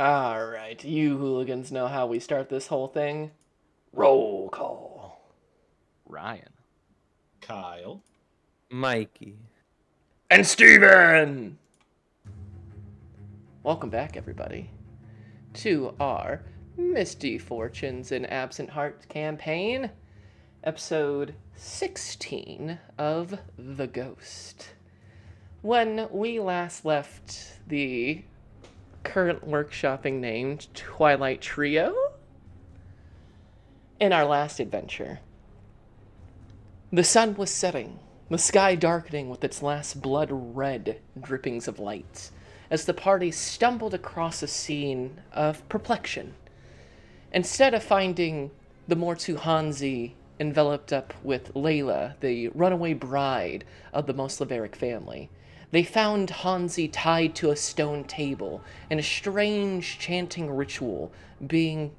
Alright, you hooligans know how we start this whole thing. Roll call. Ryan. Kyle. Mikey. And Steven! Welcome back, everybody, to our Misty Fortunes and Absent Heart campaign, episode 16 of The Ghost. When we last left the current workshopping named Twilight Trio, in our last adventure, the sun was setting, the sky darkening with its last blood-red drippings of light, as the party stumbled across a scene of perplexion. Instead of finding the Mortu Hanzi enveloped up with Layla, the runaway bride of the Moslaveric family, they found Hanzi tied to a stone table in a strange chanting ritual being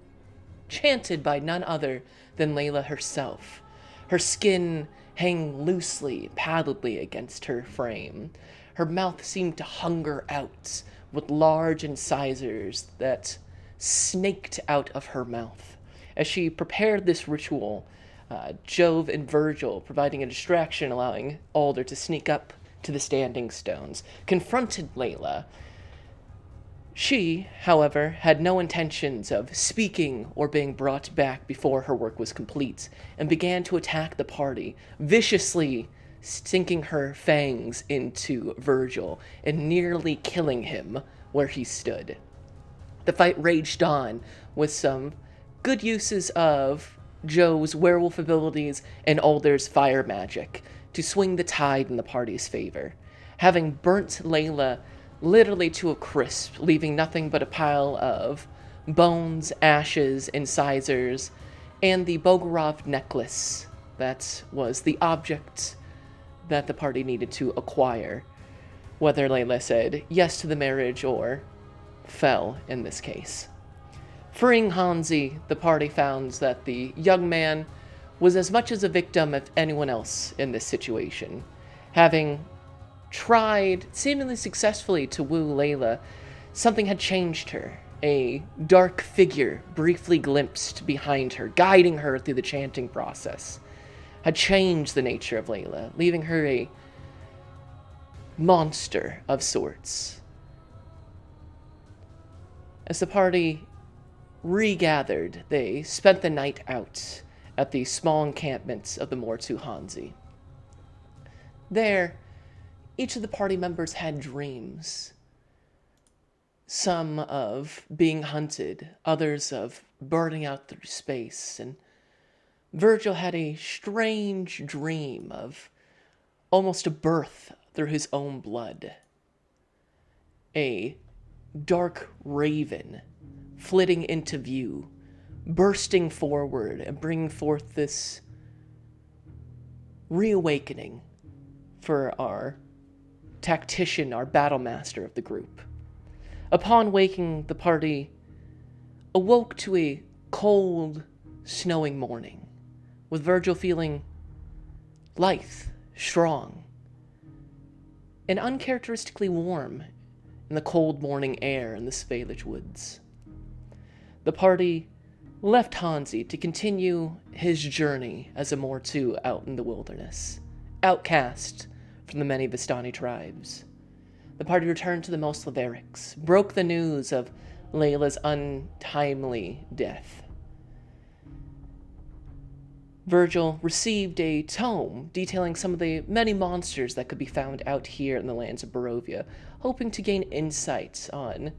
chanted by none other than Layla herself, her skin hanging loosely, pallidly against her frame. Her mouth seemed to hunger out with large incisors that snaked out of her mouth. As she prepared this ritual, Jove and Virgil, providing a distraction, allowing Alder to sneak up to the standing stones, confronted Layla. She, however, had no intentions of speaking or being brought back before her work was complete, and began to attack the party, viciously sinking her fangs into Virgil and nearly killing him where he stood. The fight raged on with some good uses of Joe's werewolf abilities and Alder's fire magic to swing the tide in the party's favor, having burnt Layla literally to a crisp, leaving nothing but a pile of bones, ashes, incisors, and the Bogorov necklace that was the object that the party needed to acquire, whether Layla said yes to the marriage or fell in this case. Freeing Hanzi, the party found that the young man was as much as a victim as anyone else in this situation. Having tried, seemingly successfully, to woo Layla, something had changed her. A dark figure, briefly glimpsed behind her, guiding her through the chanting process, had changed the nature of Layla, leaving her a monster of sorts. As the party regathered, they spent the night out at the small encampment of the Mortu Hanzi. There, each of the party members had dreams. Some of being hunted, others of burning out through space, and Virgil had a strange dream of almost a birth through his own blood. A dark raven flitting into view, bursting forward and bringing forth this reawakening for our tactician, our battle master of the group. Upon waking, the party awoke to a cold, snowing morning, with Virgil feeling lithe, strong, and uncharacteristically warm in the cold morning air in the Svalage woods. The party left Hanzi to continue his journey as a Mortu out in the wilderness, outcast from the many Vistani tribes. The party returned to the Moslaverics, broke the news of Layla's untimely death. Virgil received a tome detailing some of the many monsters that could be found out here in the lands of Barovia, hoping to gain insights on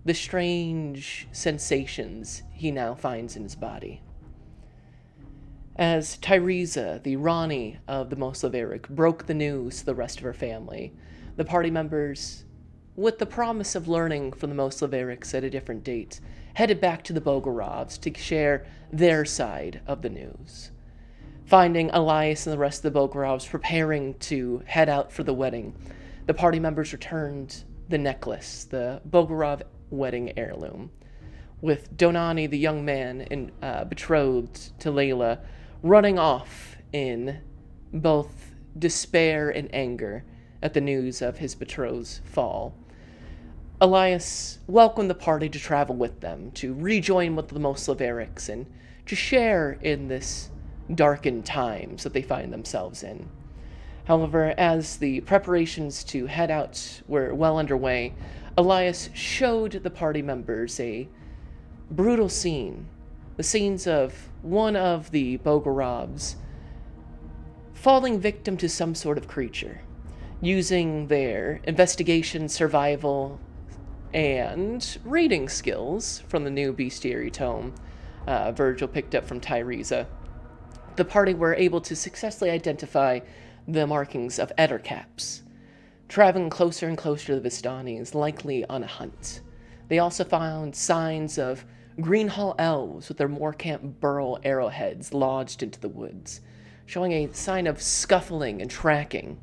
the strange sensations he now finds in his body. As Tyresa, the Rani of the Moslaveric, broke the news to the rest of her family, the party members, with the promise of learning from the Moslaverics at a different date, headed back to the Bogorovs to share their side of the news. Finding Elias and the rest of the Bogorovs preparing to head out for the wedding, the party members returned the necklace, the Bogorov wedding heirloom, with Donani, the young man betrothed to Layla, running off in both despair and anger at the news of his betrothed's fall. Elias welcomed the party to travel with them, to rejoin with the Moslaverics, and to share in this darkened times that they find themselves in. However, as the preparations to head out were well underway, Elias showed the party members a brutal scene. The scenes of one of the Bogorovs falling victim to some sort of creature, using their investigation, survival, and reading skills from the new bestiary tome Virgil picked up from Tyresa. The party were able to successfully identify the markings of ettercaps, traveling closer and closer to the Vistanis, likely on a hunt. They also found signs of Greenhall elves with their Moorcamp burl arrowheads lodged into the woods, showing a sign of scuffling and tracking.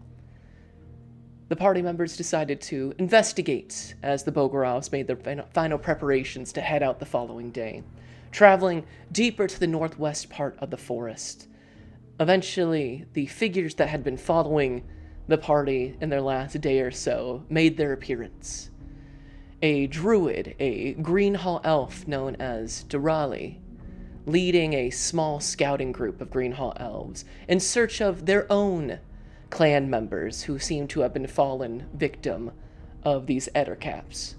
The party members decided to investigate as the Bogorovs made their final preparations to head out the following day, traveling deeper to the northwest part of the forest. Eventually, the figures that had been following the party in their last day or so made their appearance. A druid, a Greenhall elf known as Durali, leading a small scouting group of Greenhall elves in search of their own clan members who seem to have been fallen victim of these ettercaps.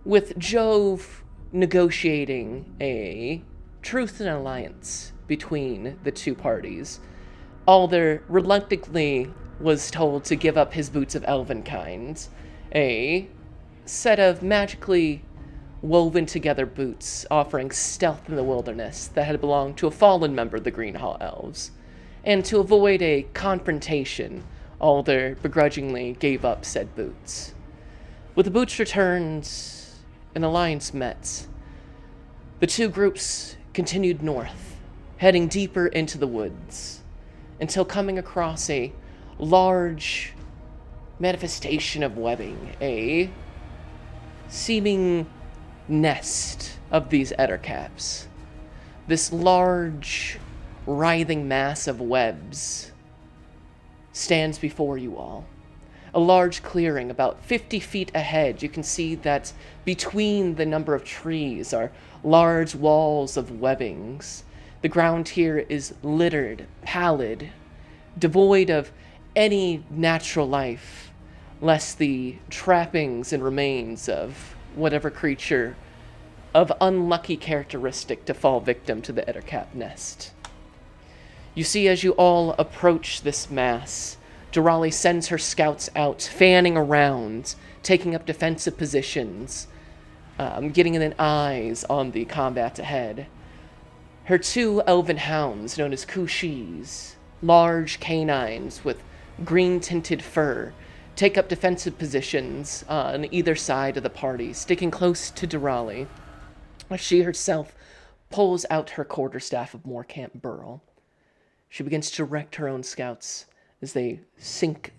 With Jove negotiating a truce and alliance between the two parties, Alder reluctantly was told to give up his boots of elvenkind, a set of magically woven together boots offering stealth in the wilderness that had belonged to a fallen member of the Greenhall Elves. And to avoid a confrontation, Alder begrudgingly gave up said boots. With the boots returned, an alliance met. The two groups continued north, heading deeper into the woods, until coming across a large manifestation of webbing, a seeming nest of these ettercaps. This large, writhing mass of webs stands before you all. A large clearing about 50 feet ahead. You can see that between the number of trees are large walls of webbings. The ground here is littered, pallid, devoid of any natural life, less the trappings and remains of whatever creature of unlucky characteristic to fall victim to the ettercap nest. You see, as you all approach this mass, Durali sends her scouts out, fanning around, taking up defensive positions, getting in eyes on the combat ahead. Her two elven hounds, known as Kushis, large canines with green-tinted fur, take up defensive positions on either side of the party, sticking close to Durali, as she herself pulls out her quarterstaff of Moorcamp burl. She begins to direct her own scouts as they slink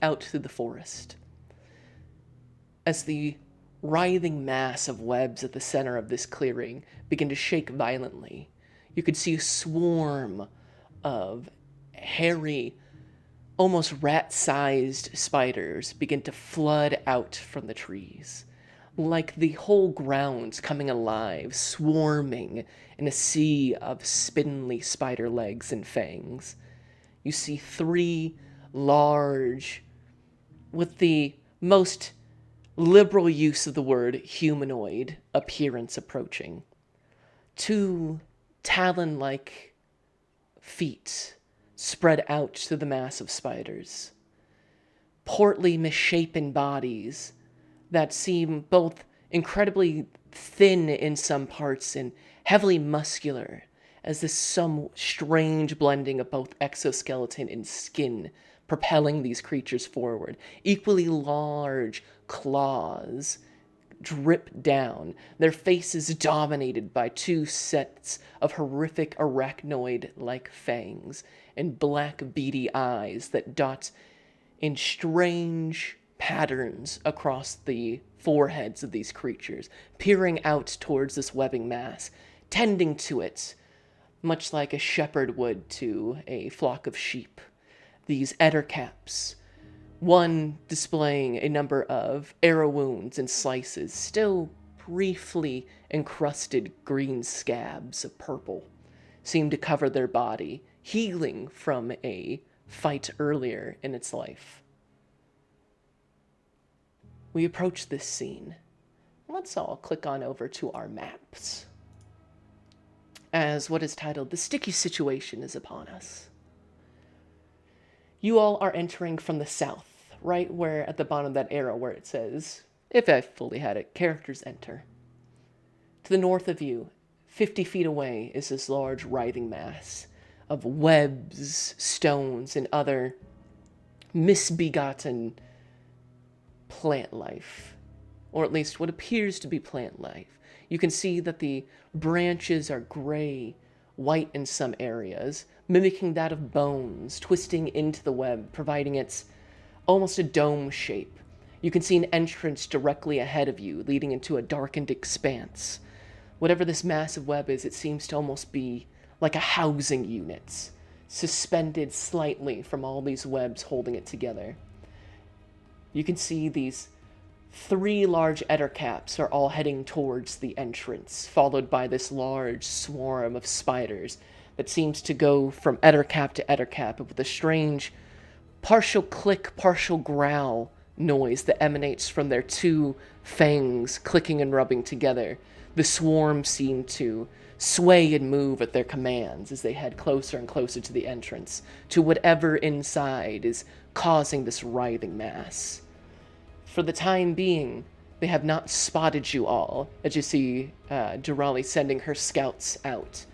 out through the forest. As the writhing mass of webs at the center of this clearing begin to shake violently, you could see a swarm of hairy, almost rat-sized spiders begin to flood out from the trees, like the whole ground coming alive, swarming in a sea of spindly spider legs and fangs. You see three large, with the most liberal use of the word humanoid appearance approaching. Two talon-like feet spread out to the mass of spiders. Portly, misshapen bodies that seem both incredibly thin in some parts and heavily muscular, as this some strange blending of both exoskeleton and skin propelling these creatures forward. Equally large claws drip down, their faces dominated by two sets of horrific arachnoid-like fangs and black beady eyes that dot in strange patterns across the foreheads of these creatures, peering out towards this webbing mass, tending to it, much like a shepherd would to a flock of sheep. These ettercaps, one displaying a number of arrow wounds and slices, still briefly encrusted green scabs of purple seem to cover their body, healing from a fight earlier in its life. We approach this scene. Let's all click on over to our maps, as what is titled "The Sticky Situation is Upon Us." You all are entering from the south, right where at the bottom of that arrow where it says, if I fully had it, characters enter. To the north of you, 50 feet away, is this large writhing mass of webs, stones, and other misbegotten plant life, or at least what appears to be plant life. You can see that the branches are gray, white in some areas, mimicking that of bones, twisting into the web, providing its almost a dome shape. You can see an entrance directly ahead of you, leading into a darkened expanse. Whatever this massive web is, it seems to almost be like a housing unit, suspended slightly from all these webs holding it together. You can see these 3 large ettercaps are all heading towards the entrance, followed by this large swarm of spiders that seems to go from ettercap to ettercap with a strange partial click, partial growl noise that emanates from their 2 fangs clicking and rubbing together. The swarm seem to sway and move at their commands as they head closer and closer to the entrance, to whatever inside is causing this writhing mass. For the time being, they have not spotted you all, as you see Durali sending her scouts out.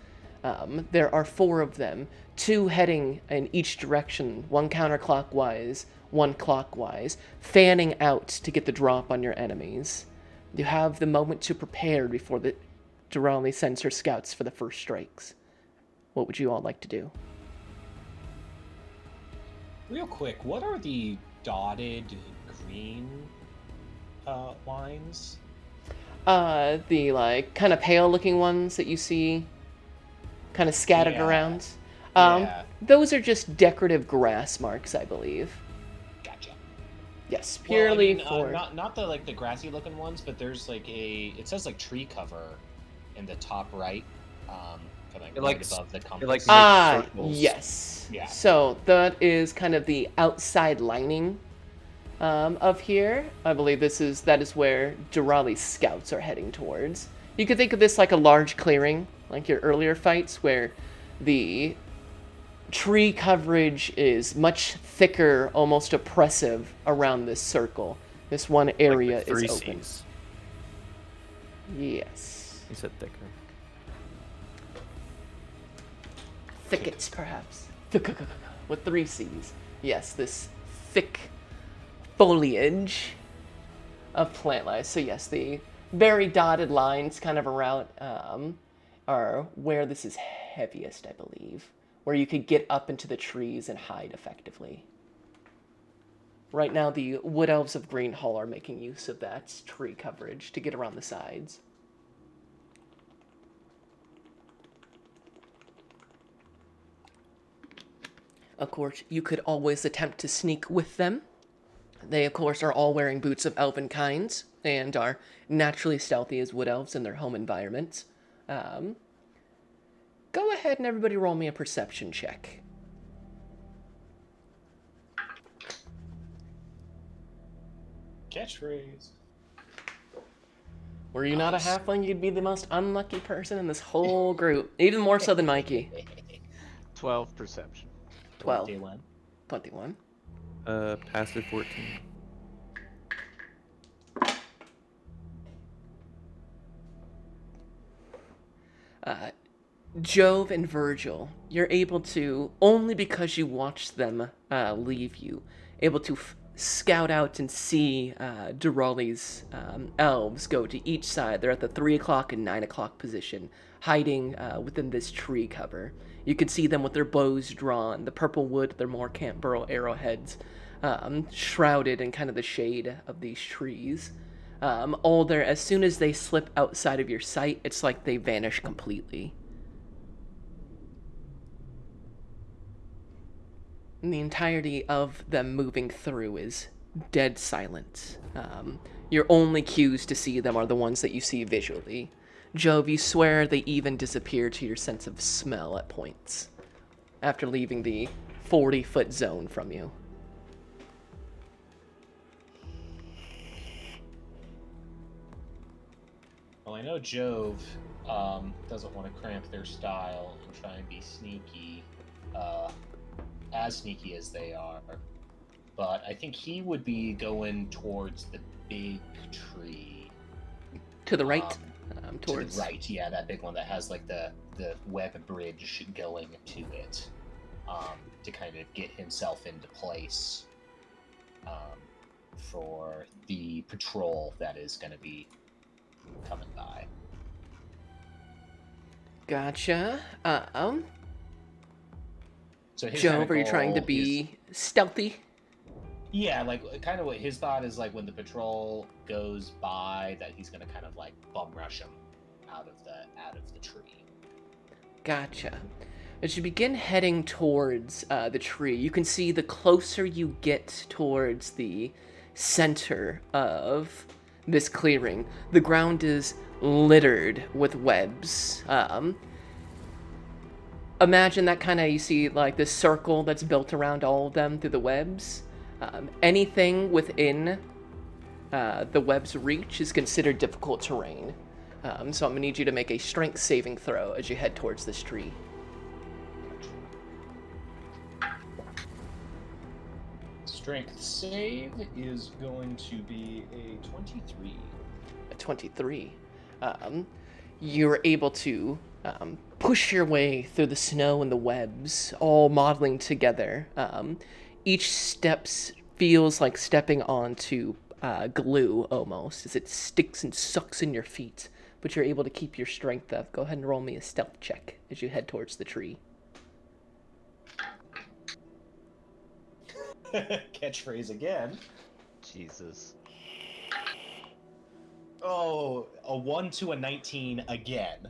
There are 4 of them, 2 heading in each direction, 1 counterclockwise, 1 clockwise, fanning out to get the drop on your enemies. You have the moment to prepare before the Durali sends her scouts for the first strikes. What would you all like to do? Real quick, what are the dotted green lines? The, like, kind of pale-looking ones that you see kind of scattered around. Yeah. Those are just decorative grass marks, I believe. Gotcha. Yes, purely for... not the, like, the grassy-looking ones, but there's, like, it says, like, tree cover in the top right, kind of right above the compass. Yes. Yeah. So that is kind of the outside lining of here. I believe that is where Durali's scouts are heading towards. You could think of this like a large clearing, like your earlier fights, where the tree coverage is much thicker, almost oppressive around this circle. This one area like is open. C's. Yes. You said thicker. Thickets, perhaps. With 3 C's. Yes, this thick foliage of plant life. So yes, the very dotted lines kind of around are where this is heaviest, I believe. Where you could get up into the trees and hide effectively. Right now, the Wood Elves of Greenhall are making use of that tree coverage to get around the sides. Of course, you could always attempt to sneak with them. They, of course, are all wearing boots of elven kinds and are naturally stealthy as wood elves in their home environments. Go ahead and everybody roll me a perception check. Catchphrase. Were you not a halfling, you'd be the most unlucky person in this whole group. Even more so than Mikey. 12 perception. 12. 21. 21. Passive 14. Jove and Virgil, you're able to, only because you watched them leave you, able to scout out and see Durali's elves go to each side. They're at the 3 o'clock and 9 o'clock position, hiding within this tree cover. You can see them with their bows drawn, the purple wood, their more Camp Burrow arrowheads, shrouded in kind of the shade of these trees. All there, as soon as they slip outside of your sight, it's like they vanish completely. And the entirety of them moving through is dead silent. Your only cues to see them are the ones that you see visually. Jove, you swear they even disappear to your sense of smell at points after leaving the 40-foot zone from you. Well, I know Jove doesn't want to cramp their style and try and be sneaky, as sneaky as they are. But I think he would be going towards the big tree. To the right? Towards... To the right, yeah, that big one that has like the web bridge going to it, to kind of get himself into place for the patrol that is going to be coming by. Gotcha. So his Jove, are you trying to be stealthy? Yeah, like kind of what his thought is, like when the patrol goes by, that he's gonna kind of like bum rush him out of the tree. Gotcha. As you begin heading towards the tree, you can see the closer you get towards the center of this clearing, the ground is littered with webs. Imagine that kind of, you see like this circle that's built around all of them through the webs. Anything within the web's reach is considered difficult terrain. So I'm going to need you to make a strength saving throw as you head towards this tree. Strength save is going to be a 23. A 23. You're able to push your way through the snow and the webs, all modeling together. Each step feels like stepping onto glue almost, as it sticks and sucks in your feet. But you're able to keep your strength up. Go ahead and roll me a stealth check as you head towards the tree. Catchphrase again. Jesus. Oh, a 1 to a 19 again.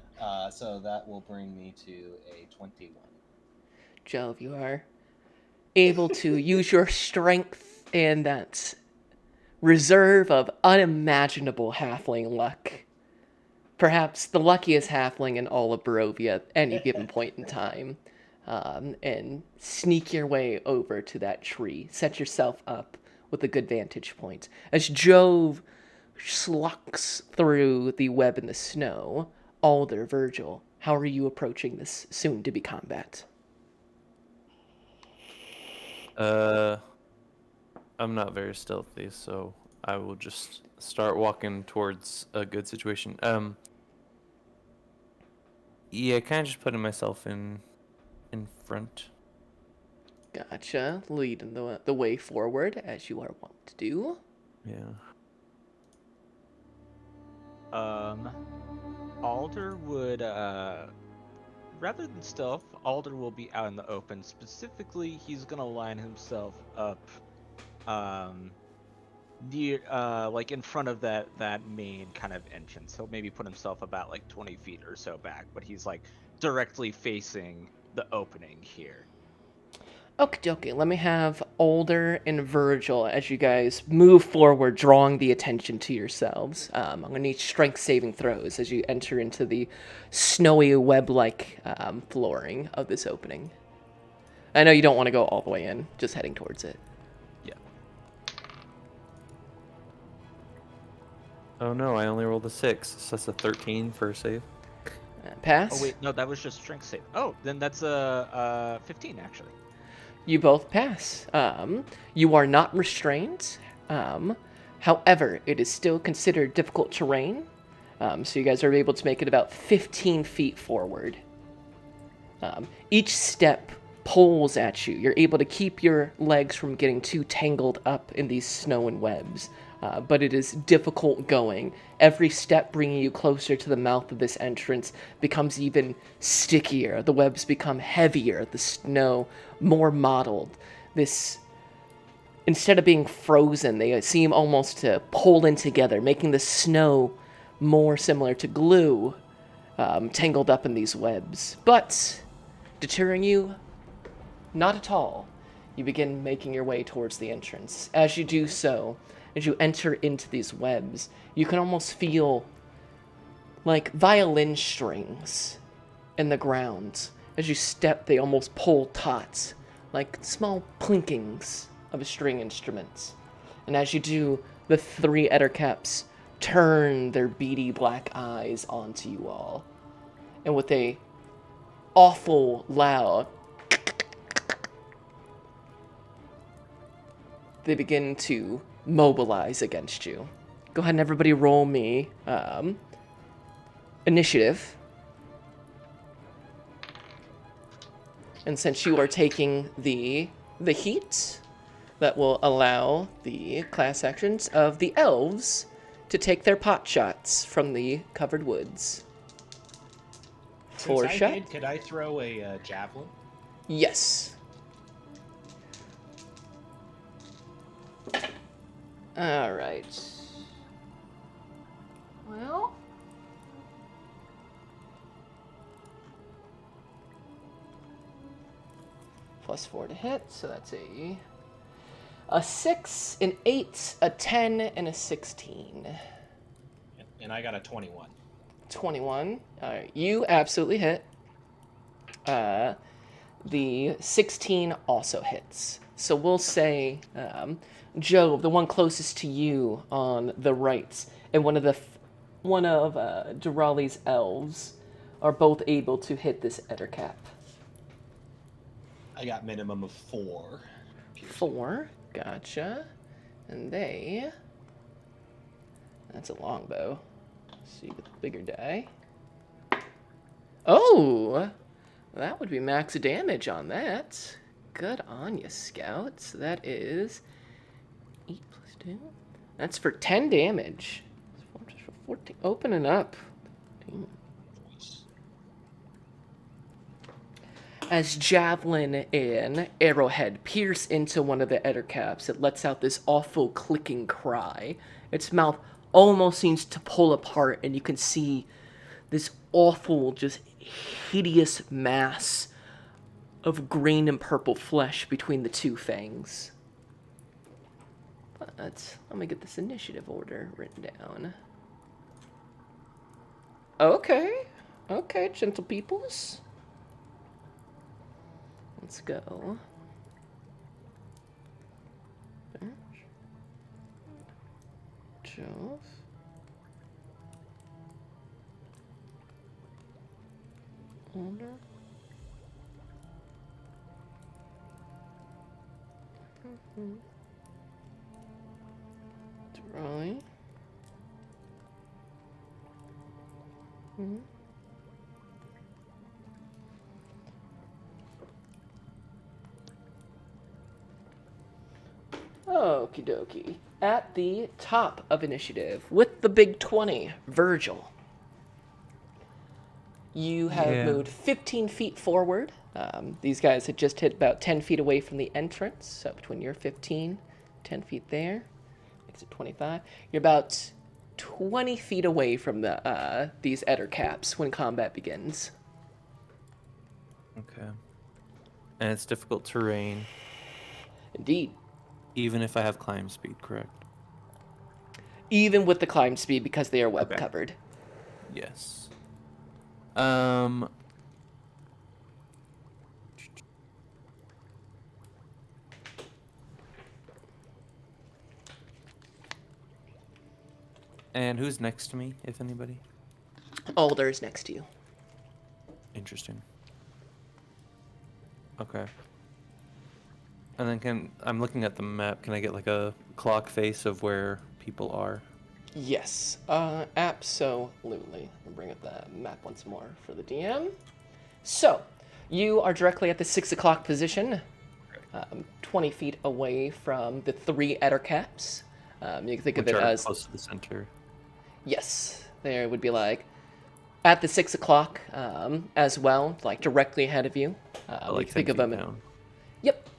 So that will bring me to a 21. Jove, you are able to use your strength and that reserve of unimaginable halfling luck. Perhaps the luckiest halfling in all of Barovia at any given point in time. And sneak your way over to that tree. Set yourself up with a good vantage point. As Jove slucks through the web in the snow, Alder, Virgil, how are you approaching this soon-to-be combat? I'm not very stealthy, so I will just start walking towards a good situation. Yeah, kind of just putting myself in front. Gotcha. Leading the way forward, as you are wont to do. Yeah. Alder would, rather than stealth, Alder will be out in the open. Specifically, he's gonna line himself up, near, like in front of that main kind of entrance. He'll maybe put himself about like 20 feet or so back, but he's like directly facing the opening here. Okie dokie, let me have Alder and Virgil as you guys move forward, drawing the attention to yourselves. I'm going to need strength saving throws as you enter into the snowy web-like flooring of this opening. I know you don't want to go all the way in, just heading towards it. Yeah. Oh no, I only rolled a 6, so that's a 13 for a save. Pass? Oh wait, no, that was just strength save. Oh, then that's a 15 actually. You both pass. You are not restrained. However, it is still considered difficult terrain. So you guys are able to make it about 15 feet forward. Each step pulls at you. You're able to keep your legs from getting too tangled up in these snow and webs. But it is difficult going. Every step bringing you closer to the mouth of this entrance becomes even stickier. The webs become heavier, the snow more mottled. Instead of being frozen, they seem almost to pull in together, making the snow more similar to glue, tangled up in these webs. But deterring you, not at all. you begin making your way towards the entrance. As you do so, as you enter into these webs, you can almost feel like violin strings in the ground. As you step, they almost pull taut, like small plinkings of a string instrument. And as you do, the 3 Ettercaps turn their beady black eyes onto you all. And with a awful loud, they begin to mobilize against you. Go ahead and everybody roll me initiative. And since you are taking the heat, that will allow the class actions of the elves to take their pot shots from the covered woods. Since I shot? did, could I throw a javelin? Yes. All right. Well, +4 to hit, so that's a 6, an 8, a 10, and a 16. And I got a 21. 21. All right, you absolutely hit. The 16 also hits. So we'll say Joe, the one closest to you on the right, and one of Durali's elves are both able to hit this Ettercap. I got minimum of 4. 4, gotcha. And that's a longbow. So you get the bigger die. Oh, that would be max damage on that. Good on you, Scouts. That is 8 plus 2. That's for 10 damage. 14. Opening up. As javelin and arrowhead pierce into one of the Ettercaps, it lets out this awful clicking cry. Its mouth almost seems to pull apart, and you can see this awful, just hideous mass of green and purple flesh between the 2 fangs. But let me get this initiative order written down. Okay, gentle peoples. Let's go. Jove. Order. Drawing. Okie dokie. At the top of initiative, with the big 20, Virgil. You have moved 15 feet forward. These guys had just hit about 10 feet away from the entrance. So between your 15, 10 feet there, makes it 25. You're about 20 feet away from these Ettercaps when combat begins. Okay. And it's difficult terrain. Indeed. Even if I have climb speed, correct? Even with the climb speed, because they are web covered. Yes. And who's next to me, if anybody? Alder is next to you. Interesting. Okay. And then I'm looking at the map. Can I get like a clock face of where people are? Yes, absolutely. I'll bring up the map once more for the DM. So, you are directly at the 6 o'clock position, 20 feet away from the 3 Ettercaps. You can think of it as close to the center. Yes, there would be like at the 6 o'clock as well, like directly ahead of you. Like you can think of them. down. Yep.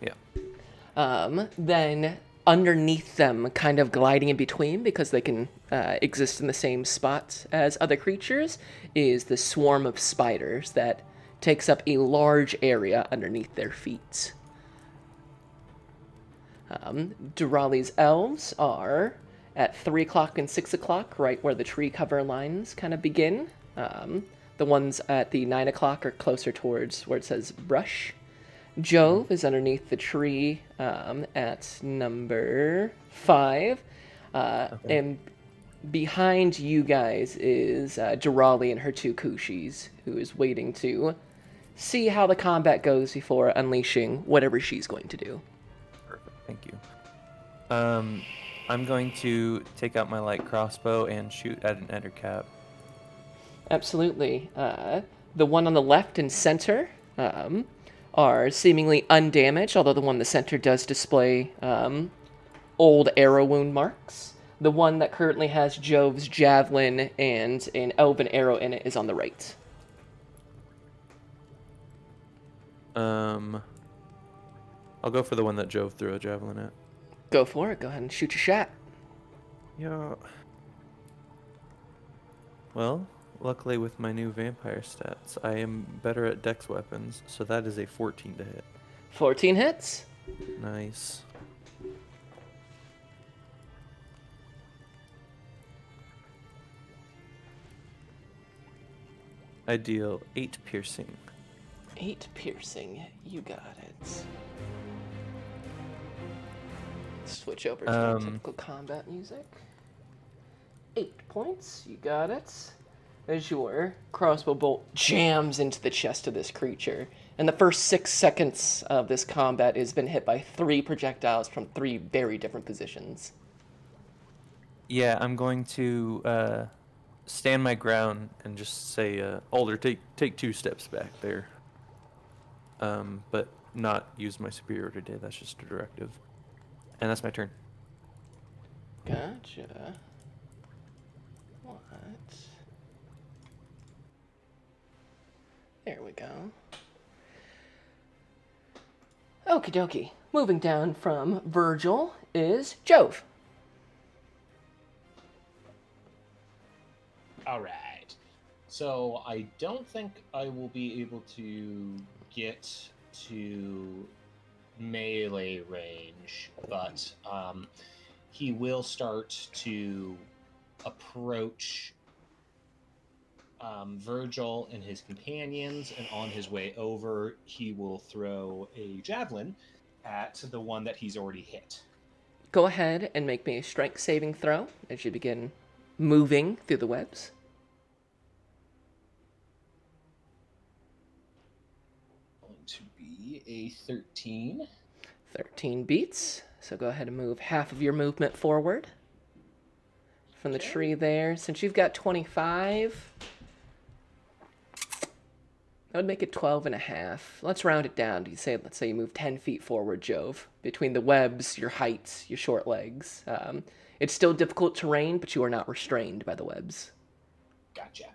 Yeah. Then underneath them, kind of gliding in between because they can exist in the same spot as other creatures, is the swarm of spiders that takes up a large area underneath their feet. Durali's elves are at 3 o'clock and 6 o'clock, right where the tree cover lines kind of begin. The ones at the 9 o'clock are closer towards where it says brush. Jove is underneath the tree at number 5. And behind you guys is Durali and her 2 Kushis, who is waiting to see how the combat goes before unleashing whatever she's going to do. Perfect. Thank you. I'm going to take out my light crossbow and shoot at an ettercap. Absolutely. The one on the left and center are seemingly undamaged, although the one in the center does display old arrow wound marks. The one that currently has Jove's javelin and an elven arrow in it is on the right. I'll go for the one that Jove threw a javelin at. Go for it. Go ahead and shoot your shot. Yeah. Well, luckily with my new vampire stats, I am better at dex weapons, so that is a 14 to hit. 14 hits. Nice. I deal 8 piercing. 8 piercing. You got it. Switch over to typical combat music. 8 points. You got it. As your crossbow bolt jams into the chest of this creature. And the first 6 seconds of this combat has been hit by 3 projectiles from 3 very different positions. Yeah, I'm going to stand my ground and just say, Alder, take 2 steps back there. But not use my superior today. That's just a directive. And that's my turn. Gotcha. What? There we go. Okie dokie. Moving down from Virgil is Jove. All right. So I don't think I will be able to get to melee range, but he will start to approach Virgil and his companions, and on his way over, he will throw a javelin at the one that he's already hit. Go ahead and make me a strength saving throw as you begin moving through the webs. Going to be a 13. 13 beats. So go ahead and move half of your movement forward from the tree there. Since you've got 25, that would make it 12 and a half. Let's round it down. Let's say you move 10 feet forward, Jove. Between the webs, your height, your short legs. It's still difficult terrain, but you are not restrained by the webs. Gotcha.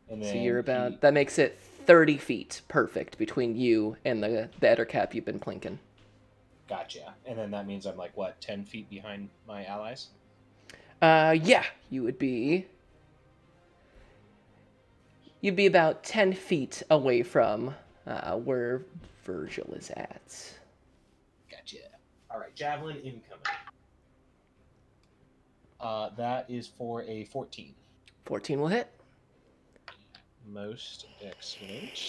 And then So you're about, that makes it 30 feet perfect between you and the ettercap you've been plinking. Gotcha. And then that means I'm like, what, 10 feet behind my allies? Yeah, you'd be about 10 feet away from where Virgil is at. Gotcha. All right, javelin incoming. That is for a 14. 14 will hit. Most excellent.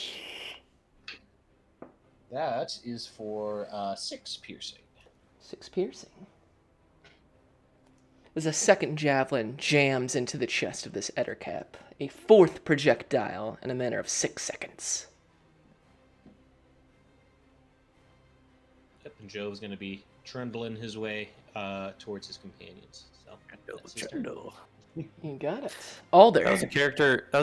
That is for 6 piercing. 6 piercing. As a second javelin jams into the chest of this ettercap, a 4th projectile in a matter of 6 seconds. Yep, and Joe's going to be trundling his way towards his companions. So that's his turn. You got it. Alder. That was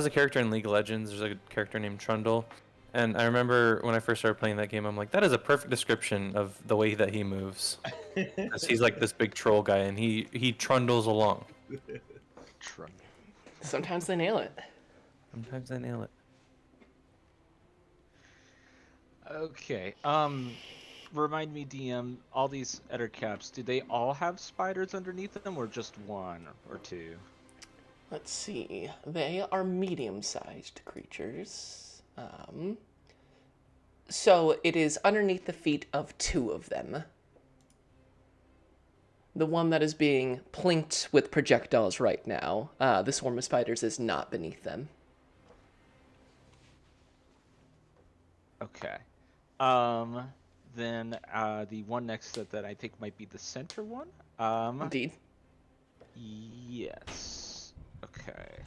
a character in League of Legends. There's a character named Trundle. And I remember when I first started playing that game, I'm like, that is a perfect description of the way that he moves. 'Cause he's like this big troll guy, and he trundles along. Sometimes they nail it. Sometimes they nail it. Okay. Remind me, DM, all these ettercaps, do they all have spiders underneath them, or just 1 or 2? Let's see. They are medium-sized creatures. So it is underneath the feet of 2 of them. The one that is being plinked with projectiles right now, the swarm of spiders is not beneath them. Okay. Then the one next to that I think might be the center one. Indeed. Yes. Okay.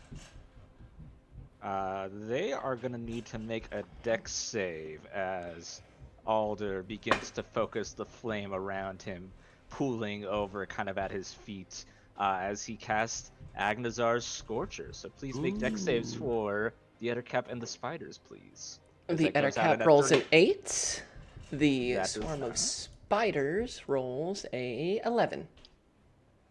They are gonna need to make a dex save as Alder begins to focus the flame around him, pooling over kind of at his feet, as he casts Agnazar's Scorcher. So please make dex saves for the Ettercap and the spiders, please. As The that goes out in Ettercap a rolls 30. an 8. The That does swarm of not. spiders rolls a 11.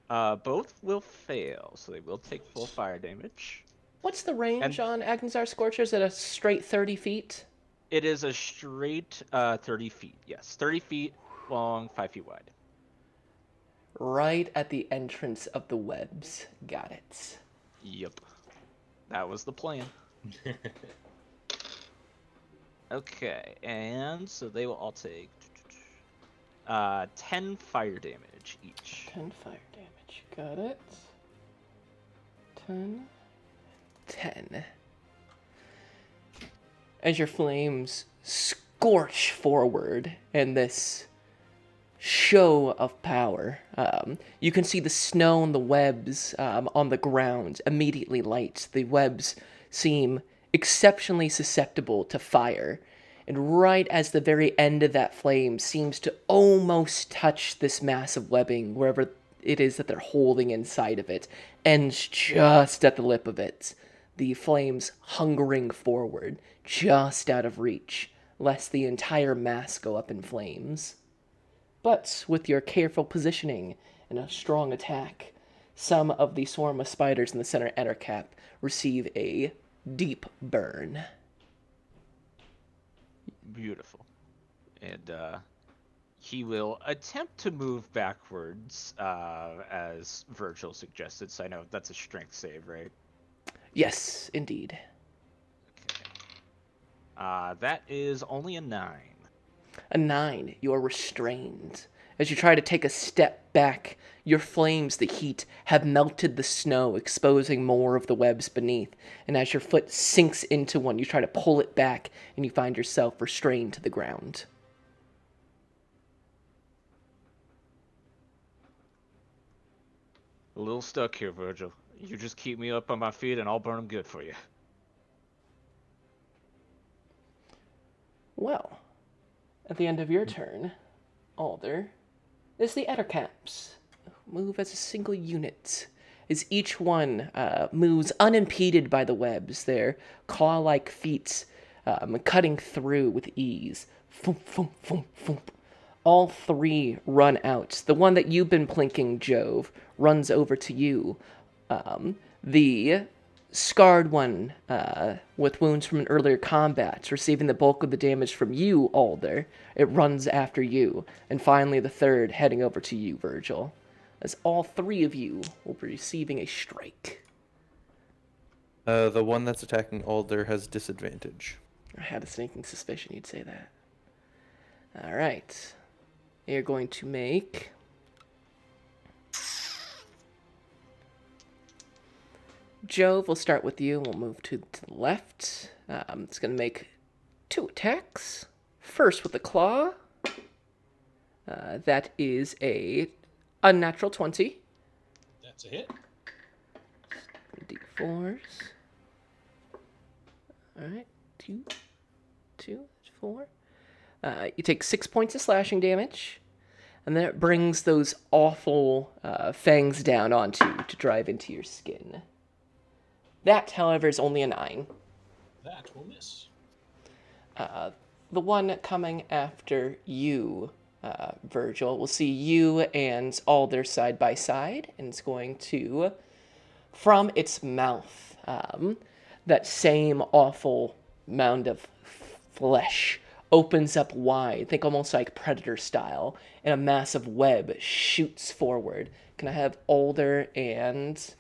Both will fail, so they will take full fire damage. What's the range And on Agnazar Scorcher? Is it a straight 30 feet? it is a straight 30 feet. Yes, 30 feet long, 5 feet wide. Right at the entrance of the webs. Got it. Yep. That was the plan. Okay, and so they will all take 10 fire damage each. 10 fire damage. Got it. 10. 10. As your flames scorch forward in this show of power, you can see the snow and the webs on the ground immediately light. The webs seem exceptionally susceptible to fire. And right as the very end of that flame seems to almost touch this mass of webbing, wherever it is that they're holding inside of it, ends just at the lip of it. The flames hungering forward, just out of reach, lest the entire mass go up in flames. But with your careful positioning and a strong attack, some of the swarm of spiders in the center Ettercap receive a deep burn. Beautiful. And he will attempt to move backwards, as Virgil suggested. So I know that's a strength save, right? Yes, indeed. Okay. That is only a 9. A 9, you are restrained. As you try to take a step back, your flames, the heat, have melted the snow, exposing more of the webs beneath. And as your foot sinks into one, you try to pull it back, and you find yourself restrained to the ground. A little stuck here, Virgil. You just keep me up on my feet and I'll burn them good for you. Well, at the end of your turn, Alder, is the Ettercaps. Move as a single unit. As each one moves unimpeded by the webs, their claw-like feet cutting through with ease. Foomp, foomp, foomp, foomp. All three run out. The one that you've been plinking, Jove, runs over to you. The scarred one with wounds from an earlier combat, receiving the bulk of the damage from you, Alder. It runs after you. And finally, the third heading over to you, Virgil. As all three of you will be receiving a strike. The one that's attacking Alder has disadvantage. I had a sneaking suspicion you'd say that. All right. You're going to make... Jove, we'll start with you. We'll move to the left. It's going to make 2 attacks. First with the claw. That is a unnatural 20. That's a hit. D4s. All right. 2, 4. You take 6 points of slashing damage. And then it brings those awful fangs down onto you to drive into your skin. That, however, is only a 9. That will miss. The one coming after you, Virgil, will see you and Alder side by side, and it's going to, from its mouth, that same awful mound of flesh opens up wide, think almost like Predator style, and a massive web shoots forward. Can I have Alder and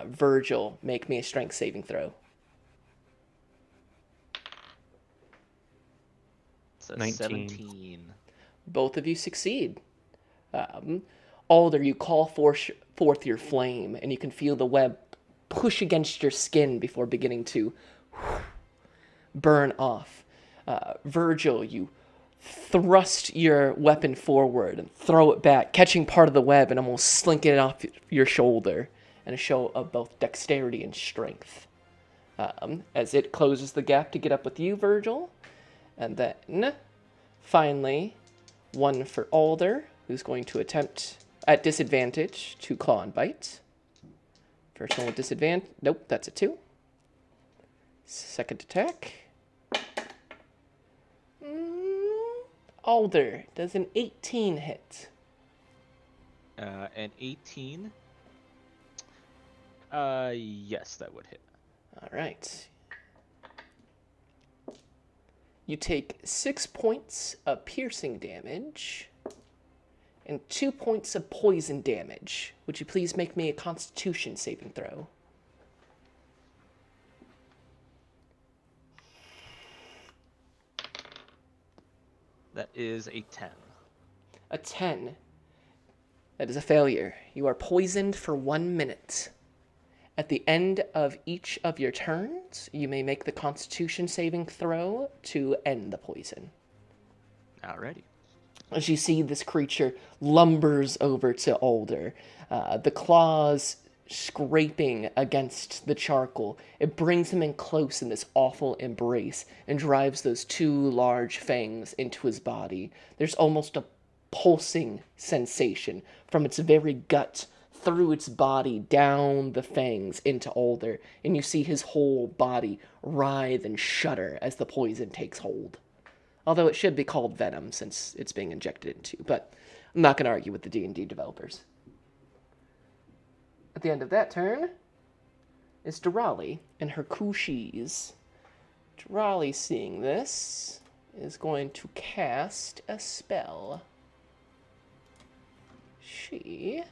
Virgil make me a strength saving throw? It's a 19. 17. Both of you succeed. Alder, you call forth your flame, and you can feel the web push against your skin before beginning to burn off. Virgil, you thrust your weapon forward and throw it back, catching part of the web and almost slinking it off your shoulder, and a show of both dexterity and strength. As it closes the gap to get up with you, Virgil. And then, finally, one for Alder, who's going to attempt, at disadvantage, to claw and bite. First one with disadvantage. Nope, that's a 2. Second attack. Alder does an 18 hit. An 18. Yes, that would hit. All right. You take 6 points of piercing damage and 2 points of poison damage. Would you please make me a Constitution saving throw? That is a 10. A 10. That is a failure. You are poisoned for 1 minute. At the end of each of your turns, you may make the Constitution saving throw to end the poison. Alrighty. As you see, this creature lumbers over to Alder. The claws scraping against the charcoal. It brings him in close in this awful embrace and drives those 2 large fangs into his body. There's almost a pulsing sensation from its very gut through its body, down the fangs into Alder, and you see his whole body writhe and shudder as the poison takes hold. Although it should be called venom since it's being injected into, but I'm not going to argue with the D&D developers. At the end of that turn is Durali and her Kushis. Durali, seeing this, is going to cast a spell. She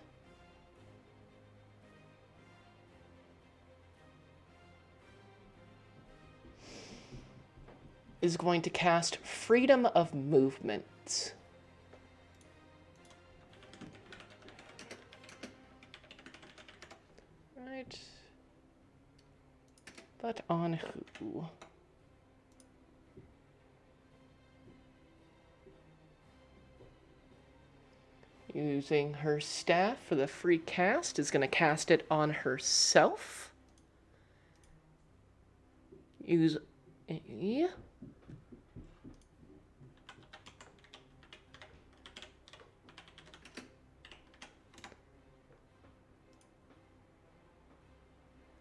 is going to cast Freedom of Movement. Right. But on who? Using her staff for the free cast, is going to cast it on herself. Use... Yeah.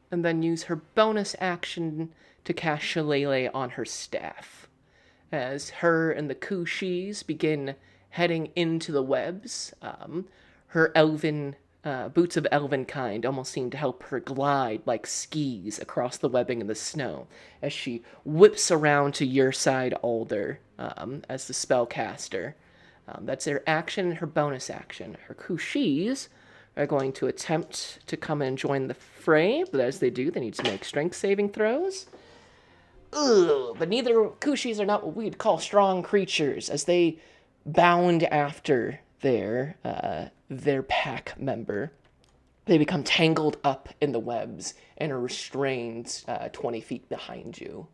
And then use her bonus action to cast Shillelagh on her staff. As her and the Kushis begin heading into the webs, her elven boots of elven kind almost seem to help her glide like skis across the webbing in the snow as she whips around to your side, Alder, as the spellcaster. That's her action and her bonus action. Her Kushis are going to attempt to come and join the fray, but as they do, they need to make strength saving throws. Ugh, but neither Kushis are not what we'd call strong creatures, as they bound after their pack member. They become tangled up in the webs and are restrained 20 feet behind you.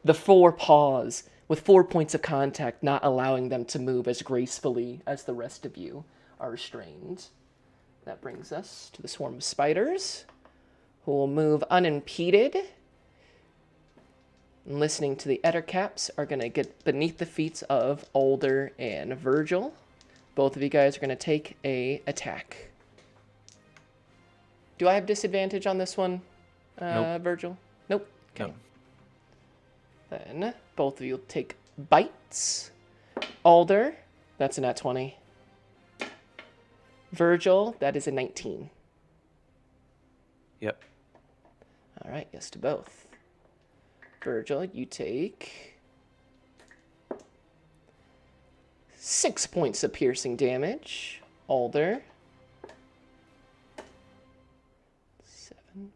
The 4 paws, with 4 points of contact, not allowing them to move as gracefully as the rest of you, are restrained. That brings us to the swarm of spiders, who will move unimpeded. And listening to the Ettercaps are going to get beneath the feet of Alder and Virgil. Both of you guys are going to take a attack. Do I have disadvantage on this one, Nope. Virgil? Nope. Okay. No. Then both of you will take bites. Alder, that's a nat 20. Virgil, that is a 19. Yep. All right, yes to both. Virgil, you take 6 points of piercing damage. Alder, 7.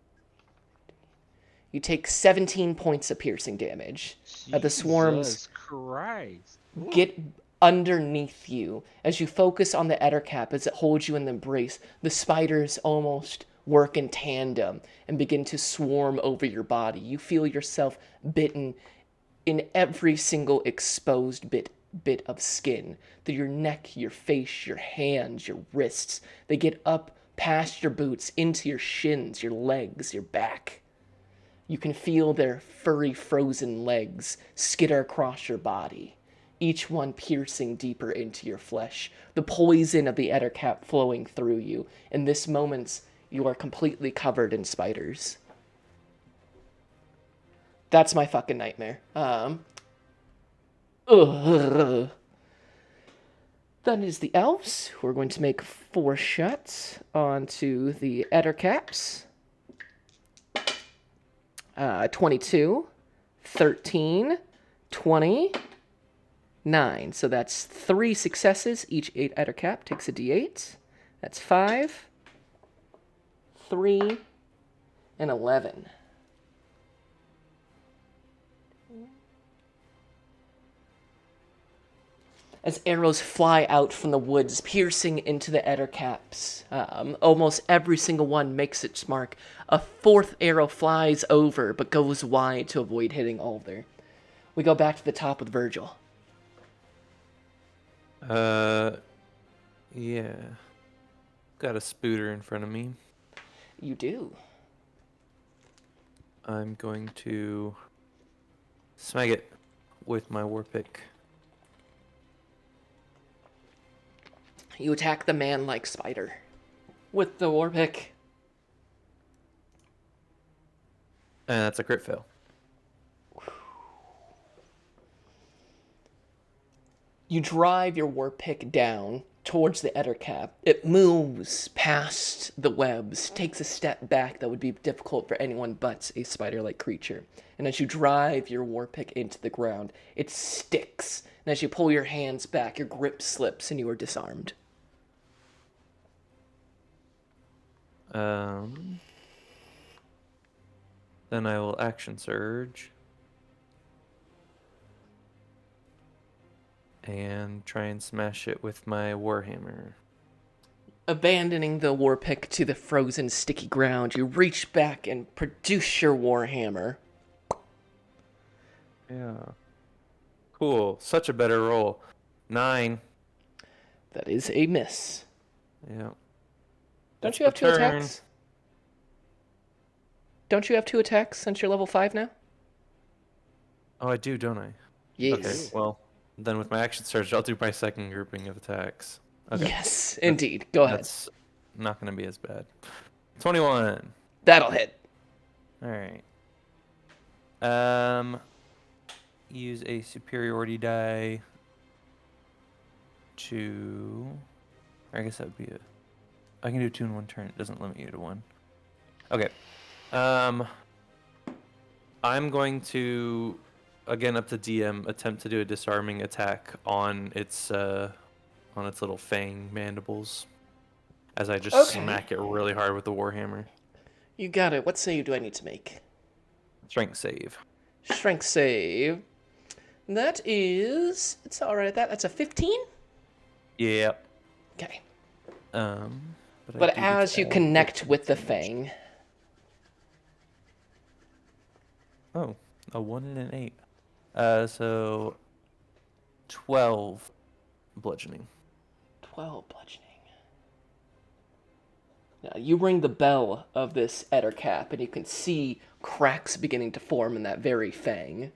You take 17 points of piercing damage. The swarms Jesus Christ. get underneath you. As you focus on the ettercap, as it holds you in the embrace, the spiders almost work in tandem and begin to swarm over your body. You feel yourself bitten in every single exposed bit of skin. Through your neck, your face, your hands, your wrists. They get up past your boots, into your shins, your legs, your back. You can feel their furry, frozen legs skitter across your body, each one piercing deeper into your flesh, the poison of the ettercap flowing through you. In this moment, you are completely covered in spiders. That's my fucking nightmare. Ugh. Then is the elves, who are going to make 4 shots onto the ettercaps. 22, 13, 20, 9. So that's 3 successes. Each 8 ettercap takes a d8. That's 5, 3, and 11. As arrows fly out from the woods, piercing into the ettercaps. Almost every single one makes its mark. A 4th arrow flies over, but goes wide to avoid hitting Alder. We go back to the top with Virgil. Yeah. Got a spooter in front of me. You do. I'm going to smite it with my war pick. You attack the man-like spider with the war pick. And that's a crit fail. You drive your war pick down towards the ettercap. It moves past the webs, takes a step back that would be difficult for anyone but a spider-like creature. And as you drive your war pick into the ground, it sticks. And as you pull your hands back, your grip slips and you are disarmed. Then I will action surge. And try and smash it with my warhammer. Abandoning the war pick to the frozen, sticky ground, you reach back and produce your warhammer. Yeah. Cool. Such a better roll. 9. That is a miss. Yeah. Don't you have 2 attacks? Don't you have 2 attacks since you're level 5 now? Oh, I do, don't I? Yes. Okay, well, then with my action surge, I'll do my second grouping of attacks. Okay. Yes, indeed. Go ahead. That's not going to be as bad. 21. That'll hit. All right. Use a superiority die to... I guess that would be a... I can do 2 in 1 turn. It doesn't limit you to 1. Okay. I'm going to, again up to DM, attempt to do a disarming attack on its little fang mandibles, as I just smack it really hard with the warhammer. You got it. What save do I need to make? Strength save. Strength save. That is... It's alright at that. That's a 15? Yeah. Okay. But as you connect with the fang... Oh, a 1 and an 8. So 12 bludgeoning. 12 bludgeoning. Now, you ring the bell of this ettercap, and you can see cracks beginning to form in that very fang.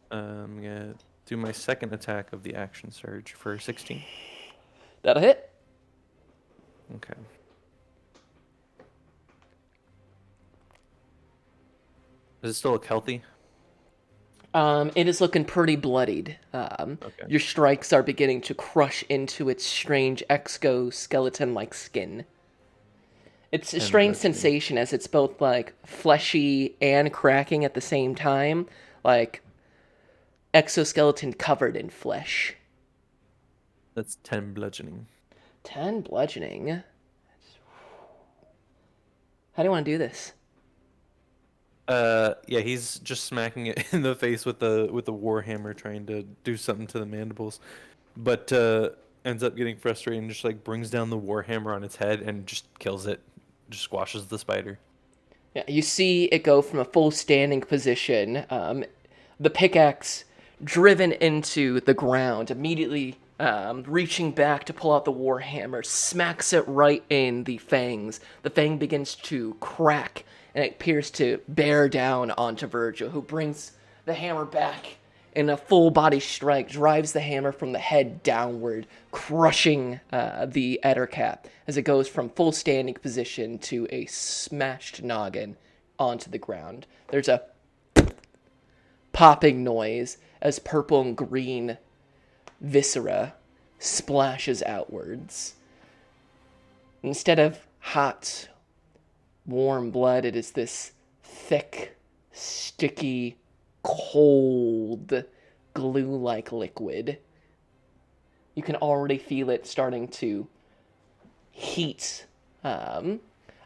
I'm gonna do my second attack of the action surge for 16. That'll hit. Okay. Is it still look healthy? It is looking pretty bloodied. Your strikes are beginning to crush into its strange exoskeleton-like skin. It's a strange sensation as it's both, like, fleshy and cracking at the same time. Like, exoskeleton covered in flesh. That's 10 bludgeoning. 10 bludgeoning. How do you want to do this? Yeah, he's just smacking it in the face with the warhammer, trying to do something to the mandibles, but ends up getting frustrated and just like brings down the warhammer on its head and just kills it, just squashes the spider. Yeah, you see it go from a full standing position, the pickaxe driven into the ground, immediately reaching back to pull out the warhammer, smacks it right in the fangs. The fang begins to crack, and it appears to bear down onto Virgil, who brings the hammer back in a full body strike, drives the hammer from the head downward, crushing the Ettercap as it goes from full standing position to a smashed noggin onto the ground. There's a popping noise as purple and green viscera splashes outwards. Instead of hot, warm blood, it is this thick, sticky, cold, glue-like liquid. You can already feel it starting to heat. I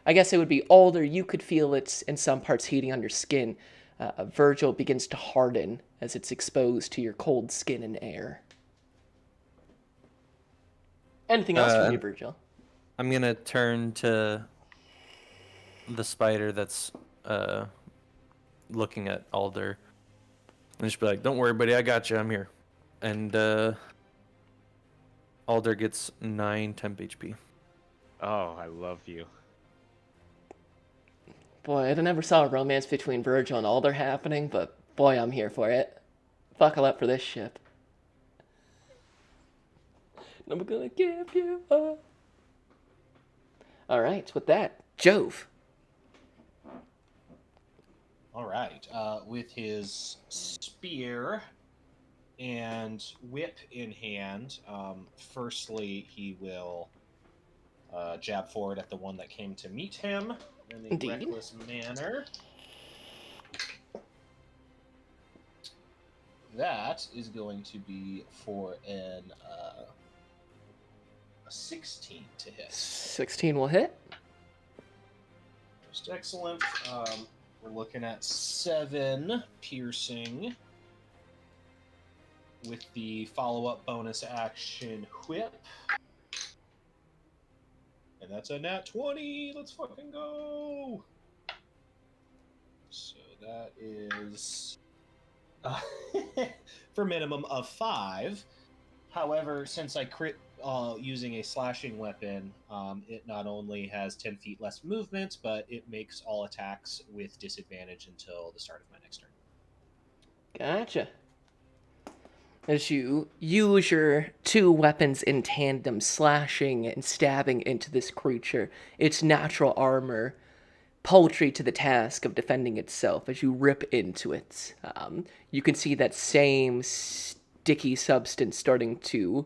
guess it would be older. You could feel it in some parts heating on your skin. Virgil begins to harden as it's exposed to your cold skin and air. Anything else from you, Virgil? I'm gonna turn to the spider that's looking at Alder and just be like, "Don't worry, buddy, I got you. I'm here." And Alder gets 9 temp HP. Oh, I love you. Boy, I never saw a romance between Virgil and Alder happening, but boy, I'm here for it. Buckle up for this ship. I'm gonna give you up. Alright, with that, Jove. All right. With his spear and whip in hand, firstly, he will jab forward at the one that came to meet him in a Indeed. reckless manner. That is going to be for a 16 to hit. 16 will hit. Just excellent. We're looking at 7 piercing with the follow-up bonus action whip. And that's a nat 20. Let's fucking go. So that is for minimum of 5. However, since I crit using a slashing weapon, it not only has 10 feet less movement, but it makes all attacks with disadvantage until the start of my next turn. Gotcha. As you use your 2 weapons in tandem, slashing and stabbing into this creature, its natural armor, paltry to the task of defending itself as you rip into it. You can see that same sticky substance starting to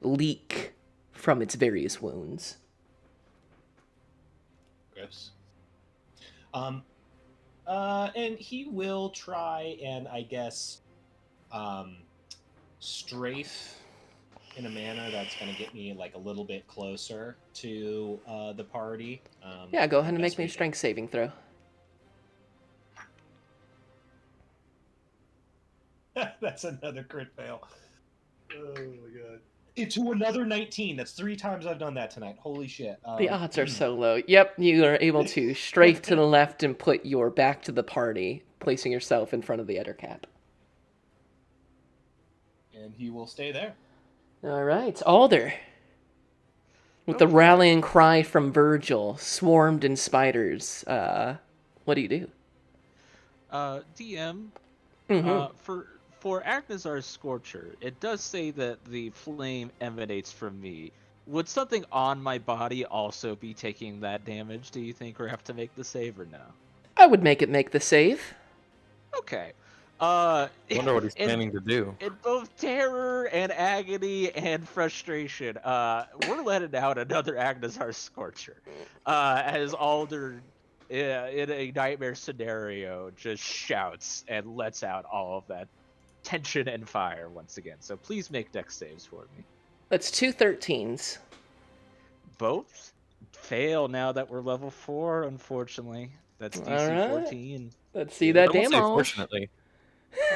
leak from its various wounds. Gross. And he will try and, I guess, strafe in a manner that's going to get me like a little bit closer to the party. Yeah, go ahead and make me a strength saving throw. That's another crit fail. Oh my god. Into another 19. That's 3 times I've done that tonight. Holy shit. The odds are so low. Yep, you are able to strafe to the left and put your back to the party, placing yourself in front of the Ettercap. And he will stay there. All right, Alder. With the rallying cry from Virgil, swarmed in spiders, what do you do? DM, Mm-hmm. for Agnazar's Scorcher, it does say that the flame emanates from me. Would something on my body also be taking that damage, do you think, or have to make the save or no? I would make the save. Okay. I wonder what he's planning to do. In both terror and agony and frustration, we're letting out another Agnazar Scorcher. As Alder, in a nightmare scenario, just shouts and lets out all of that tension and fire once again. So please make dex saves for me. That's 2 13s. Both fail now that we're level 4, unfortunately. That's DC Alright. 14. Let's see that I won't say damage. fortunately.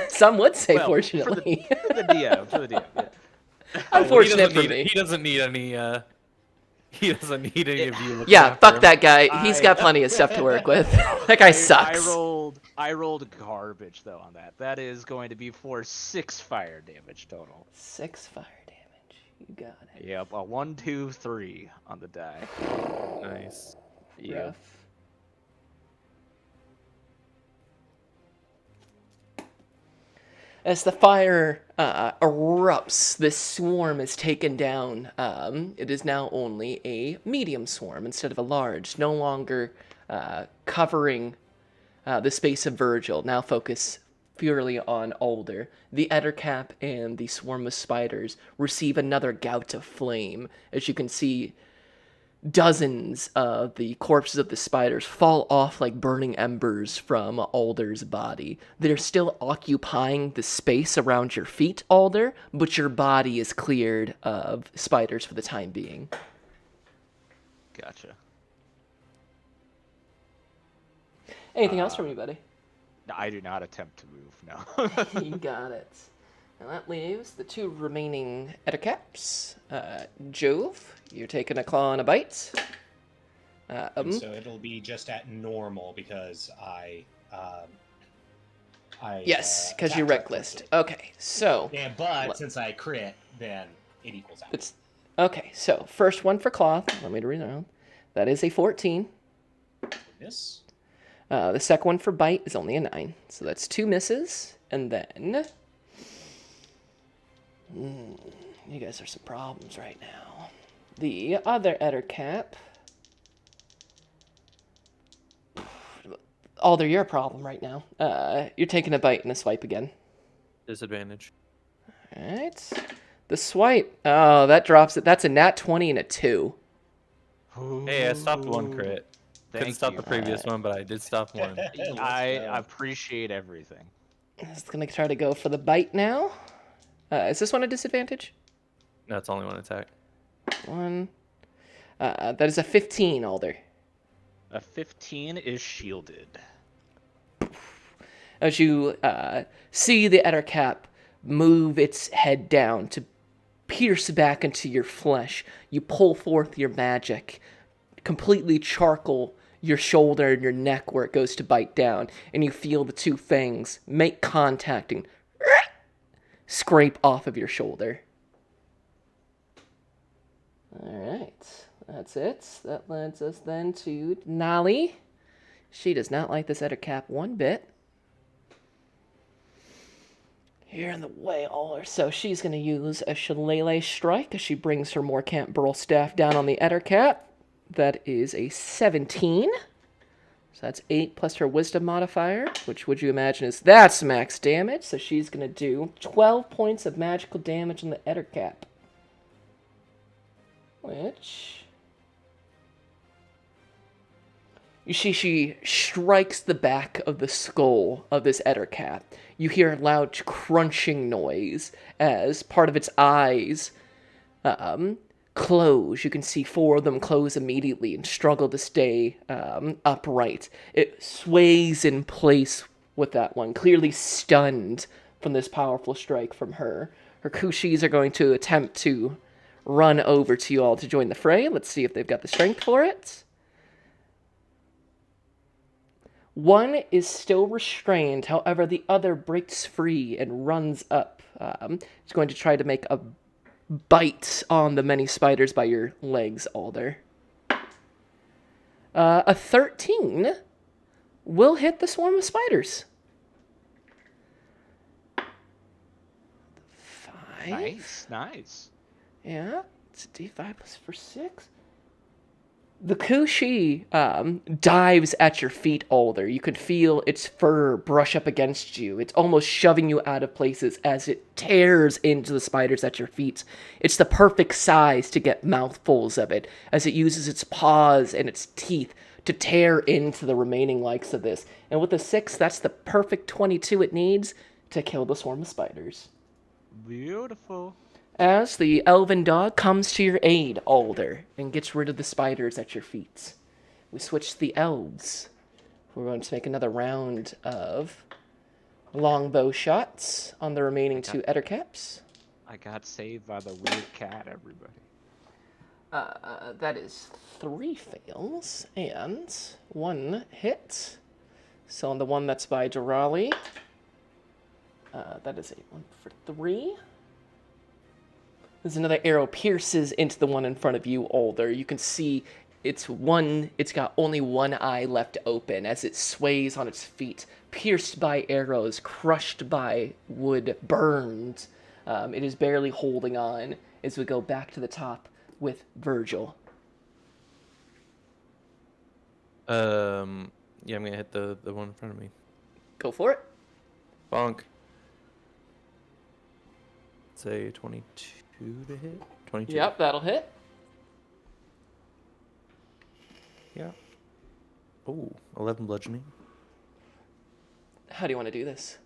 Some would say Well, fortunately. For the DM. Yeah. Unfortunate he doesn't for need, me. He doesn't need any. He doesn't need any of you looking Yeah, after fuck him. that guy. He's got plenty of stuff to work with. That guy sucks. I rolled garbage though on that. That is going to be for 6 fire damage total. 6 fire damage. You got it. Yep, a 1, 2, 3 on the die. Nice. Yep. Rough. As the fire erupts, this swarm is taken down. It is now only a medium swarm instead of a large, no longer covering the space of Virgil, now focus purely on Alder. The Ettercap and the swarm of spiders receive another gout of flame. As you can see, dozens of the corpses of the spiders fall off like burning embers from Alder's body. They're still occupying the space around your feet, Alder, but your body is cleared of spiders for the time being. Gotcha. Anything else from anybody? I do not attempt to move, no. You got it. And that leaves the 2 remaining Ettercaps. Jove, you're taking a claw and a bite. So it'll be just at normal because I Yes, because you're attacked reckless. quickly. Okay, so Yeah, but since I crit, then it equals out. it's okay. So first one for claw. Let me read around. That is a 14. This. The second one for bite is only a 9. So that's 2 misses. And then... you guys are some problems right now. The other Ettercap... Alder, you're a problem right now. You're taking a bite and a swipe again. Disadvantage. Alright. The swipe... Oh, that drops it. That's a nat 20 and a 2. Hey, I stopped 1 crit. Couldn't Thank stop you. the previous one, but I did stop 1. I appreciate everything. Just gonna try to go for the bite now. Is this one a disadvantage? No, it's only 1 attack. 1. That is a 15, Alder. A 15 is shielded. As you see the Ettercap move its head down to pierce back into your flesh, you pull forth your magic, completely charcoal your shoulder and your neck where it goes to bite down, and you feel the 2 fangs make contact and scrape off of your shoulder. Alright, that's it. That leads us then to Nali. She does not like this Ettercap one bit. You're in the way, Alder. So she's going to use a Shillelagh Strike as she brings her Morcant Burl Staff down on the Ettercap. That is a 17. So that's 8 plus her Wisdom modifier, which would you imagine is that's max damage. So she's going to do 12 points of magical damage on the Ettercap. Which... You see she strikes the back of the skull of this Ettercap. You hear a loud crunching noise as part of its eyes close. You can see 4 of them close immediately and struggle to stay upright. It sways in place with that one, clearly stunned from this powerful strike from her. Her Kushis are going to attempt to run over to you all to join the fray. Let's see if they've got the strength for it. One is still restrained, however, the other breaks free and runs up. It's going to try to make a bite on the many spiders by your legs, Alder. A 13 will hit the swarm of spiders. 5. Nice. Yeah, it's a d5 plus for 6. The Kushi dives at your feet, Alder. You can feel its fur brush up against you. It's almost shoving you out of places as it tears into the spiders at your feet. It's the perfect size to get mouthfuls of it, as it uses its paws and its teeth to tear into the remaining likes of this. And with a 6, that's the perfect 22 it needs to kill the swarm of spiders. Beautiful. As the elven dog comes to your aid, Alder, and gets rid of the spiders at your feet. We switch to the elves We're going to make another round of longbow shots on the remaining two Ettercaps. I got saved by the weird cat, everybody. That is 3 fails and 1 hit. So on the one that's by Durali, that is a 1 for 3. There's another arrow pierces into the one in front of you, Older. You can see it's got only one eye left open as it sways on its feet, pierced by arrows, crushed by wood, burned. It is barely holding on as we go back to the top with Virgil. Yeah, I'm gonna hit the one in front of me. Go for it. Bonk. Say 22 to hit. 22. Yep, that'll hit. Yeah. Oh, 11 bludgeoning. How do you want to do this?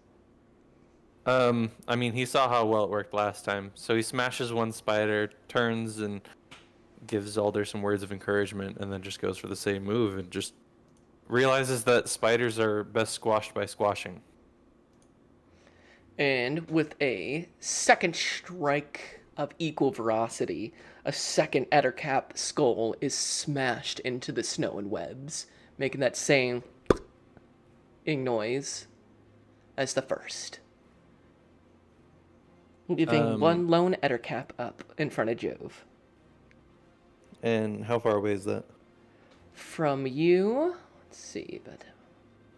I mean, he saw how well it worked last time, so he smashes one spider, turns and gives Alder some words of encouragement, and then just goes for the same move and just realizes that spiders are best squashed by squashing. And with a second strike of equal velocity, a second Ettercap skull is smashed into the snow and webs, making that same noise as the first. Leaving one lone Ettercap up in front of Jove. And how far away is that? From you, let's see, but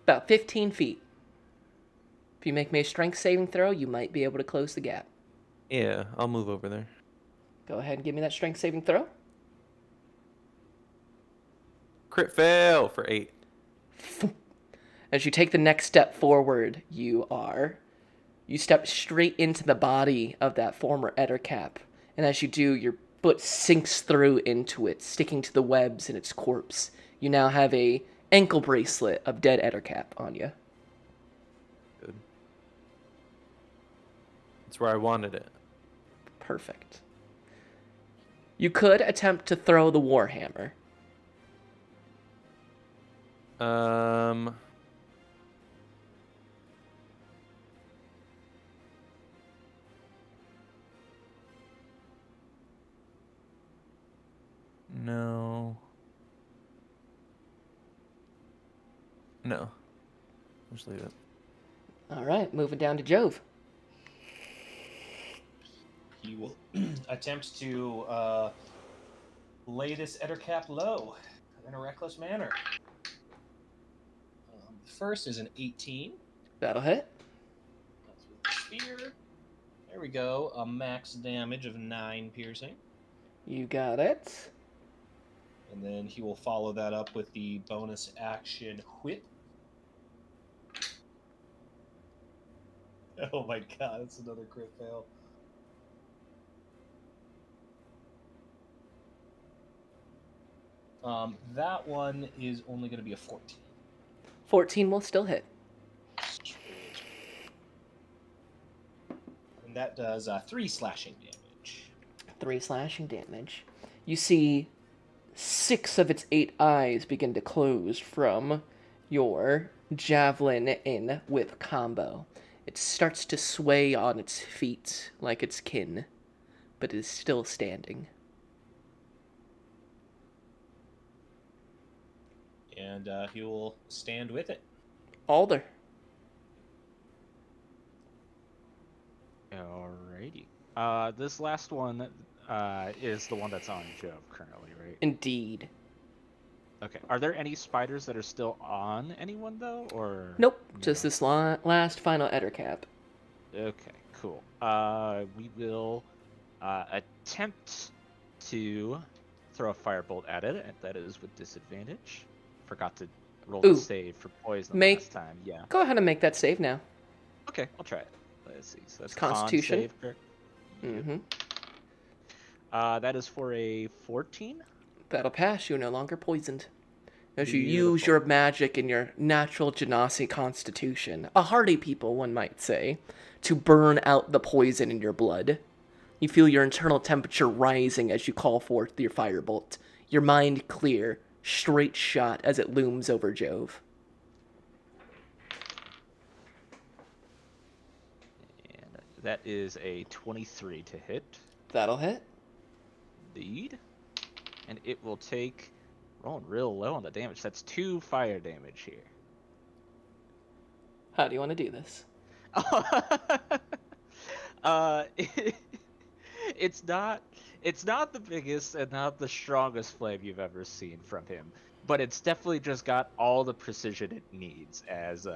about 15 feet. If you make me a strength saving throw, you might be able to close the gap. Yeah, I'll move over there. Go ahead and give me that strength saving throw. Crit fail for 8. As you take the next step forward, you step straight into the body of that former Ettercap. And as you do, your foot sinks through into it, sticking to the webs in its corpse. You now have a ankle bracelet of dead Ettercap on you. Good. That's where I wanted it. Perfect. You could attempt to throw the Warhammer. No. No. Just leave it. All right, moving down to Jove. He will attempt to lay this Ettercap low in a reckless manner. The first is an 18. That'll hit. That's with the spear. There we go. A max damage of 9 piercing. You got it. And then he will follow that up with the bonus action whip. Oh my god, that's another crit fail. That one is only going to be a 14. 14 will still hit. And that does 3 slashing damage. 3 slashing damage. You see 6 of its 8 eyes begin to close from your javelin in whip combo. It starts to sway on its feet like its kin, but it is still standing. And he will stand with it. Alder. Alrighty. This last one is the one that's on Jove currently, right? Indeed. Okay. Are there any spiders that are still on anyone, though? Or Nope, no? just this last final Ettercap. Okay, cool. We will attempt to throw a firebolt at it, and that is with disadvantage. Forgot to roll Ooh. the save for poison Make- last time. Yeah. Go ahead and make that save now. Okay, I'll try it. Let's see. So that's Constitution. Con save, correct? Mm-hmm. That is for a 14. That'll pass. You're no longer poisoned. As you Beautiful. use your magic and your natural genasi constitution, a hardy people, one might say, to burn out the poison in your blood. You feel your internal temperature rising as you call forth your firebolt. Your mind clear, straight shot as it looms over Jove. That is a 23 to hit. That'll hit. Indeed. And it will take, rolling real low on the damage. That's 2 fire damage here. How do you want to do this? uh, it's not the biggest and not the strongest flame you've ever seen from him, but it's definitely just got all the precision it needs. As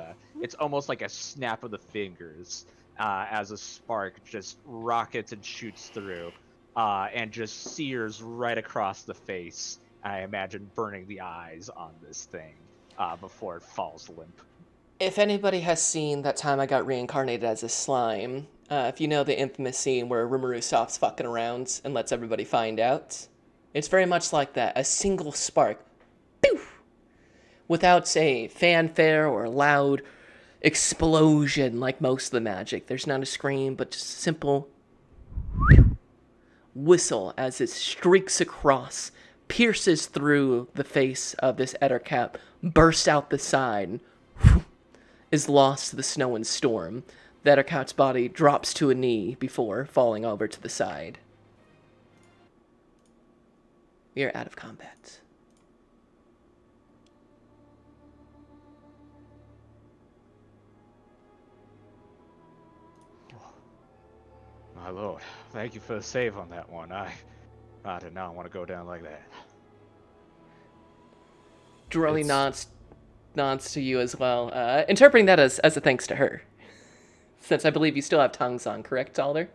it's almost like a snap of the fingers, as a spark just rockets and shoots through, and just sears right across the face. I imagine burning the eyes on this thing before it falls limp. If anybody has seen that time I got reincarnated as a slime, if you know the infamous scene where Rimuru stops fucking around and lets everybody find out, it's very much like that. A single spark, poof, without a fanfare or a loud explosion like most of the magic. There's not a scream, but just a simple whistle as it streaks across, pierces through the face of this Ettercap, bursts out the side, is lost to the snow and storm. The Ettercap's body drops to a knee before falling over to the side. We are out of combat. My lord, thank you for the save on that one. I did not want to go down like that. Drelly nods to you as well, interpreting that as a thanks to her. Since I believe you still have tongues on, correct, Alder?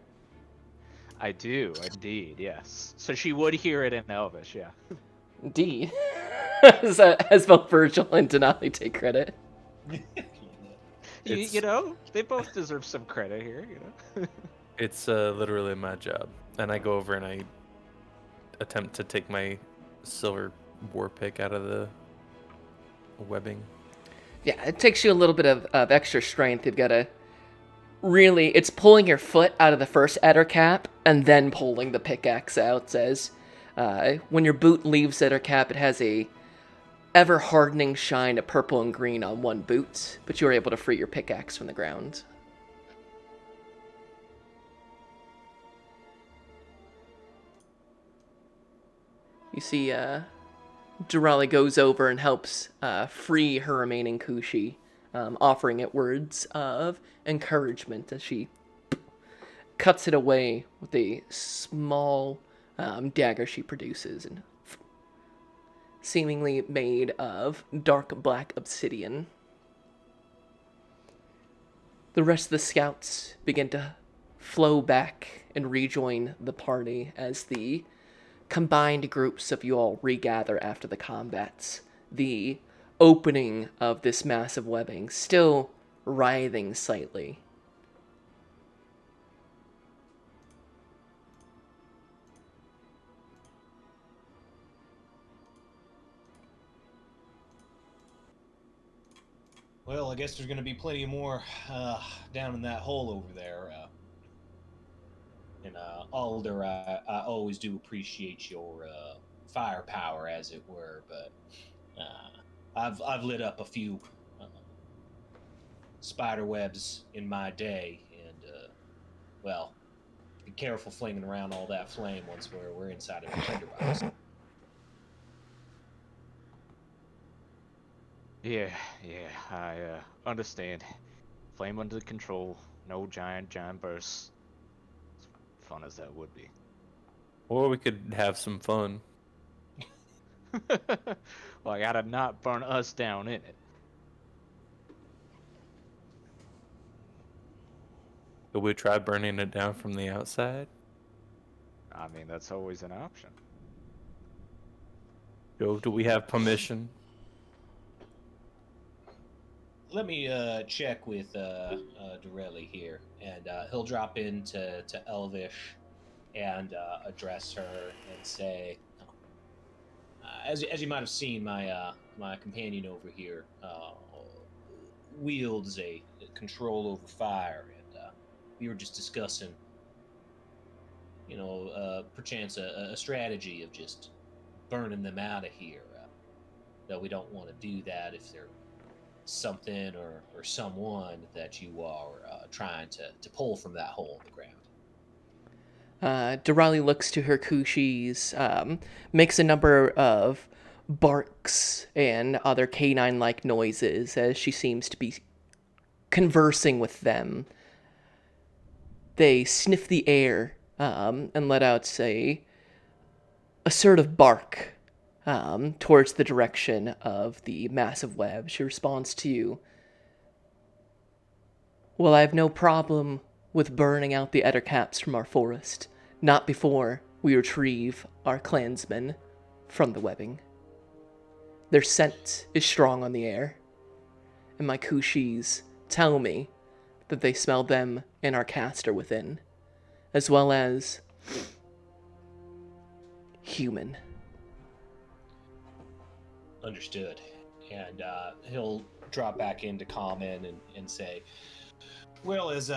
I do, indeed, yes. So she would hear it in Elvish, yeah. Indeed. As both Virgil and Denali take credit. You know, they both deserve some credit here, you know. It's literally my job. And I go over and I attempt to take my silver war pick out of the webbing. Yeah, it takes you a little bit of extra strength. You've got to really... It's pulling your foot out of the first Ettercap and then pulling the pickaxe out. As when your boot leaves Ettercap, it has a ever-hardening shine of purple and green on one boot, but you are able to free your pickaxe from the ground. You see, Durali goes over and helps free her remaining Kushi, offering it words of encouragement as she cuts it away with a small dagger she produces, and seemingly made of dark black obsidian. The rest of the scouts begin to flow back and rejoin the party as the combined groups of you all regather after the combats. The opening of this massive webbing still writhing slightly. Well, I guess there's going to be plenty more down in that hole over there. And Alder, I always do appreciate your firepower, as it were. But I've lit up a few spider webs in my day, and well, be careful flinging around all that flame once we're inside of a tinderbox. Yeah, I understand. Flame under control, no giant bursts. As fun as that would be. Or we could have some fun. Well, I gotta not burn us down in it. Could we try burning it down from the outside? I mean, that's always an option. Joe, do we have permission? Let me check with Dorelli here, and he'll drop into Elvish and address her and say, as you might have seen, my companion over here wields a control over fire, and we were just discussing, perchance a strategy of just burning them out of here. Though we don't want to do that if they're something or someone that you are trying to pull from that hole in the ground. Durali looks to her Kushis, makes a number of barks and other canine-like noises as she seems to be conversing with them. They sniff the air and let out a assertive bark towards the direction of the massive web. She responds to you. Well, I have no problem with burning out the ettercaps from our forest, not before we retrieve our clansmen from the webbing. Their scent is strong on the air, and my Kushis tell me that they smell them and our caster within, as well as human. Understood. And he'll drop back into common and say, well, as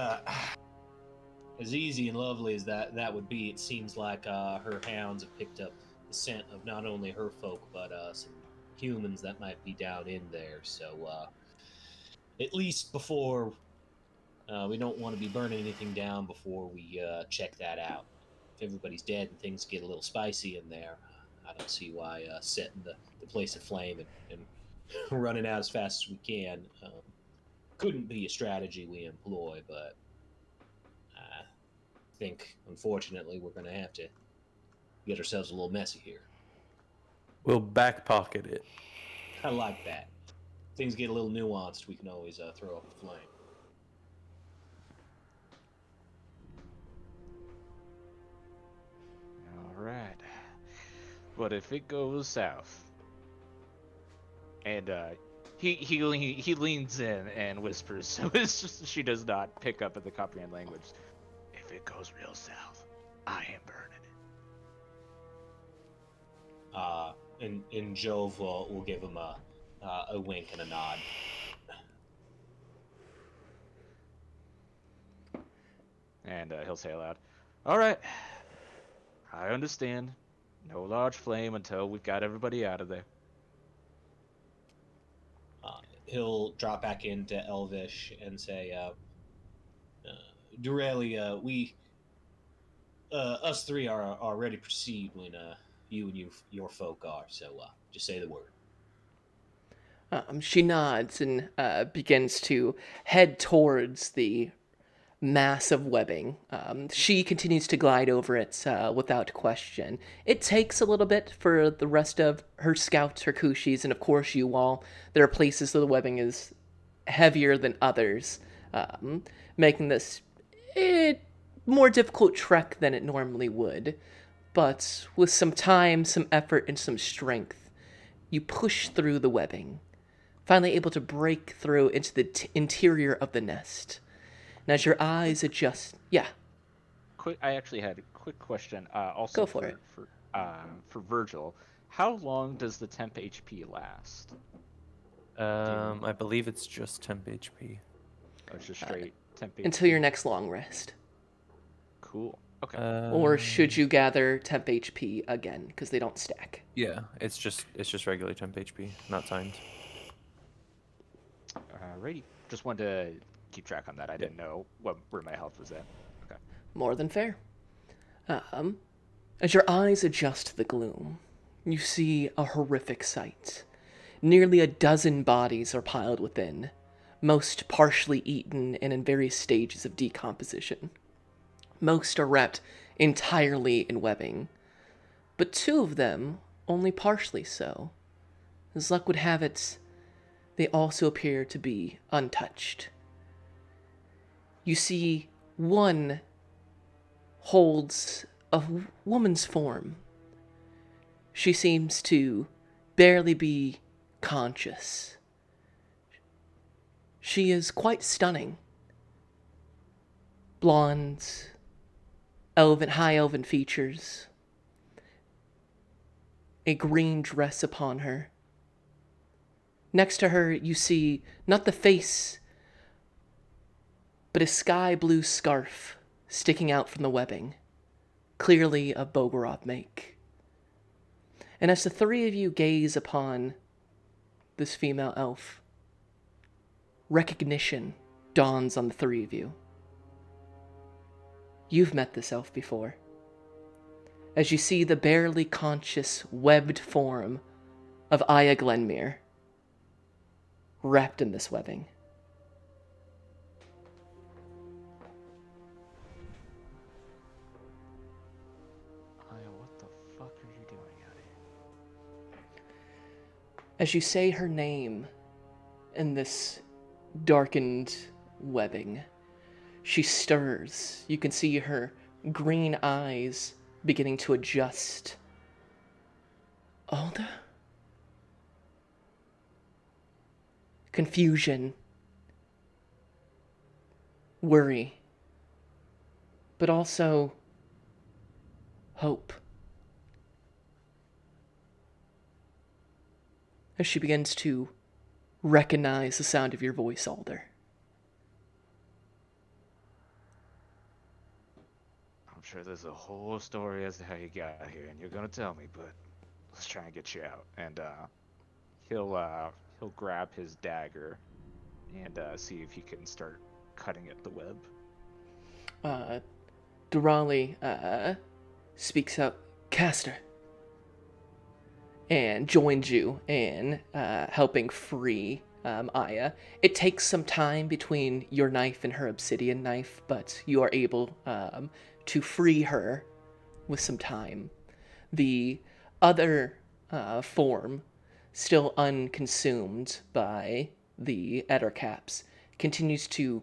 easy and lovely as that would be, it seems like her hounds have picked up the scent of not only her folk, but some humans that might be down in there. So at least before, we don't want to be burning anything down before we check that out. If everybody's dead and things get a little spicy in there, I don't see why setting the place aflame and running out as fast as we can couldn't be a strategy we employ, but I think, unfortunately, we're going to have to get ourselves a little messy here. We'll back pocket it. I like that. If things get a little nuanced, we can always throw up a flame. All right. But if it goes south, and he leans in and whispers, so it's just, she does not pick up at the comprehend language. If it goes real south, I am burning it. And Jove will give him a wink and a nod. And he'll say aloud, all right, I understand. No large flame until we've got everybody out of there. He'll drop back into Elvish and say, Durelli, we, us three are ready to proceed when you and your folk are, so just say the word. She nods and begins to head towards the massive webbing. She continues to glide over it without question. It takes a little bit for the rest of her scouts, her Kushis, and of course you all. There are places where the webbing is heavier than others, making this a more difficult trek than it normally would. But with some time, some effort, and some strength, you push through the webbing, finally able to break through into the interior of the nest. And as your eyes adjust, yeah. I actually had a quick question. Also, Go for it. For Virgil, how long does the temp HP last? I believe it's just temp HP. Oh, it's just straight temp HP. Until your next long rest. Cool. Okay. Or should you gather temp HP again, because they don't stack. Yeah, it's just regular temp HP, not timed. Alrighty. Just wanted to keep track on that. I didn't know where my health was at. Okay. More than fair. As your eyes adjust to the gloom, you see a horrific sight. Nearly a dozen bodies are piled within, most partially eaten and in various stages of decomposition. Most are wrapped entirely in webbing, but two of them only partially so. As luck would have it, they also appear to be untouched. You see one holds a woman's form. She seems to barely be conscious. She is quite stunning. Blonde, high elven features, a green dress upon her. Next to her, you see not the face, but a sky blue scarf sticking out from the webbing, clearly of Bogorov make. And as the three of you gaze upon this female elf, recognition dawns on the three of you. You've met this elf before. As you see the barely conscious, webbed form of Aya Glenmere wrapped in this webbing. Aya, what the fuck are you doing out here? As you say her name in this darkened webbing, she stirs. You can see her green eyes beginning to adjust. Alda? Confusion. Worry. But also hope. As she begins to recognize the sound of your voice, Alder. I'm sure there's a whole story as to how you got here, and you're gonna tell me, but let's try and get you out. And he'll grab his dagger and see if he can start cutting at the web. Durali speaks out, Caster, and joins you in helping free Aya. It takes some time between your knife and her obsidian knife, but you are able to free her with some time. The other form, still unconsumed by the ettercaps, continues to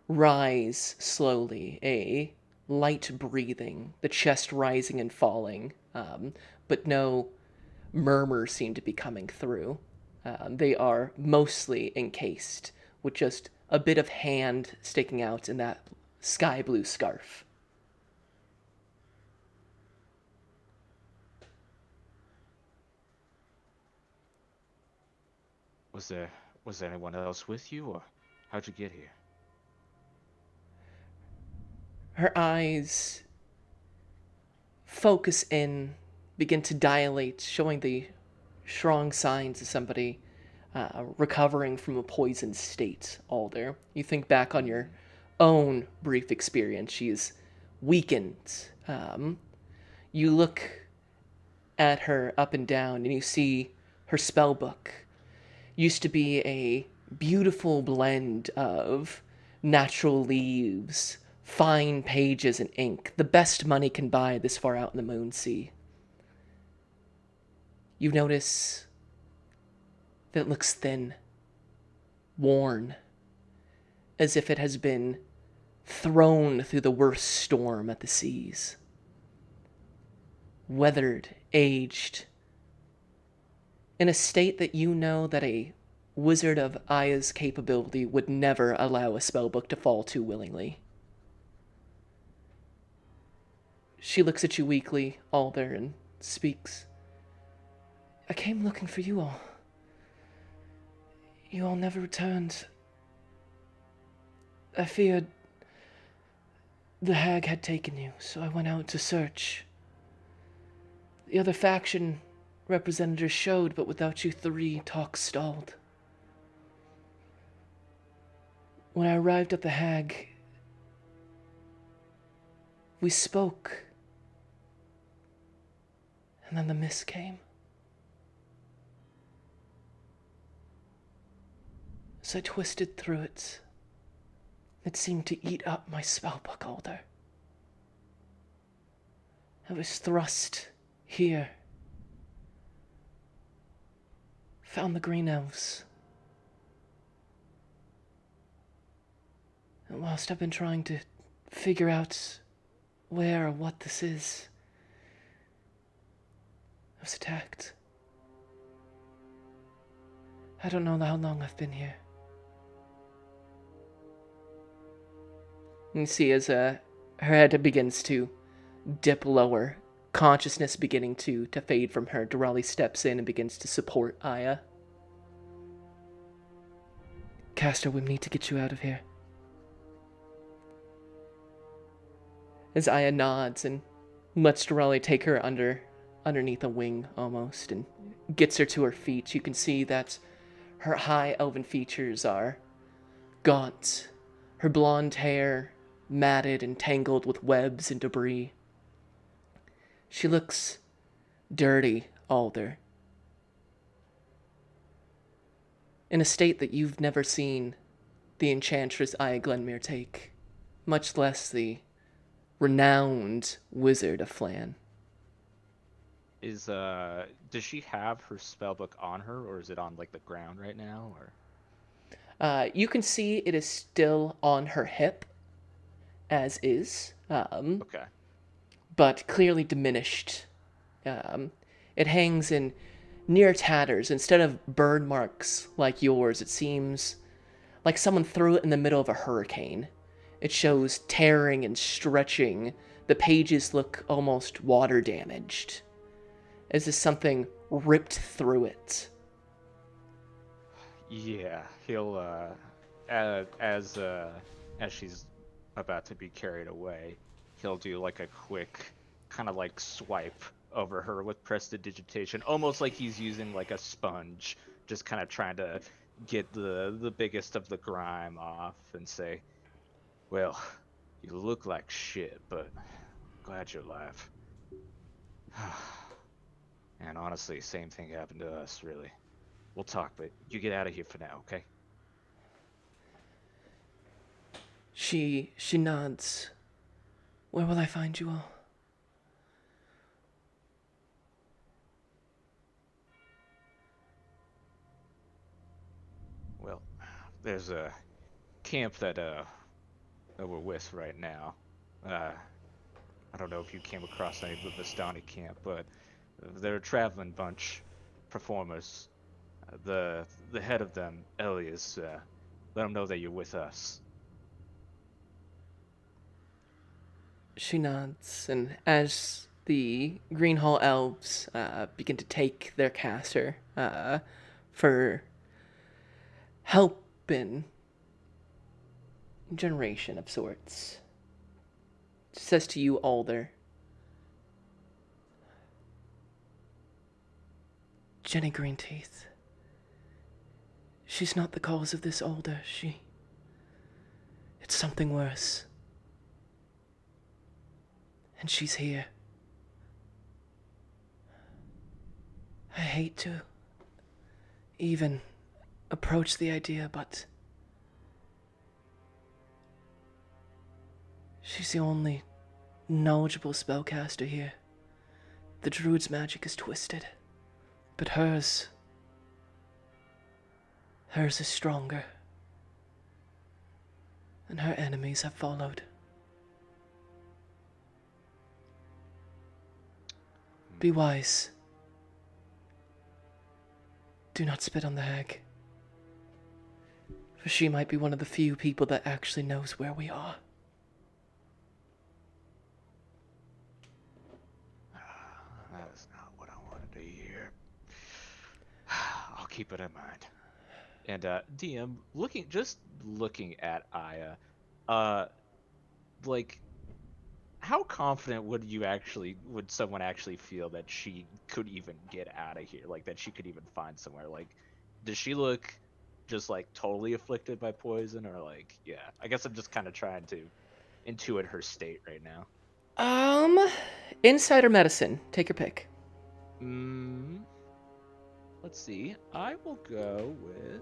rise slowly, a light breathing, the chest rising and falling, but no murmurs seem to be coming through. They are mostly encased with just a bit of hand sticking out in that sky blue scarf. Was there anyone else with you, or how'd you get here? Her eyes focus in, begin to dilate, showing the strong signs of somebody recovering from a poisoned state, Alder. You think back on your own brief experience. She is weakened. You look at her up and down, and you see her spell book. Used to be a beautiful blend of natural leaves, fine pages, and ink, the best money can buy this far out in the Moonsea. You notice that it looks thin, worn, as if it has been thrown through the worst storm at the seas. Weathered, aged, in a state that you know that a wizard of Aya's capability would never allow a spellbook to fall too willingly. She looks at you weakly, Alder, and speaks. I came looking for you all. You all never returned. I feared the hag had taken you, so I went out to search. The other faction representatives showed, but without you three, talk stalled. When I arrived at the hag, we spoke. And then the mist came. As I twisted through it, it seemed to eat up my spellbook, Alder. I was thrust here. Found the green elves. And whilst I've been trying to figure out where or what this is, I was attacked. I don't know how long I've been here. You see as her head begins to dip lower, consciousness beginning to fade from her, Durali steps in and begins to support Aya. Caster, we need to get you out of here. As Aya nods and lets Durali take her underneath a wing almost and gets her to her feet, you can see that her high elven features are gaunt, her blonde hair matted and tangled with webs and debris. She looks dirty, Alder, in a state that you've never seen the Enchantress Aya Glenmere take, much less the renowned Wizard of Flan. Does she have her spellbook on her, or is it on like the ground right now, or? You can see it is still on her hip, as is, Okay. but clearly diminished. It hangs in near tatters. Instead of burn marks like yours, it seems like someone threw it in the middle of a hurricane. It shows tearing and stretching. The pages look almost water damaged, as if something ripped through it. Yeah, he'll as she's about to be carried away, he'll do like a quick kind of like swipe over her with prestidigitation, almost like he's using like a sponge, just kind of trying to get the biggest of the grime off and say, "Well, you look like shit, but glad you're alive." And honestly, same thing happened to us, really. We'll talk, but you get out of here for now, okay? She nods. Where will I find you all? Well, there's a camp that we're with right now. I don't know if you came across any of the Vistani camp, but they're a traveling bunch, performers. The head of them, Elias, let him know that you're with us. She nods, and as the Greenhall elves begin to take their caster for help in generation of sorts, she says to you, Alder, Jenny Greenteeth. She's not the cause of this, Alder. It's something worse. And she's here. I hate to even approach the idea, but she's the only knowledgeable spellcaster here. The druid's magic is twisted, but hers is stronger. And her enemies have followed. Be wise. Do not spit on the hag. For she might be one of the few people that actually knows where we are. That is not what I wanted to hear. I'll keep it in mind. And DM, looking at Aya, like, how confident would someone actually feel that she could even get out of here? Like, that she could even find somewhere? Like, does she look just like totally afflicted by poison, or like, yeah? I guess I'm just kind of trying to intuit her state right now. Insider medicine. Take your pick. Let's see. I will go with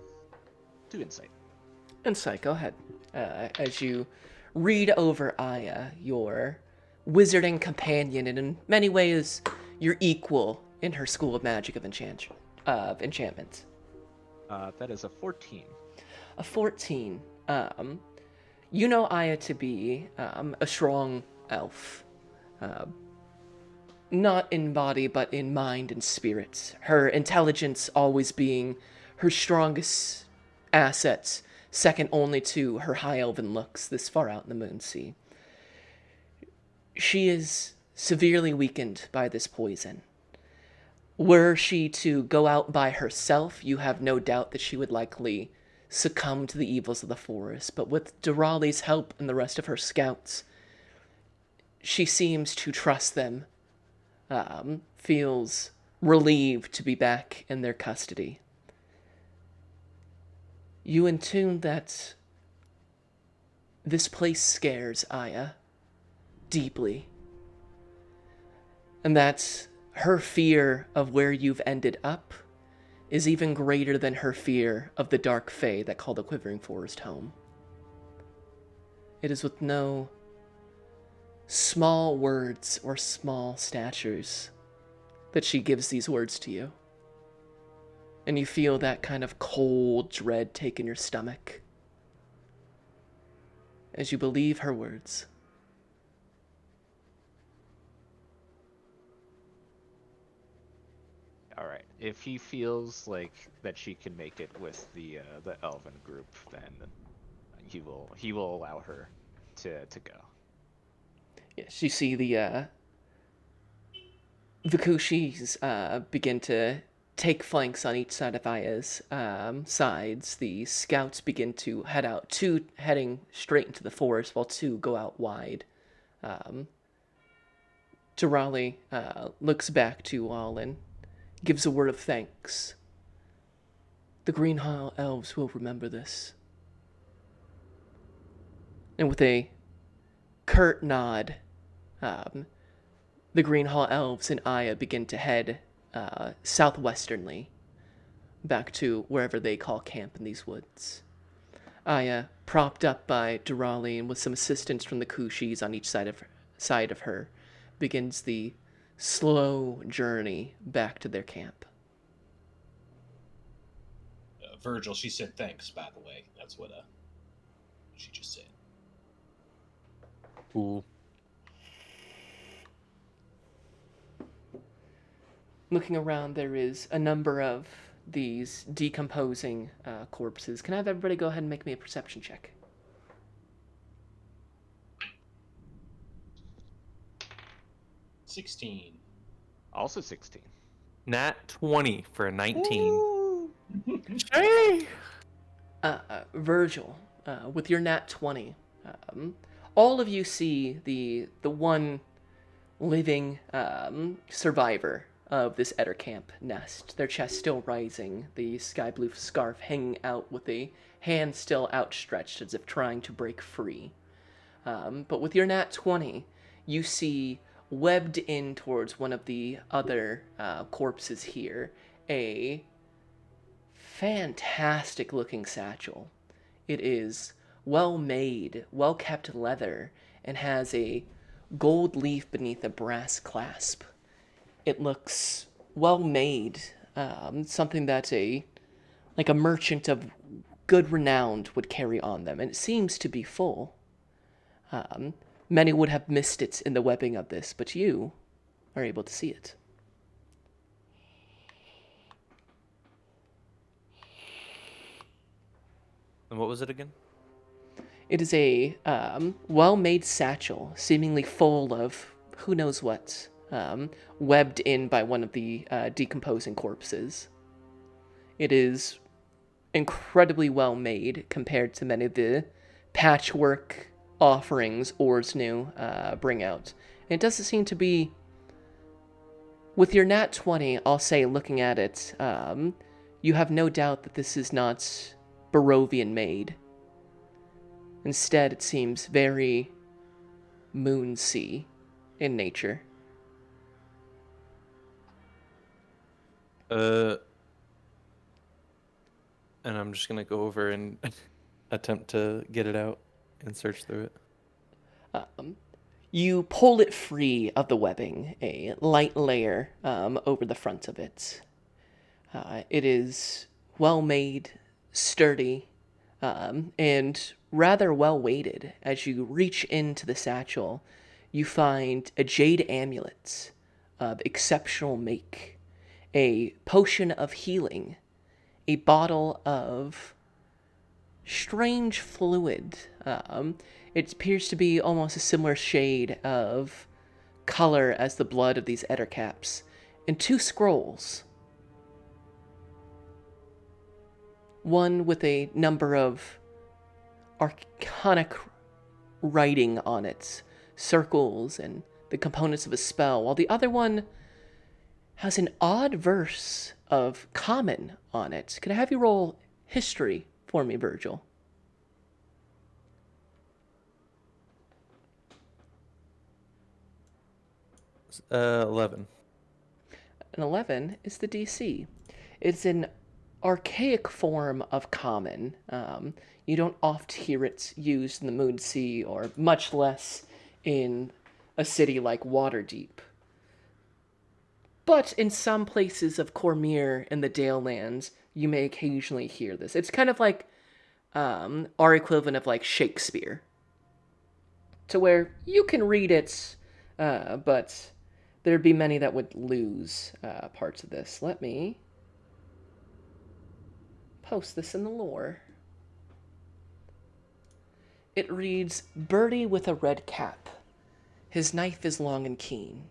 2 insight. Insight, go ahead. As you read over Aya, your wizarding companion, and in many ways, your equal in her school of magic of enchantment. That is a 14. A 14. You know Aya to be a strong elf. Not in body, but in mind and spirit. Her intelligence always being her strongest assets, second only to her high elven looks this far out in the Moonsea. She is severely weakened by this poison. Were she to go out by herself, you have no doubt that she would likely succumb to the evils of the forest. But with Durali's help and the rest of her scouts, she seems to trust them, feels relieved to be back in their custody. You intune that This place scares Aya deeply. And that her fear of where you've ended up is even greater than her fear of the dark fae that call the Quivering Forest home. It is with no small words or small statures that she gives these words to you. And you feel that kind of cold dread take in your stomach as you believe her words. All right. If he feels like that she can make it with the elven group, then he will allow her to go. Yes, you see the Kushis begin to take flanks on each side of Aya's sides. The scouts begin to head out, two heading straight into the forest, while two go out wide. Durali looks back to all and gives a word of thanks. The Green Hall elves will remember this. And with a curt nod, the Green Hall elves and Aya begin to head southwesternly back to wherever they call camp in these woods. Aya, propped up by Durali and with some assistance from the Kushis on each side of her, begins the slow journey back to their camp. Virgil, she said thanks, by the way. That's what she just said. Cool. Looking around, there is a number of these decomposing corpses. Can I have everybody go ahead and make me a perception check? Also 16. Nat 20 for a 19. Ooh. Hey! Virgil, with your nat 20, all of you see the one living survivor of this Eder camp nest, their chest still rising, the sky blue scarf hanging out with a hand still outstretched as if trying to break free. But with your nat 20, you see webbed in towards one of the other corpses here a fantastic looking satchel. It is well made, well kept leather, and has a gold leaf beneath a brass clasp. It looks well made, something that a merchant of good renown would carry on them, and it seems to be full. Many would have missed it in the webbing of this, but you are able to see it. And what was it again? It is a well-made satchel, seemingly full of who knows what, webbed in by one of the decomposing corpses. It is incredibly well made compared to many of the patchwork offerings Orsnu bring out. And it doesn't seem to be... With your nat 20, I'll say, looking at it, you have no doubt that this is not Barovian made. Instead, it seems very Moonsea in nature. And I'm just gonna go over and attempt to get it out and search through it. You pull it free of the webbing, a light layer over the front of it. It is well made, sturdy, and rather well weighted. As you reach into the satchel, you find a jade amulet of exceptional make, a potion of healing, a bottle of strange fluid. It appears to be almost a similar shade of color as the blood of these Ettercaps, and 2 scrolls. One with a number of arcanic writing on it, circles and the components of a spell, while the other one has an odd verse of common on it. Can I have you roll history for me, Virgil? 11. An 11 is the DC. It's an archaic form of common. You don't oft hear it used in the Moonsea, or much less in a city like Waterdeep. But in some places of Cormyr and the Dalelands, you may occasionally hear this. It's kind of like our equivalent of like Shakespeare, to where you can read it, but there'd be many that would lose parts of this. Let me post this in the lore. It reads, "Birdie with a red cap. His knife is long and keen.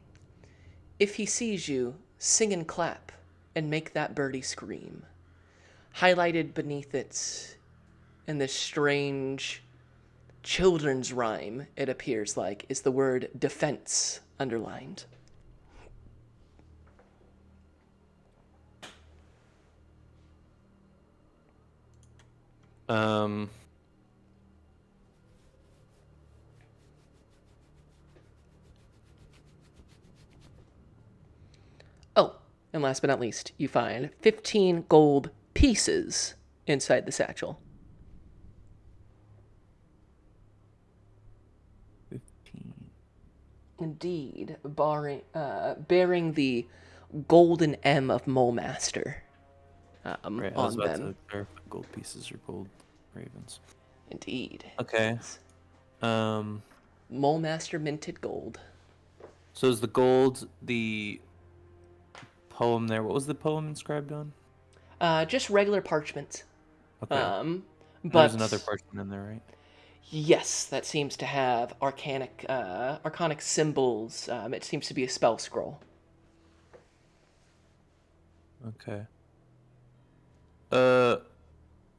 If he sees you, sing and clap, and make that birdie scream." Highlighted beneath it in this strange children's rhyme, it appears like, is the word defense underlined. Um, Oh, and last but not least, you find 15 gold pieces inside the satchel. 15. Indeed, bearing the golden M of Mole Master Right, I was on about them. to clarify gold pieces or gold ravens. Indeed. Okay. Um, Mole Master minted gold. so is the gold the poem there? What was the poem inscribed on? Just regular parchment. Okay. But There's another parchment in there, right? yes, that seems to have arcanic symbols. It seems to be a spell scroll. Okay.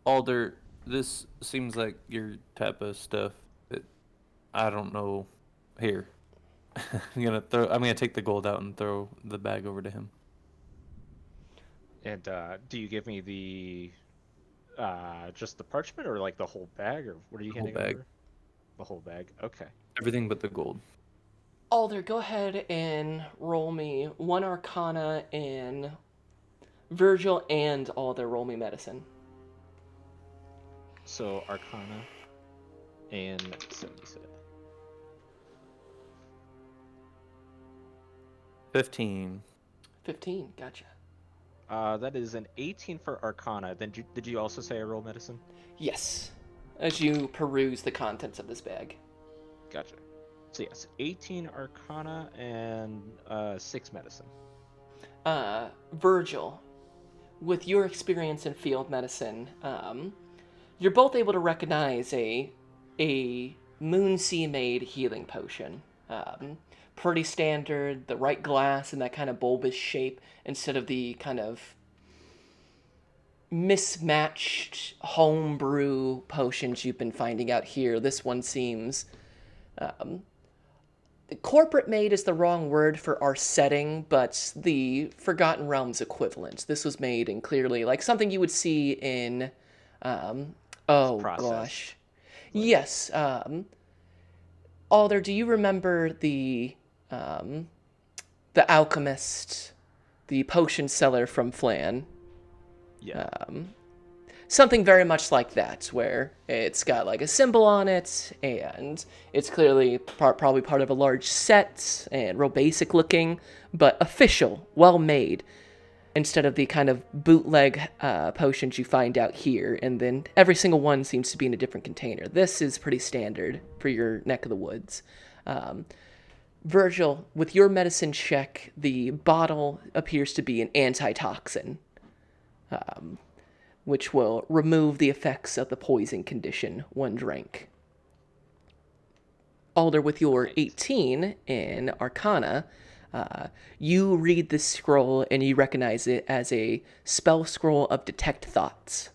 Alder, this seems like your type of stuff that I don't know. Here, I'm gonna take the gold out and throw the bag over to him. And do you give me the just the parchment, or like the whole bag, or what are you The whole handing bag. over? The whole bag. Okay. Everything but the gold. Alder, go ahead and roll me one Arcana, and Virgil and Alder roll me medicine. So Arcana and medicine, you said. 15. 15, gotcha. That is an 18 for Arcana. Then did you also say I roll medicine? Yes, as you peruse the contents of this bag. Gotcha. So yes, 18 Arcana and 6 medicine. Virgil, with your experience in field medicine, you're both able to recognize a Moonsea made healing potion. Pretty standard, the right glass and that kind of bulbous shape instead of the kind of mismatched homebrew potions you've been finding out here. This one seems corporate made is the wrong word for our setting, but the Forgotten Realms equivalent. This was made in clearly like something you would see in oh Processed. gosh. Yes. Alder, do you remember the alchemist, the potion seller from Flan? Yeah. Something very much like that, where it's got like a symbol on it, and it's clearly probably part of a large set, and real basic looking, but official, well made, instead of the kind of bootleg potions you find out here, and then every single one seems to be in a different container. This is pretty standard for your neck of the woods. Virgil, with your medicine check, the bottle appears to be an antitoxin, which will remove the effects of the poison condition one drink. Alder, with your 18 in Arcana, you read this scroll and you recognize it as a spell scroll of Detect Thoughts.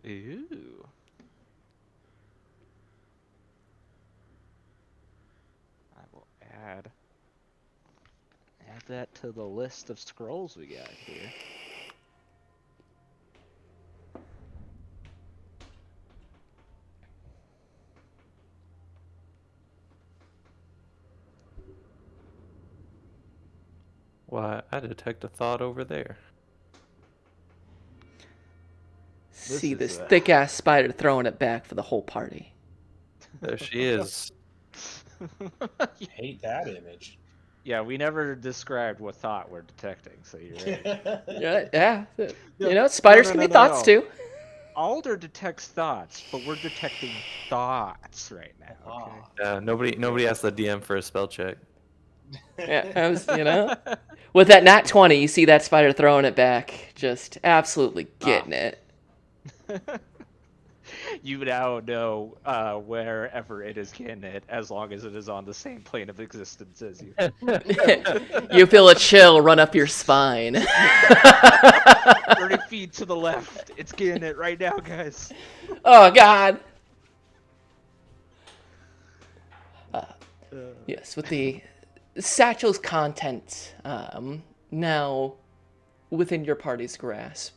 Ooh. I will add that to the list of scrolls we got here. Why, I detect a thought over there. See is this a- thick-ass spider throwing it back for the whole party. There she is. Hate that image. Yeah, we never described what thought we're detecting, so you're right. Yeah. You know, No, spiders no, can no, be no, thoughts no. too. Alder detects thoughts, but we're detecting thoughts right now. Okay. Nobody asked the DM for a spell check. Yeah, I was, you know. With that nat 20, you see that spider throwing it back, just absolutely getting it. You now know wherever it is getting it, as long as it is on the same plane of existence as you. You feel a chill run up your spine. 30 feet to the left. It's getting it right now, guys. Oh, God. Yes, with the satchel's content now within your party's grasp.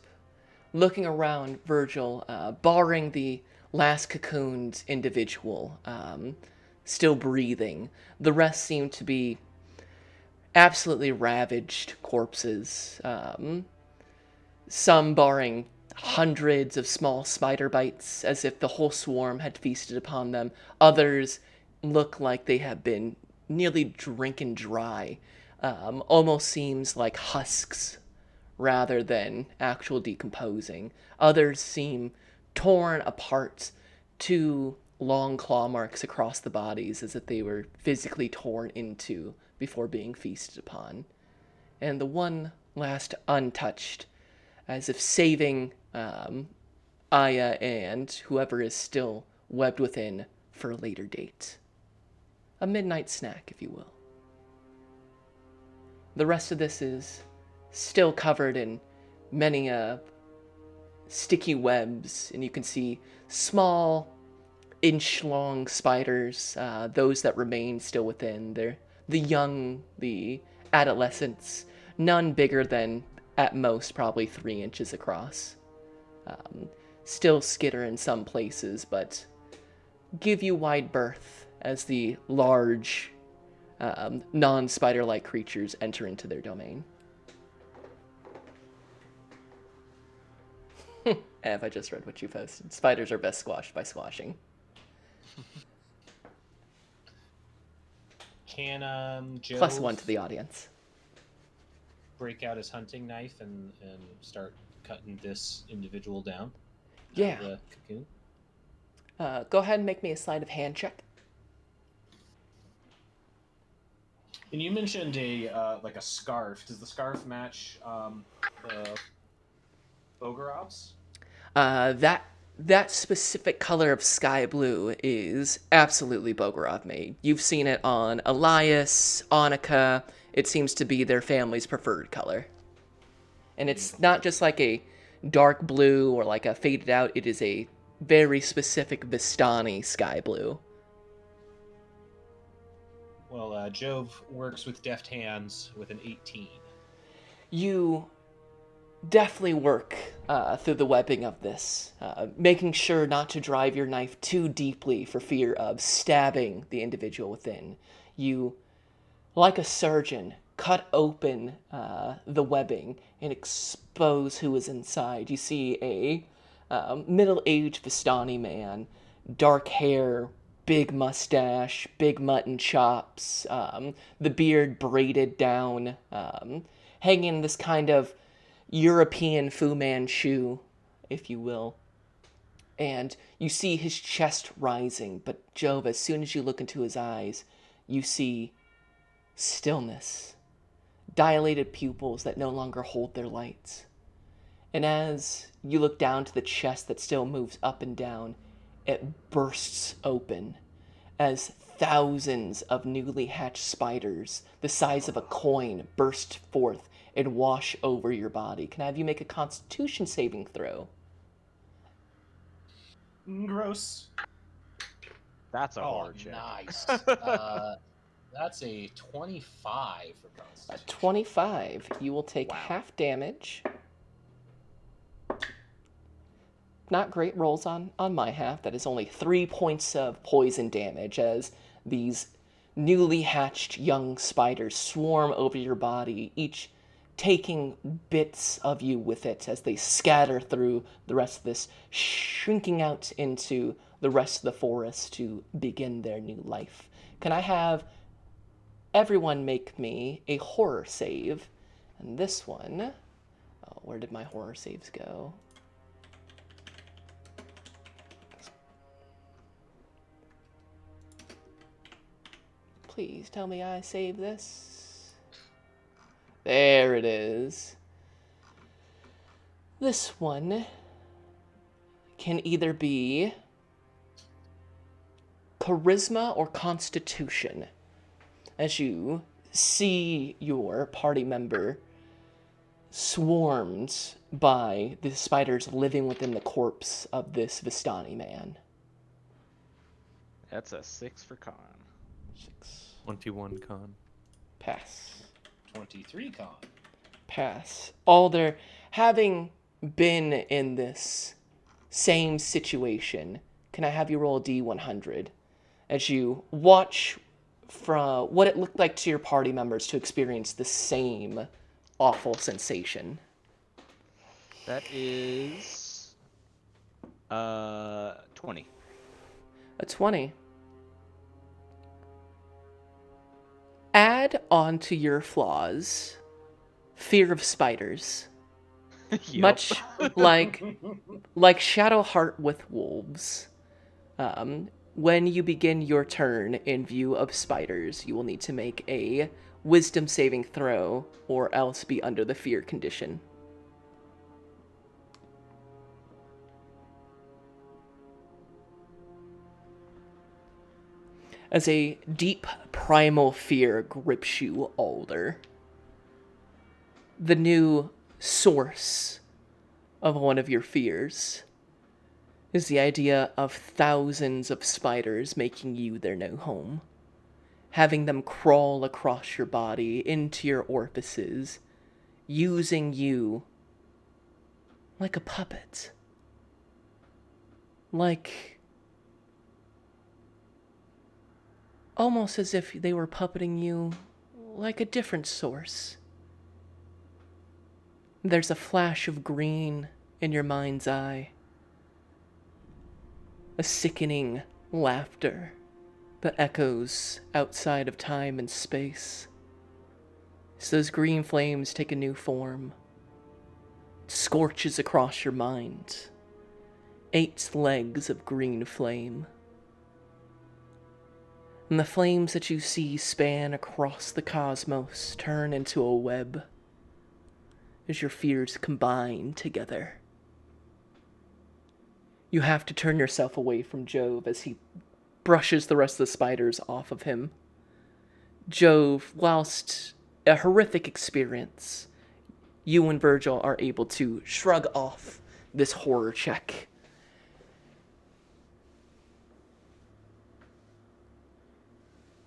Looking around, Virgil, barring the last cocooned individual, still breathing, the rest seem to be absolutely ravaged corpses. Some barring hundreds of small spider bites, as if the whole swarm had feasted upon them. Others look like they have been nearly drinking dry. Almost seems like husks rather than actual decomposing. Others seem torn apart, two long claw marks across the bodies as if they were physically torn into before being feasted upon. And the one last untouched, as if saving Aya and whoever is still webbed within for a later date. A midnight snack, if you will. The rest of this is still covered in many sticky webs, and you can see small, inch-long spiders, those that remain still within. They're the young, the adolescents, none bigger than, at most, probably 3 inches across. Still skitter in some places, but give you wide berth as the large, non-spider-like creatures enter into their domain. Ev, I just read what you posted. Spiders are best squashed by squashing. Can Joe +1 to the audience. break out his hunting knife and start cutting this individual down? Out Yeah. of the cocoon? Go ahead and make me a sleight of hand check. And you mentioned a like a scarf. Does the scarf match the Bogorov's? That specific color of sky blue is absolutely Bogorov made. You've seen it on Elias, Annika. It seems to be their family's preferred color. And it's not just like a dark blue or like a faded out. It is a very specific Vistani sky blue. Well, Jove works with deft hands with an 18. You definitely work through the webbing of this, making sure not to drive your knife too deeply for fear of stabbing the individual within. You, like a surgeon, cut open the webbing and expose who is inside. You see a middle-aged Vistani man, dark hair, big mustache, big mutton chops, the beard braided down, hanging in this kind of European Fu Manchu, if you will. And you see his chest rising, but Jove, as soon as you look into his eyes, you see stillness, dilated pupils that no longer hold their lights. And as you look down to the chest that still moves up and down, it bursts open as thousands of newly hatched spiders, the size of a coin, burst forth and wash over your body. Can I have you make a Constitution saving throw? Gross. That's a Oh, horror check. nice. That's a 25 for A Constitution. 25. You will take Wow. half damage. Not great rolls on my half. That is only 3 points of poison damage as these newly hatched young spiders swarm over your body, each taking bits of you with it as they scatter through the rest of this, shrinking out into the rest of the forest to begin their new life. Can I have everyone make me a horror save? And this one, oh, where did my horror saves go? Please tell me I save this. There it is. This one can either be charisma or constitution, as you see your party member swarmed by the spiders living within the corpse of this Vistani man. That's a 6 for con. 6. 21 con. Pass. 23 con. Pass. Alder, having been in this same situation, can I have you roll a D100 as you watch from what it looked like to your party members to experience the same awful sensation? That is 20. A 20. Add on to your flaws fear of spiders. Yup. Much like Shadowheart with wolves. When you begin your turn in view of spiders, you will need to make a wisdom saving throw or else be under the fear condition. As a deep primal fear grips you, Alder, the new source of one of your fears is the idea of thousands of spiders making you their new home, having them crawl across your body into your orifices, using you like a puppet, like almost as if they were puppeting you like a different source. There's a flash of green in your mind's eye. A sickening laughter that echoes outside of time and space. As those green flames take a new form, it scorches across your mind. 8 legs of green flame. And the flames that you see span across the cosmos turn into a web as your fears combine together. You have to turn yourself away from Jove as he brushes the rest of the spiders off of him. Jove, whilst a horrific experience, you and Virgil are able to shrug off this horror check.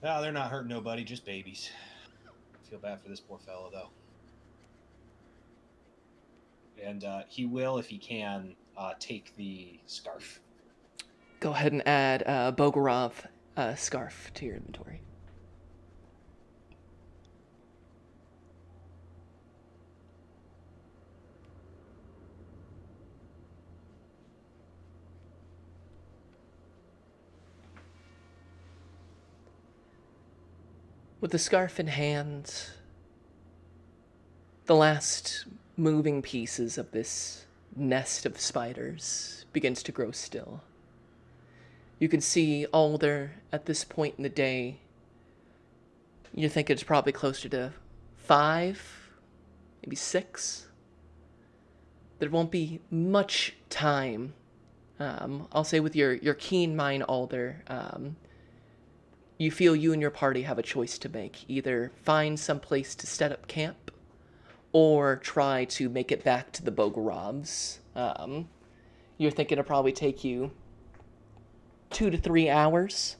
Oh, they're not hurting nobody, just babies. Feel bad for this poor fellow, though. And he will, if he can, take the scarf. Go ahead and add Bogorov scarf to your inventory. With the scarf in hand, the last moving pieces of this nest of spiders begins to grow still. You can see Alder at this point in the day. You think it's probably closer to 5, maybe 6. There won't be much time. I'll say with your keen mind, Alder, you feel you and your party have a choice to make. Either find some place to set up camp, or try to make it back to the Bogorovs. You're thinking it'll probably take you 2 to 3 hours.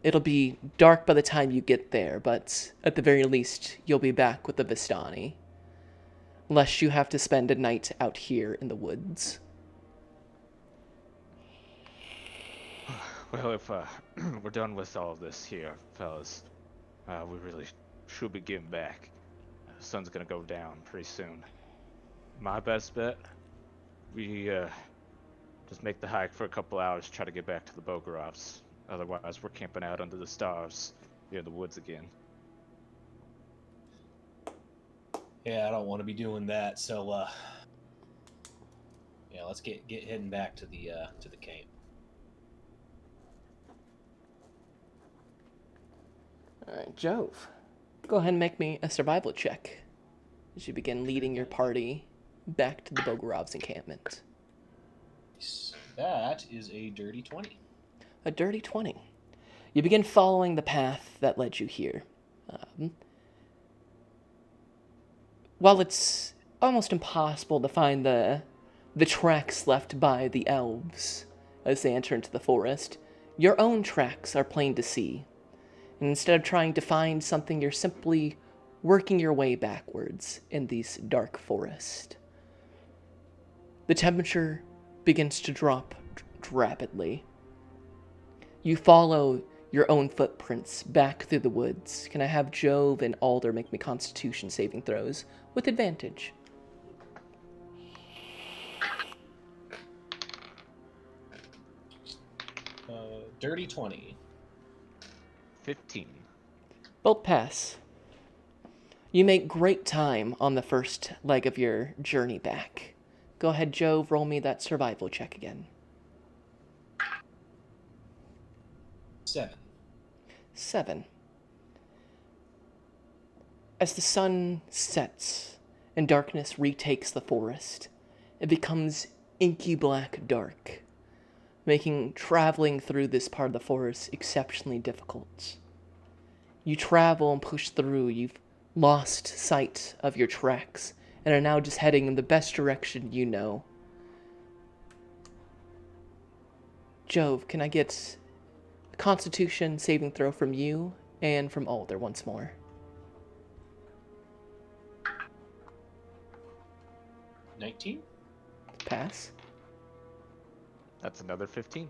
It'll be dark by the time you get there, but at the very least, you'll be back with the Vistani. Lest you have to spend a night out here in the woods. Well, if we're done with all of this here, fellas, we really should be getting back. The sun's gonna go down pretty soon. My best bet, we just make the hike for a couple hours, try to get back to the Bogorovs. Otherwise, we're camping out under the stars here in the woods again. Yeah, I don't want to be doing that. So, yeah, let's get heading back to the camp. All right, Jove, go ahead and make me a survival check as you begin leading your party back to the Bogorov's encampment. So that is a dirty 20. A dirty 20. You begin following the path that led you here. While it's almost impossible to find the tracks left by the elves as they enter into the forest, your own tracks are plain to see. And instead of trying to find something, you're simply working your way backwards in this dark forest. The temperature begins to drop rapidly. You follow your own footprints back through the woods. Can I have Jove and Alder make me Constitution saving throws with advantage? Dirty 20. 15. Both pass. You make great time on the first leg of your journey back. Go ahead, Jove, roll me that survival check again. 7. 7. As the sun sets and darkness retakes the forest, it becomes inky black dark, making traveling through this part of the forest exceptionally difficult. You travel and push through, you've lost sight of your tracks, and are now just heading in the best direction you know. Jove, can I get a Constitution saving throw from you and from Alder once more? 19. Pass. That's another 15.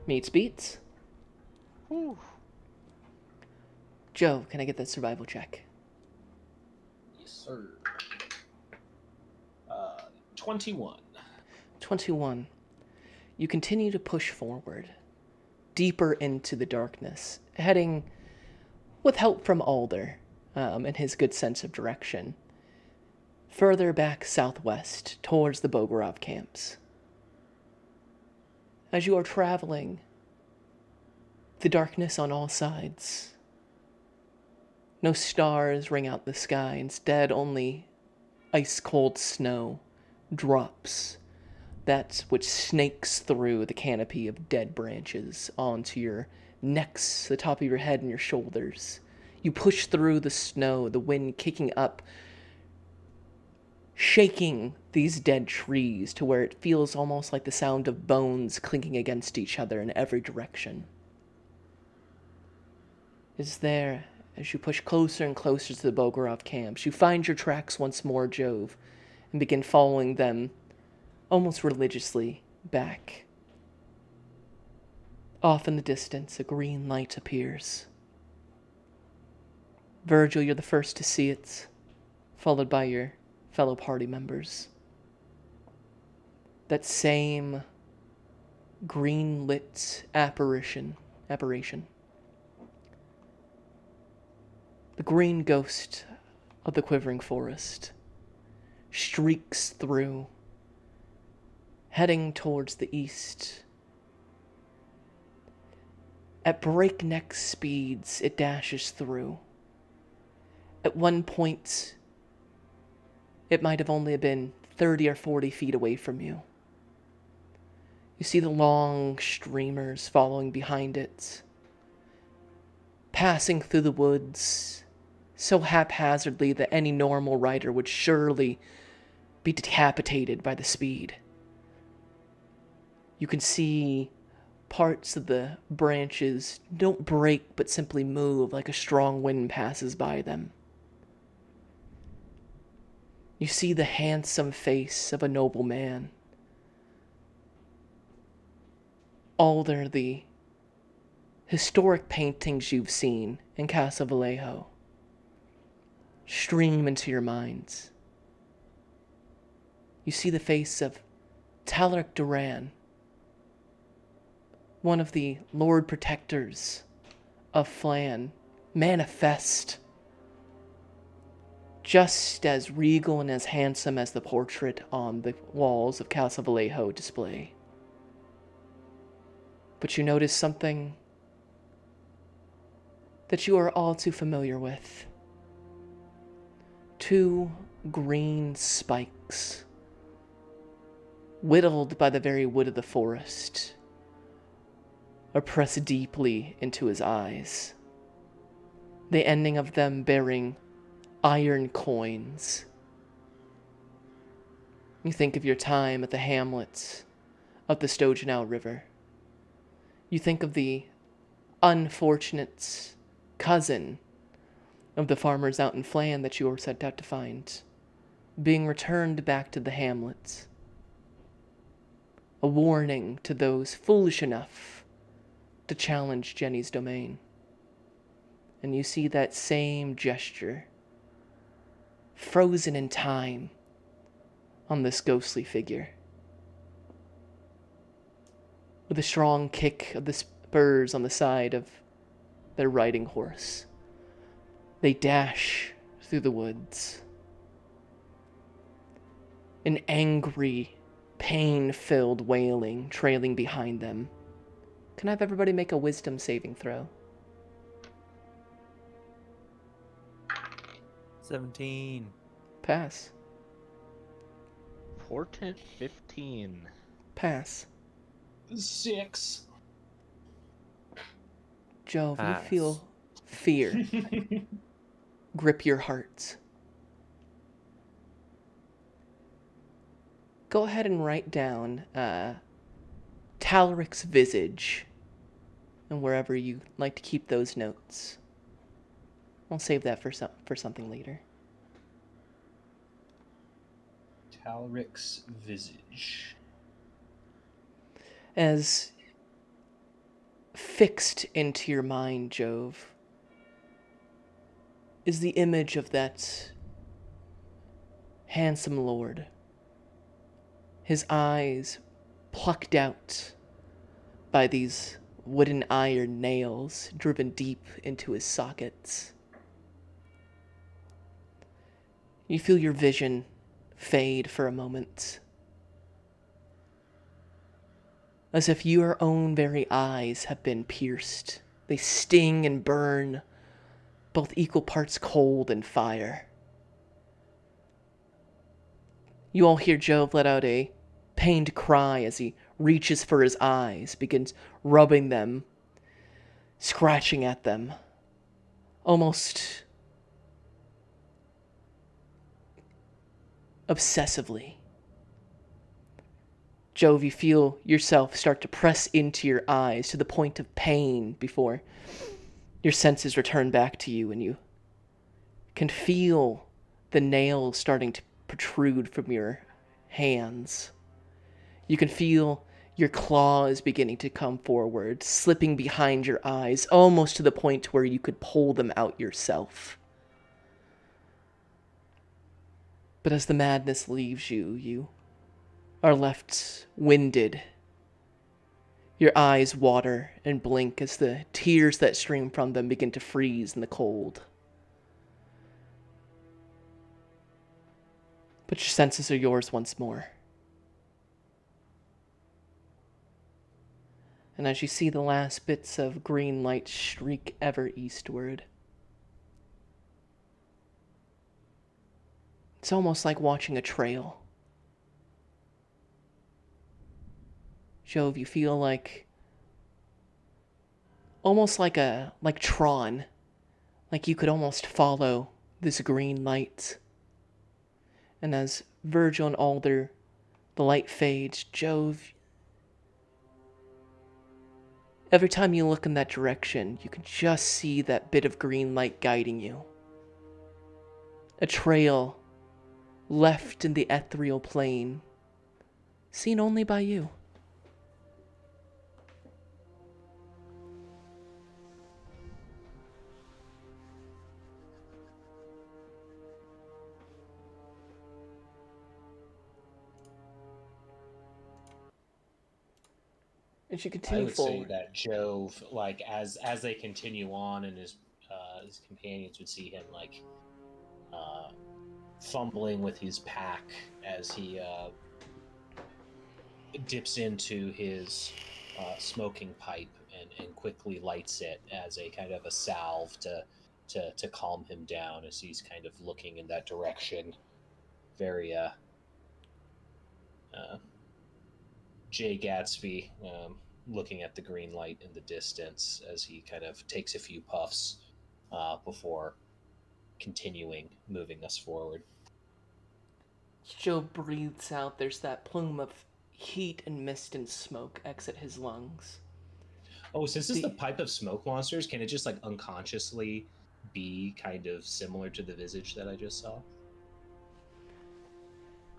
Meets beats. Whew. Joe, can I get that survival check? Yes, sir. 21. 21. You continue to push forward, deeper into the darkness, heading, with help from Alder and his good sense of direction, further back southwest towards the Bogorov camps. As you are traveling, the darkness on all sides. No stars ring out the sky, instead only ice-cold snow drops, that which snakes through the canopy of dead branches onto your necks, the top of your head, and your shoulders. You push through the snow, the wind kicking up, shaking these dead trees to where it feels almost like the sound of bones clinking against each other in every direction. Is there, as you push closer and closer to the Bogorov camps, you find your tracks once more, Jove, and begin following them almost religiously back. Off in the distance, a green light appears. Virgil, you're the first to see it, followed by your fellow party members. That same green-lit apparition. The green ghost of the quivering forest streaks through, heading towards the east. At breakneck speeds, it dashes through. At one point, it might have only been 30 or 40 feet away from you. You see the long streamers following behind it, passing through the woods so haphazardly that any normal rider would surely be decapitated by the speed. You can see parts of the branches don't break but simply move like a strong wind passes by them. You see the handsome face of a noble man. Alder, the historic paintings you've seen in Casa Vallejo stream into your minds. You see the face of Talric Duran, one of the Lord Protectors of Flan, manifest, just as regal and as handsome as the portrait on the walls of Casa Vallejo display. But you notice something that you are all too familiar with. 2 green spikes, whittled by the very wood of the forest, are pressed deeply into his eyes, the ending of them bearing iron coins. You think of your time at the hamlets of the Stojanau River. You think of the unfortunate cousin of the farmers out in Flan that you were sent out to find, being returned back to the hamlets. A warning to those foolish enough to challenge Jenny's domain. And you see that same gesture, frozen in time, on this ghostly figure. With a strong kick of the spurs on the side of their riding horse, they dash through the woods. An angry, pain-filled wailing trailing behind them. Can I have everybody make a wisdom saving throw? 17. Pass. Portent 15. Pass. 6. Jove, Pass. you feel fear grip your hearts. Go ahead and write down Talric's visage and wherever you like to keep those notes. I'll save that for something later. Talric's visage. As fixed into your mind, Jove, is the image of that handsome lord. His eyes plucked out by these wooden iron nails driven deep into his sockets. You feel your vision fade for a moment, as if your own very eyes have been pierced. They sting and burn, both equal parts cold and fire. You all hear Jove let out a pained cry as he reaches for his eyes, begins rubbing them, scratching at them, almost obsessively. Jove, you feel yourself start to press into your eyes to the point of pain before your senses return back to you, and you can feel the nails starting to protrude from your hands. You can feel your claws beginning to come forward, slipping behind your eyes, almost to the point where you could pull them out yourself. But as the madness leaves you, you are left winded. Your eyes water and blink as the tears that stream from them begin to freeze in the cold. But your senses are yours once more. And as you see the last bits of green light streak ever eastward, it's almost like watching a trail. Jove, you feel almost like Tron, like you could almost follow this green light. And as Virgil and Alder, the light fades, Jove, every time you look in that direction, you can just see that bit of green light guiding you. A trail left in the ethereal plane, seen only by you. as you I continue would say forward. that Jove, like as they continue on, and his companions would see him like uh, fumbling with his pack as he dips into his smoking pipe and quickly lights it as a kind of a salve to calm him down as he's kind of looking in that direction. Very uh, Jay Gatsby, looking at the green light in the distance as he kind of takes a few puffs before continuing moving us forward. Joe breathes out. There's that plume of heat and mist and smoke exit his lungs. Oh, since this is the The pipe of smoke monsters, can it just like unconsciously be kind of similar to the visage that I just saw?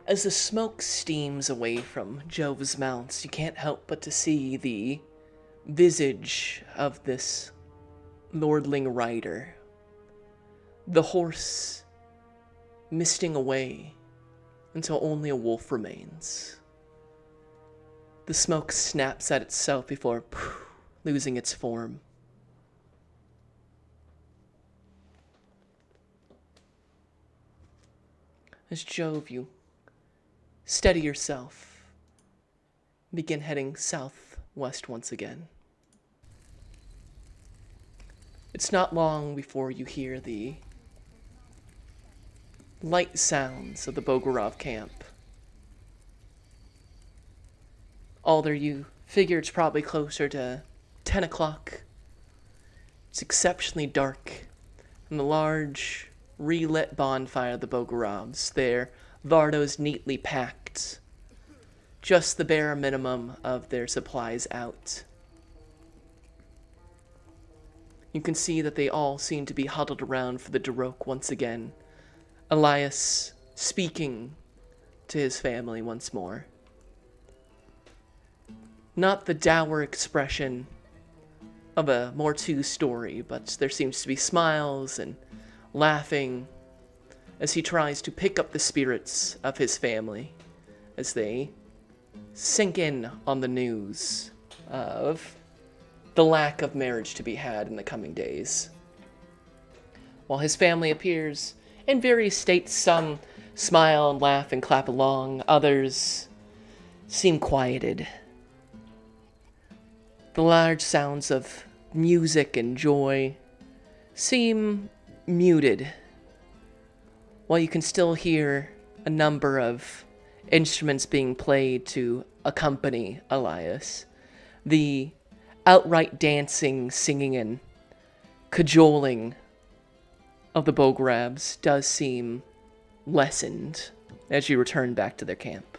As the smoke steams away from Jove's mouth, you can't help but to see the visage of this lordling rider. The horse misting away until only a wolf remains. The smoke snaps at itself before losing its form. As Jove, you steady yourself, begin heading southwest once again. It's not long before you hear the light sounds of the Bogorov camp. Alder, you figure it's probably closer to 10 o'clock. It's exceptionally dark, and the large, relit bonfire of the Bogorovs, their Vardos neatly packed, just the bare minimum of their supplies out. You can see that they all seem to be huddled around for the Darok once again. Elias speaking to his family once more. Not the dour expression of a Mortu story, but there seems to be smiles and laughing as he tries to pick up the spirits of his family as they sink in on the news of the lack of marriage to be had in the coming days. While his family appears in various states, some smile and laugh and clap along, others seem quieted. The large sounds of music and joy seem muted, while you can still hear a number of instruments being played to accompany Elias. The outright dancing, singing, and cajoling of the Bogorabs does seem lessened as you return back to their camp.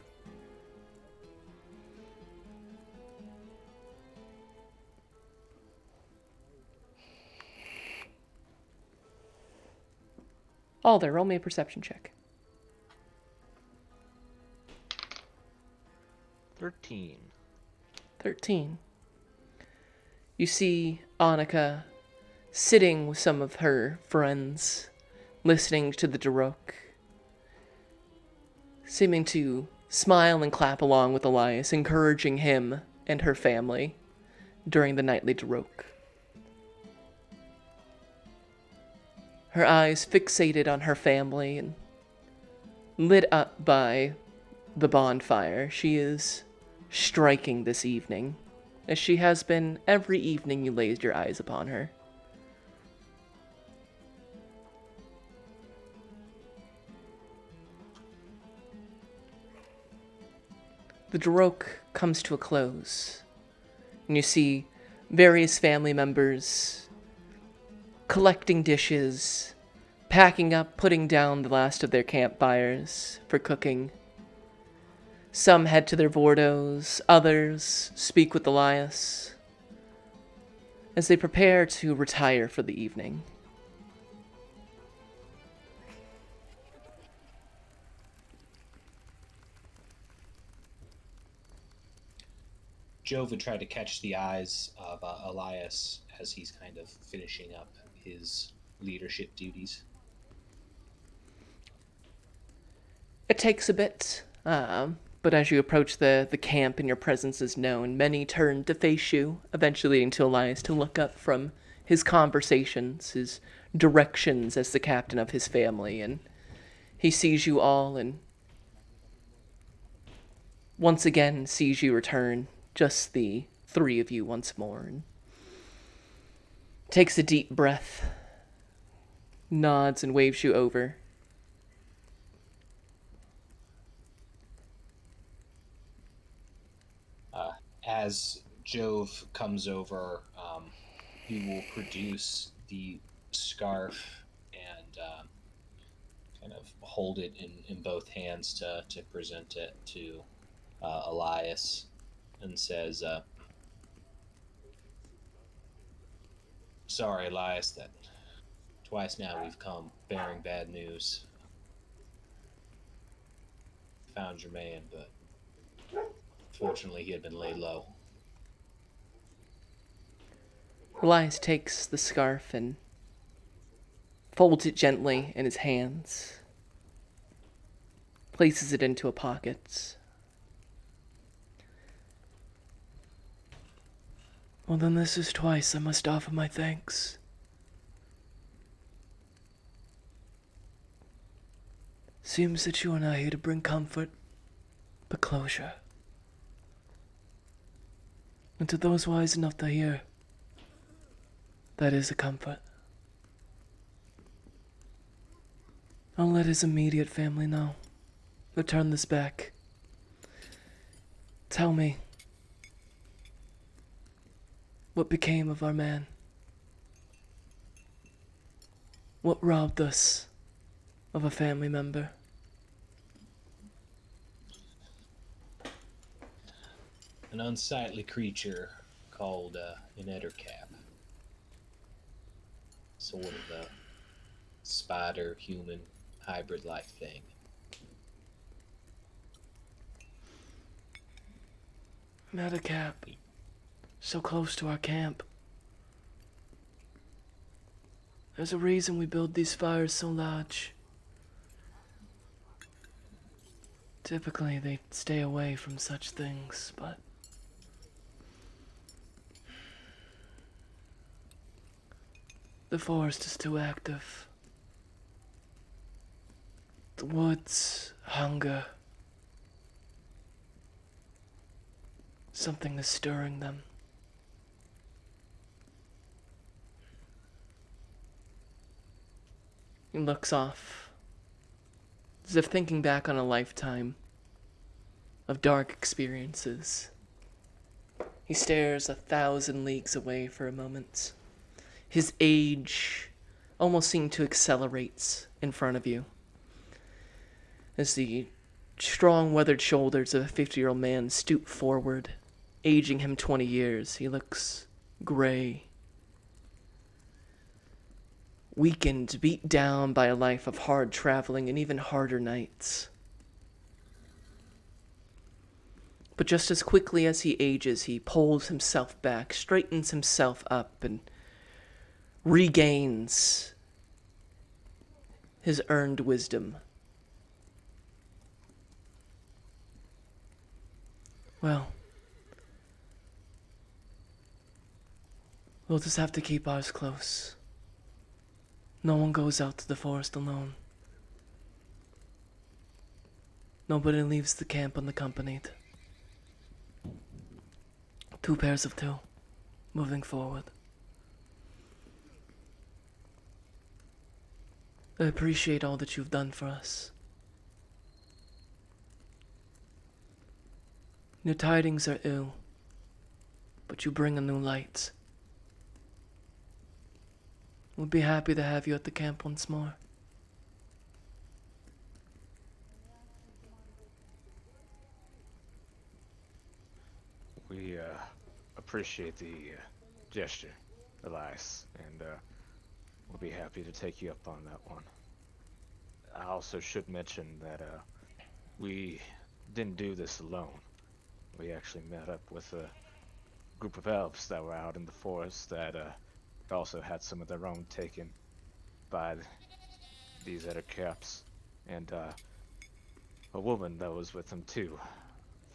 Alder, roll me a perception check. 13. 13. You see Annika sitting with some of her friends, listening to the Darok, seeming to smile and clap along with Elias, encouraging him and her family during the nightly Darok. Her eyes fixated on her family and lit up by the bonfire. She is striking this evening, as she has been every evening you laid your eyes upon her. The Darok comes to a close, and you see various family members collecting dishes, packing up, putting down the last of their campfires for cooking. Some head to their Vordos, others speak with Elias as they prepare to retire for the evening. Jove would try to catch the eyes of Elias as he's kind of finishing up his leadership duties. It takes a bit, but But as you approach the camp and your presence is known, many turn to face you, eventually leading to Elias to look up from his conversations, his directions as the captain of his family, and he sees you all and once again sees you return, just the three of you once more, and takes a deep breath, nods and waves you over. As Jove comes over, he will produce the scarf and kind of hold it in both hands to present it to Elias and says, sorry, Elias, that twice now we've come bearing bad news. Found your man, but fortunately he had been laid low. Elias takes the scarf and folds it gently in his hands, places it into a pocket. Well, then this is twice I must offer my thanks. Seems that you and I are here to bring comfort, but closure. And to those wise enough to hear, that is a comfort. I'll let his immediate family know. Return this back. Tell me, what became of our man? What robbed us of a family member? An unsightly creature called an ettercap. Sort of a spider-human hybrid-like thing. Metacap. So close to our camp. There's a reason we build these fires so large. Typically, they stay away from such things, but the forest is too active. The woods, hunger. Something is stirring them. He looks off, as if thinking back on a lifetime of dark experiences. He stares 1,000 leagues away for a moment. His age almost seemed to accelerate in front of you, as the strong, weathered shoulders of a 50-year-old man stoop forward, aging him 20 years. He looks gray, weakened, beat down by a life of hard traveling and even harder nights. But just as quickly as he ages, he pulls himself back, straightens himself up, and regains his earned wisdom. Well, we'll just have to keep ours close. No one goes out to the forest alone. Nobody leaves the camp unaccompanied. 2 pairs of 2, moving forward. I appreciate all that you've done for us. Your tidings are ill, but you bring a new light. We'll be happy to have you at the camp once more. We appreciate the gesture, Elias, and we'll be happy to take you up on that one. I also should mention that we didn't do this alone. We actually met up with a group of elves that were out in the forest that also had some of their own taken by these other caps, and a woman that was with them too.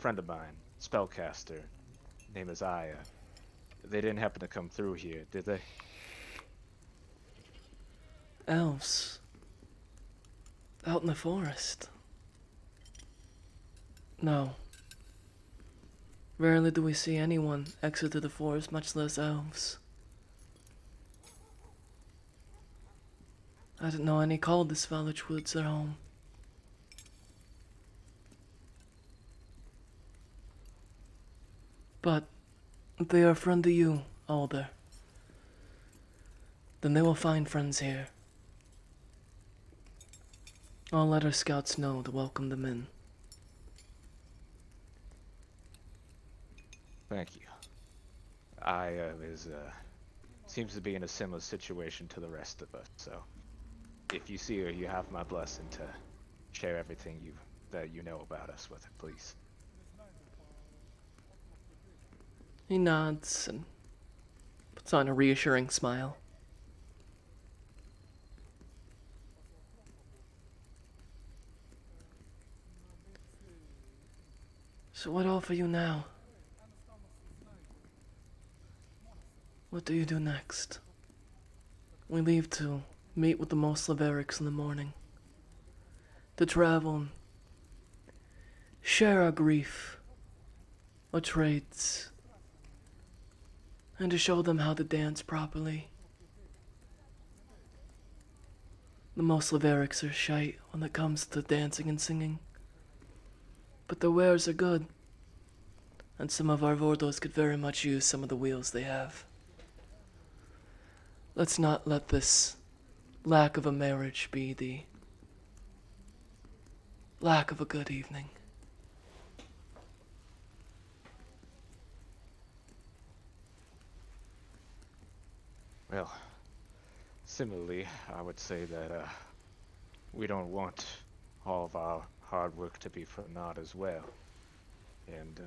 friend of mine, spellcaster, name is Aya. They didn't happen to come through here, did they? Elves. Out in the forest. No. Rarely do we see anyone exit to the forest, much less elves. I didn't know any called this village woods their home. But if they are a friend to you, Alder, then they will find friends here. I'll let our scouts know to welcome them in. Thank you. Aya seems to be in a similar situation to the rest of us, so if you see her, you have my blessing to share everything that you know about us with her, please. He nods and puts on a reassuring smile. So what offer you now? What do you do next? We leave to meet with the Moslaverics in the morning. To travel and share our grief, our trades, and to show them how to dance properly. The Moslaverics are shite when it comes to dancing and singing, but their wares are good, and some of our Vordos could very much use some of the wheels they have. Let's not let this lack of a marriage be the lack of a good evening. Well, similarly, I would say that we don't want all of our hard work to be for naught as well. And,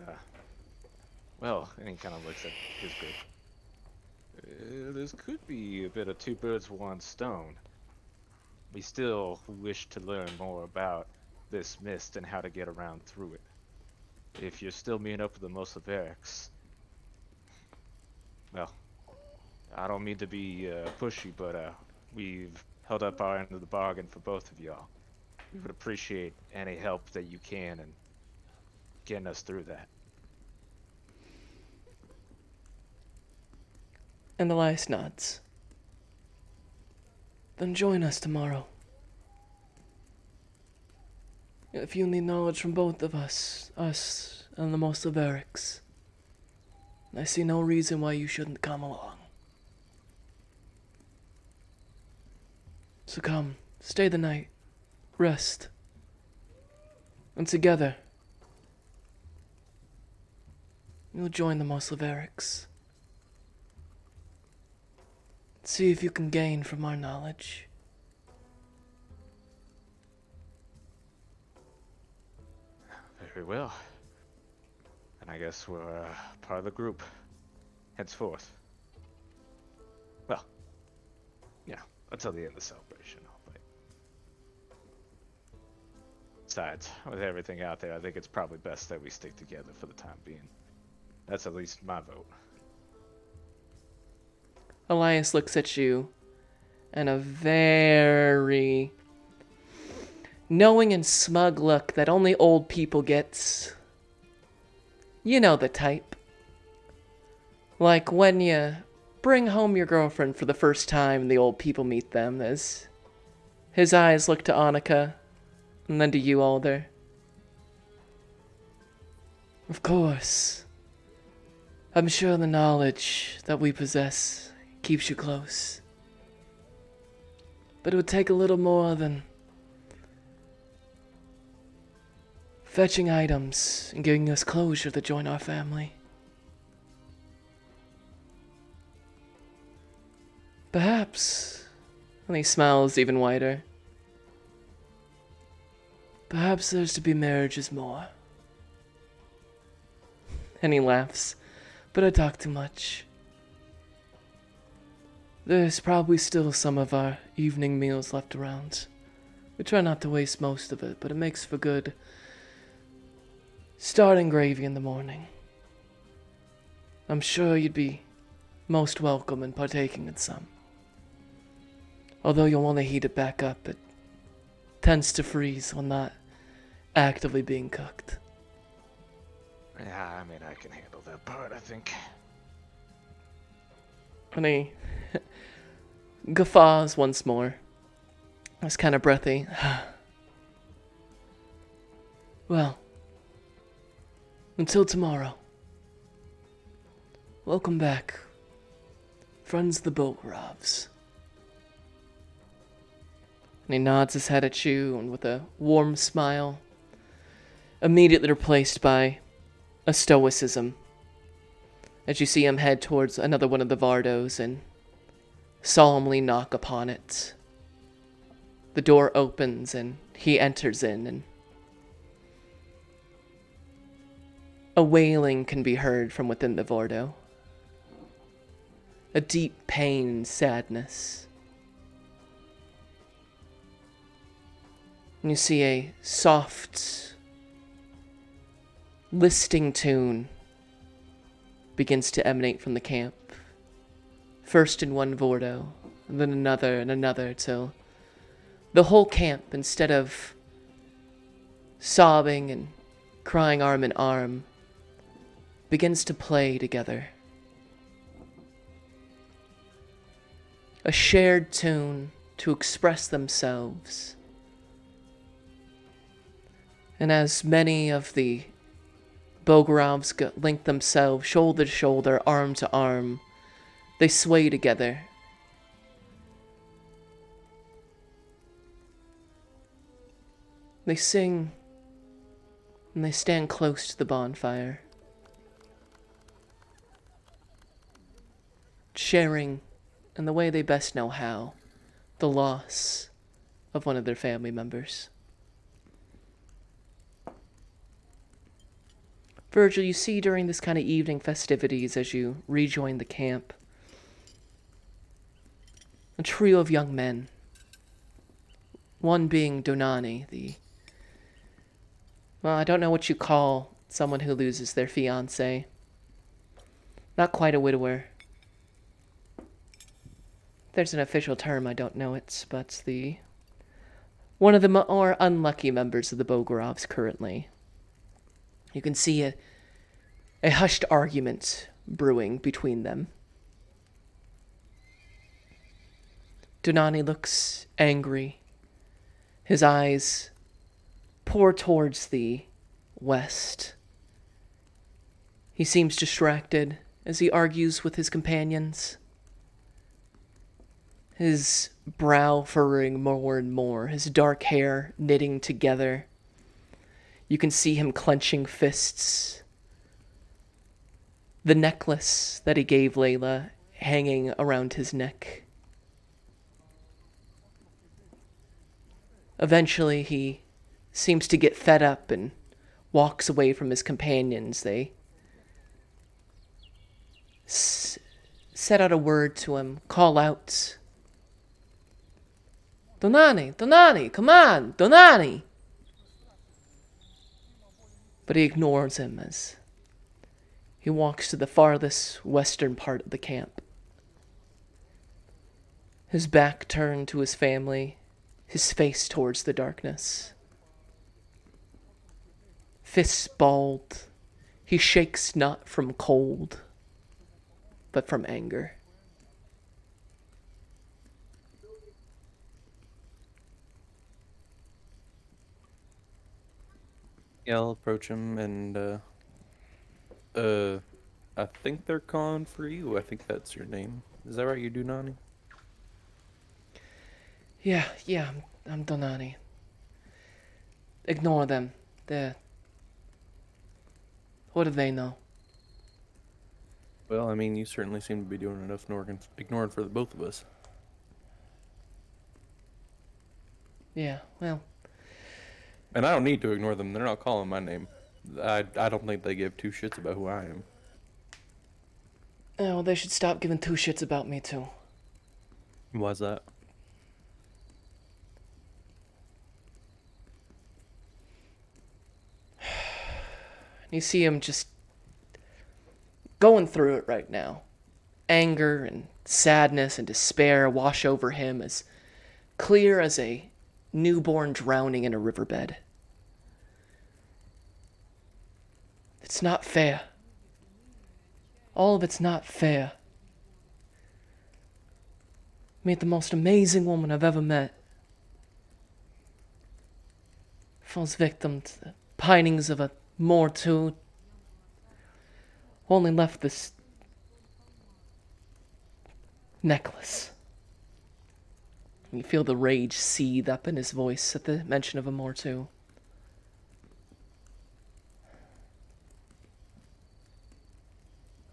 well, and he kind of looks at his group. This could be a bit of two birds with one stone. We still wish to learn more about this mist and how to get around through it. If you're still meeting up with the Moslaverics, well, I don't mean to be pushy, but we've held up our end of the bargain for both of y'all. We would appreciate any help that you can in getting us through that. And Elias nods. Then join us tomorrow. If you need knowledge from both of us and the Moslaverics, I see no reason why you shouldn't come along. So come, stay the night, rest, and together, you'll join the Moslaverics. See if you can gain from our knowledge. Very well. And I guess we're part of the group henceforth. Well, yeah, until the end of the celebration. But besides, with everything out there, I think it's probably best that we stick together for the time being. That's at least my vote. Elias looks at you and a very knowing and smug look that only old people gets. You know the type. Like when you bring home your girlfriend for the first time and the old people meet them, as his eyes look to Annika and then to you, Alder. Of course. I'm sure the knowledge that we possess keeps you close. But it would take a little more than fetching items and giving us closure to join our family. Perhaps, and he smiles even wider, perhaps there's to be marriages more. And he laughs, but I talk too much. There's probably still some of our evening meals left around. We try not to waste most of it, but it makes for good starting gravy in the morning. I'm sure you'd be most welcome in partaking in some. Although you'll want to heat it back up, it tends to freeze when not actively being cooked. Yeah, I mean, I can handle that part, I think. And he guffaws once more. It's kind of breathy. Well, until tomorrow. Welcome back, friends of the Bogorovs. And he nods his head at you, and with a warm smile, immediately replaced by a stoicism, as you see him head towards another one of the Vardos and solemnly knock upon it. The door opens and he enters in, and a wailing can be heard from within the Vardo. A deep pain and sadness. And you see a soft listing tune begins to emanate from the camp. First in one Vordo, and then another and another, till the whole camp, instead of sobbing and crying arm in arm, begins to play together. A shared tune to express themselves. And as many of the Bogorovs link themselves shoulder to shoulder, arm to arm, they sway together. They sing, and they stand close to the bonfire, sharing, in the way they best know how, the loss of one of their family members. Virgil, you see during this kind of evening festivities as you rejoin the camp, a trio of young men. One being Donani, well, I don't know what you call someone who loses their fiancé. Not quite a widower. There's an official term, I don't know it, but one of the more unlucky members of the Bogorovs currently. You can see a hushed argument brewing between them. Donani looks angry. His eyes pour towards the west. He seems distracted as he argues with his companions. His brow furrowing more and more, his dark hair knitting together. You can see him clenching fists. The necklace that he gave Layla hanging around his neck. Eventually, he seems to get fed up and walks away from his companions. They set out a word to him, call out, Donani, Donani, come on, Donani! But he ignores him as he walks to the farthest western part of the camp. His back turned to his family, his face towards the darkness. Fists balled, he shakes not from cold, but from anger. Yeah, I'll approach him and, I think they're calling for you. I think that's your name. Is that right? You do, Nani? Yeah, I'm Donani. Ignore them. What do they know? Well, I mean, you certainly seem to be doing enough ignoring for the both of us. Yeah, well, And I don't need to ignore them. They're not calling my name. I don't think they give two shits about who I am. well, they should stop giving two shits about me too. Why's that? You see him just going through it right now. Anger and sadness and despair wash over him as clear as a newborn drowning in a riverbed. It's not fair. All of it's not fair. Meet the most amazing woman I've ever met. Falls victim to the pinings of a mortal. Only left this necklace. You feel the rage seethe up in his voice at the mention of a mortal.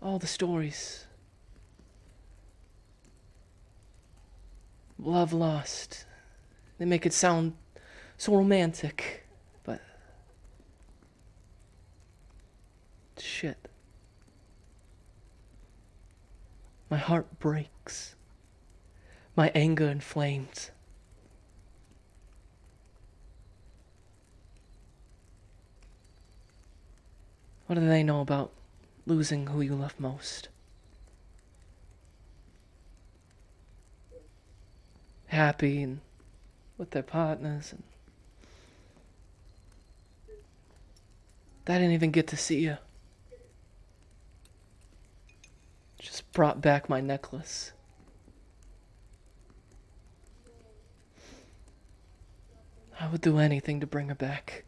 All the stories. Love lost. They make it sound so romantic, but shit. My heart breaks. My anger inflames. What do they know about losing who you love most? Happy and with their partners, and I didn't even get to see you. Just brought back my necklace. I would do anything to bring her back.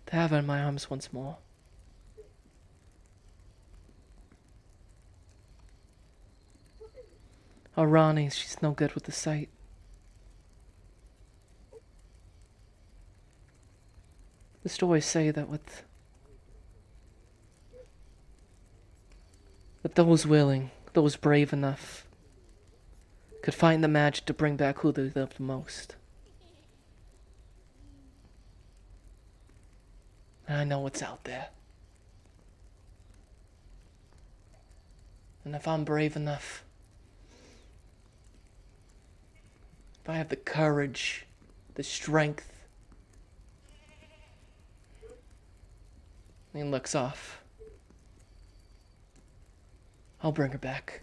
To have her in my arms once more. Oh, Ronnie, she's no good with the sight. The stories say that with those willing, those brave enough, could find the magic to bring back who they loved most. And I know what's out there. And if I'm brave enough, if I have the courage, the strength, he looks off. I'll bring her back.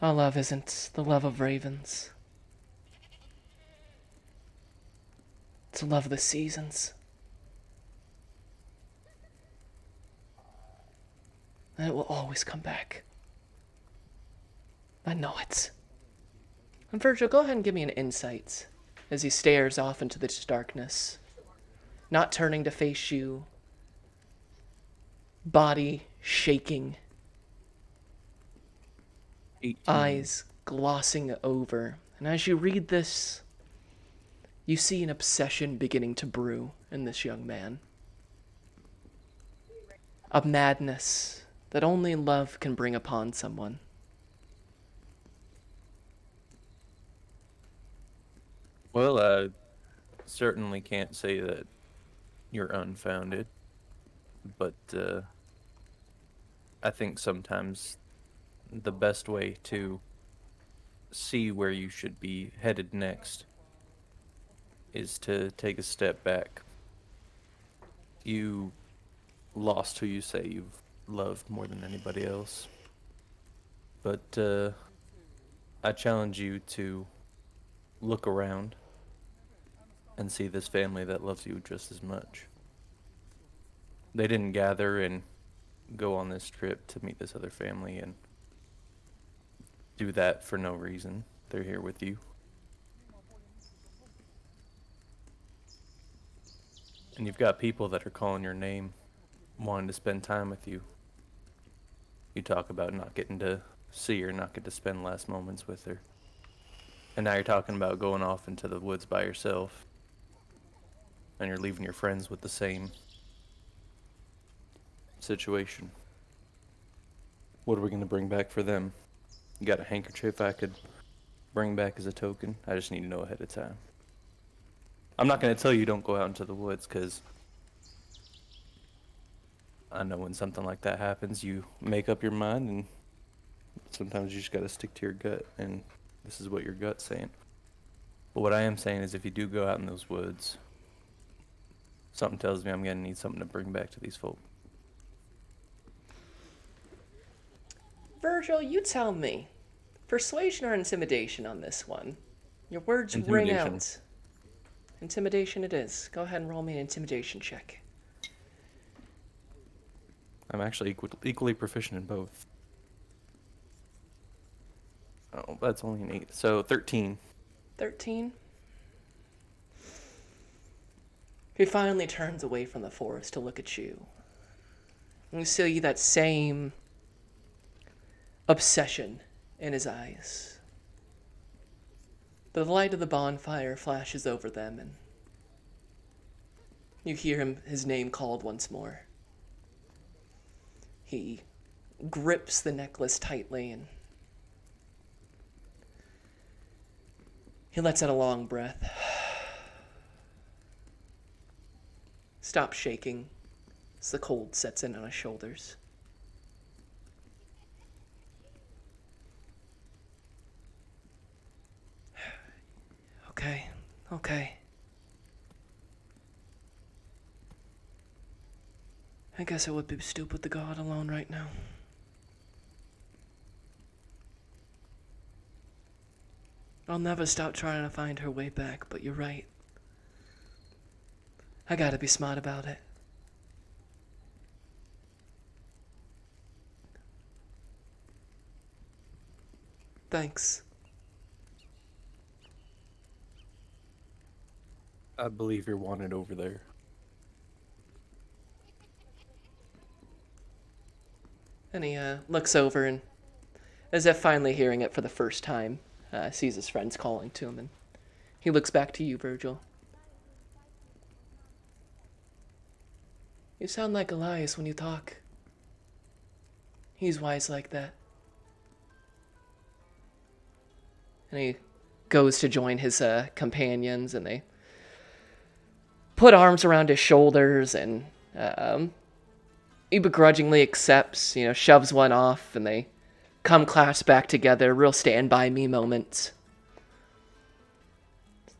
Our love isn't the love of ravens. It's the love of the seasons. And it will always come back. I know it. And Virgil, go ahead and give me an insight as he stares off into this darkness, not turning to face you, body shaking, 18. eyes glossing over. And as you read this, you see an obsession beginning to brew in this young man. A madness that only love can bring upon someone. Well, I certainly can't say that you're unfounded, but I think sometimes the best way to see where you should be headed next is to take a step back. You lost who you say you've loved more than anybody else, but I challenge you to look around and see this family that loves you just as much. They didn't gather and go on this trip to meet this other family and do that for no reason. They're here with you. And you've got people that are calling your name, wanting to spend time with you. You talk about not getting to see her, not get to spend last moments with her. And now you're talking about going off into the woods by yourself. And you're leaving your friends with the same situation. What are we going to bring back for them? You got a handkerchief I could bring back as a token? I just need to know ahead of time. I'm not going to tell you don't go out into the woods, because I know when something like that happens, you make up your mind, and sometimes you just got to stick to your gut, and this is what your gut's saying. But what I am saying is if you do go out in those woods, something tells me I'm going to need something to bring back to these folk. Virgil, you tell me. Persuasion or intimidation on this one? Your words ring Intimidation. out. Intimidation it is. Go ahead and roll me an intimidation check. I'm actually equally proficient in both. Oh, that's only an 8. So 13. 13. He finally turns away from the forest to look at you. And you see that same obsession in his eyes. The light of the bonfire flashes over them, and you hear his name called once more. He grips the necklace tightly, and he lets out a long breath. Stops shaking as the cold sets in on his shoulders. Okay. I guess it would be stupid to go out alone right now. I'll never stop trying to find her way back, but you're right. I gotta be smart about it. Thanks. I believe you're wanted over there. And he looks over and, as if finally hearing it for the first time, sees his friends calling to him, and he looks back to you, Virgil. You sound like Elias when you talk. He's wise like that. And he goes to join his companions, and they put arms around his shoulders, and he begrudgingly accepts, shoves one off, and they come clasped back together, real stand by me moments.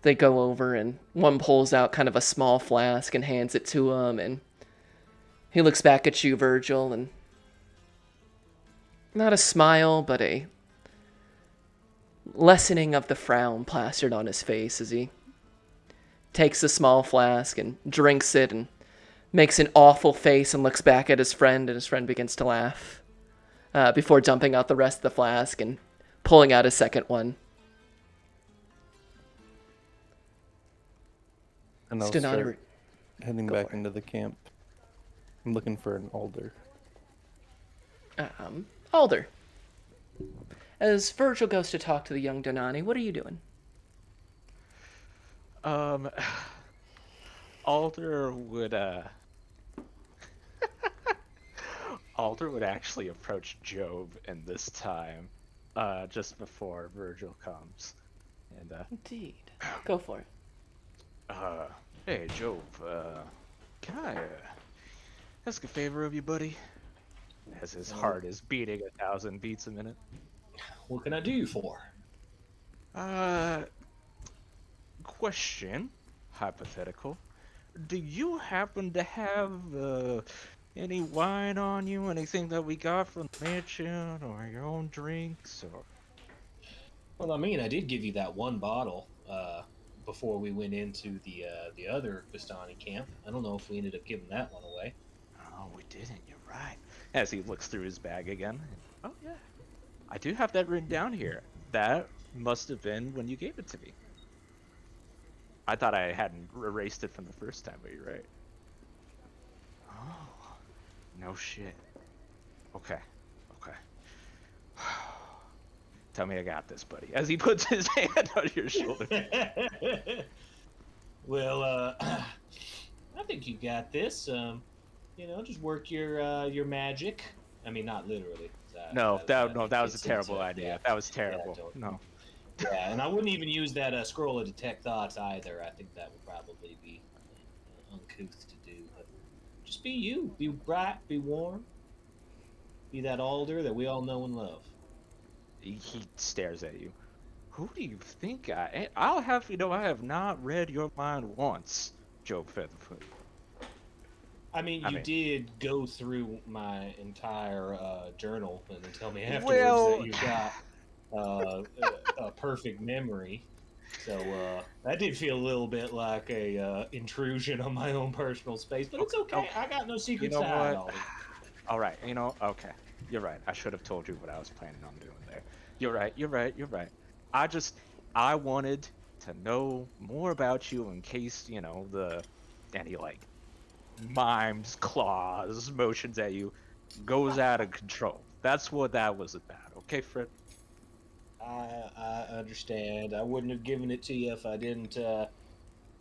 They go over, and one pulls out kind of a small flask and hands it to him, and he looks back at you, Virgil, and not a smile, but a lessening of the frown plastered on his face as he takes the small flask and drinks it and makes an awful face and looks back at his friend, and his friend begins to laugh before dumping out the rest of the flask and pulling out his second one. And I'll Stenographer. start heading Go back for it. into the camp. I'm looking for an alder. Alder. As Virgil goes to talk to the young Donani, what are you doing? Alder would Alder would actually approach Jove in this time, just before Virgil comes. And Indeed. Go for it. hey Jove, can I ask a favor of you, buddy? As his heart is beating 1,000 beats a minute. What can I do you for? Question, hypothetical. Do you happen to have any wine on you? Anything that we got from the mansion, or your own drinks, or? Well, I mean, I did give you that one bottle before we went into the other Vistani camp. I don't know if we ended up giving that one away. Oh, we didn't. You're right. As he looks through his bag again. Oh yeah, I do have that written down here. That must have been when you gave it to me. I thought I hadn't erased it from the first time, but you're right. Oh, no shit. Okay. Tell me I got this, buddy. As he puts his hand on your shoulder. Well, I think you got this. Just work your magic. I mean, not literally. That was a terrible idea. Yeah. That was terrible. Yeah, No. Yeah, and I wouldn't even use that scroll of detect thoughts either. I think that would probably be uncouth to do. But just be you. Be bright. Be warm. Be that alder that we all know and love. He stares at you. Who do you think I am? I'll have you know I have not read your mind once, Joe Featherfoot. I mean, I you mean, did go through my entire journal and then tell me afterwards that well, you've got a perfect memory. So that did feel a little bit like a intrusion on my own personal space, but it's okay, okay. okay. I got no You secrets know to hide, what? Alden. All right, okay. You're right. I should have told you what I was planning on doing there. You're right. You're right. I just I wanted to know more about you in case, the any like mimes, claws, motions at you goes out of control. That's what that was about. Okay, Fred? I understand. I wouldn't have given it to you if I didn't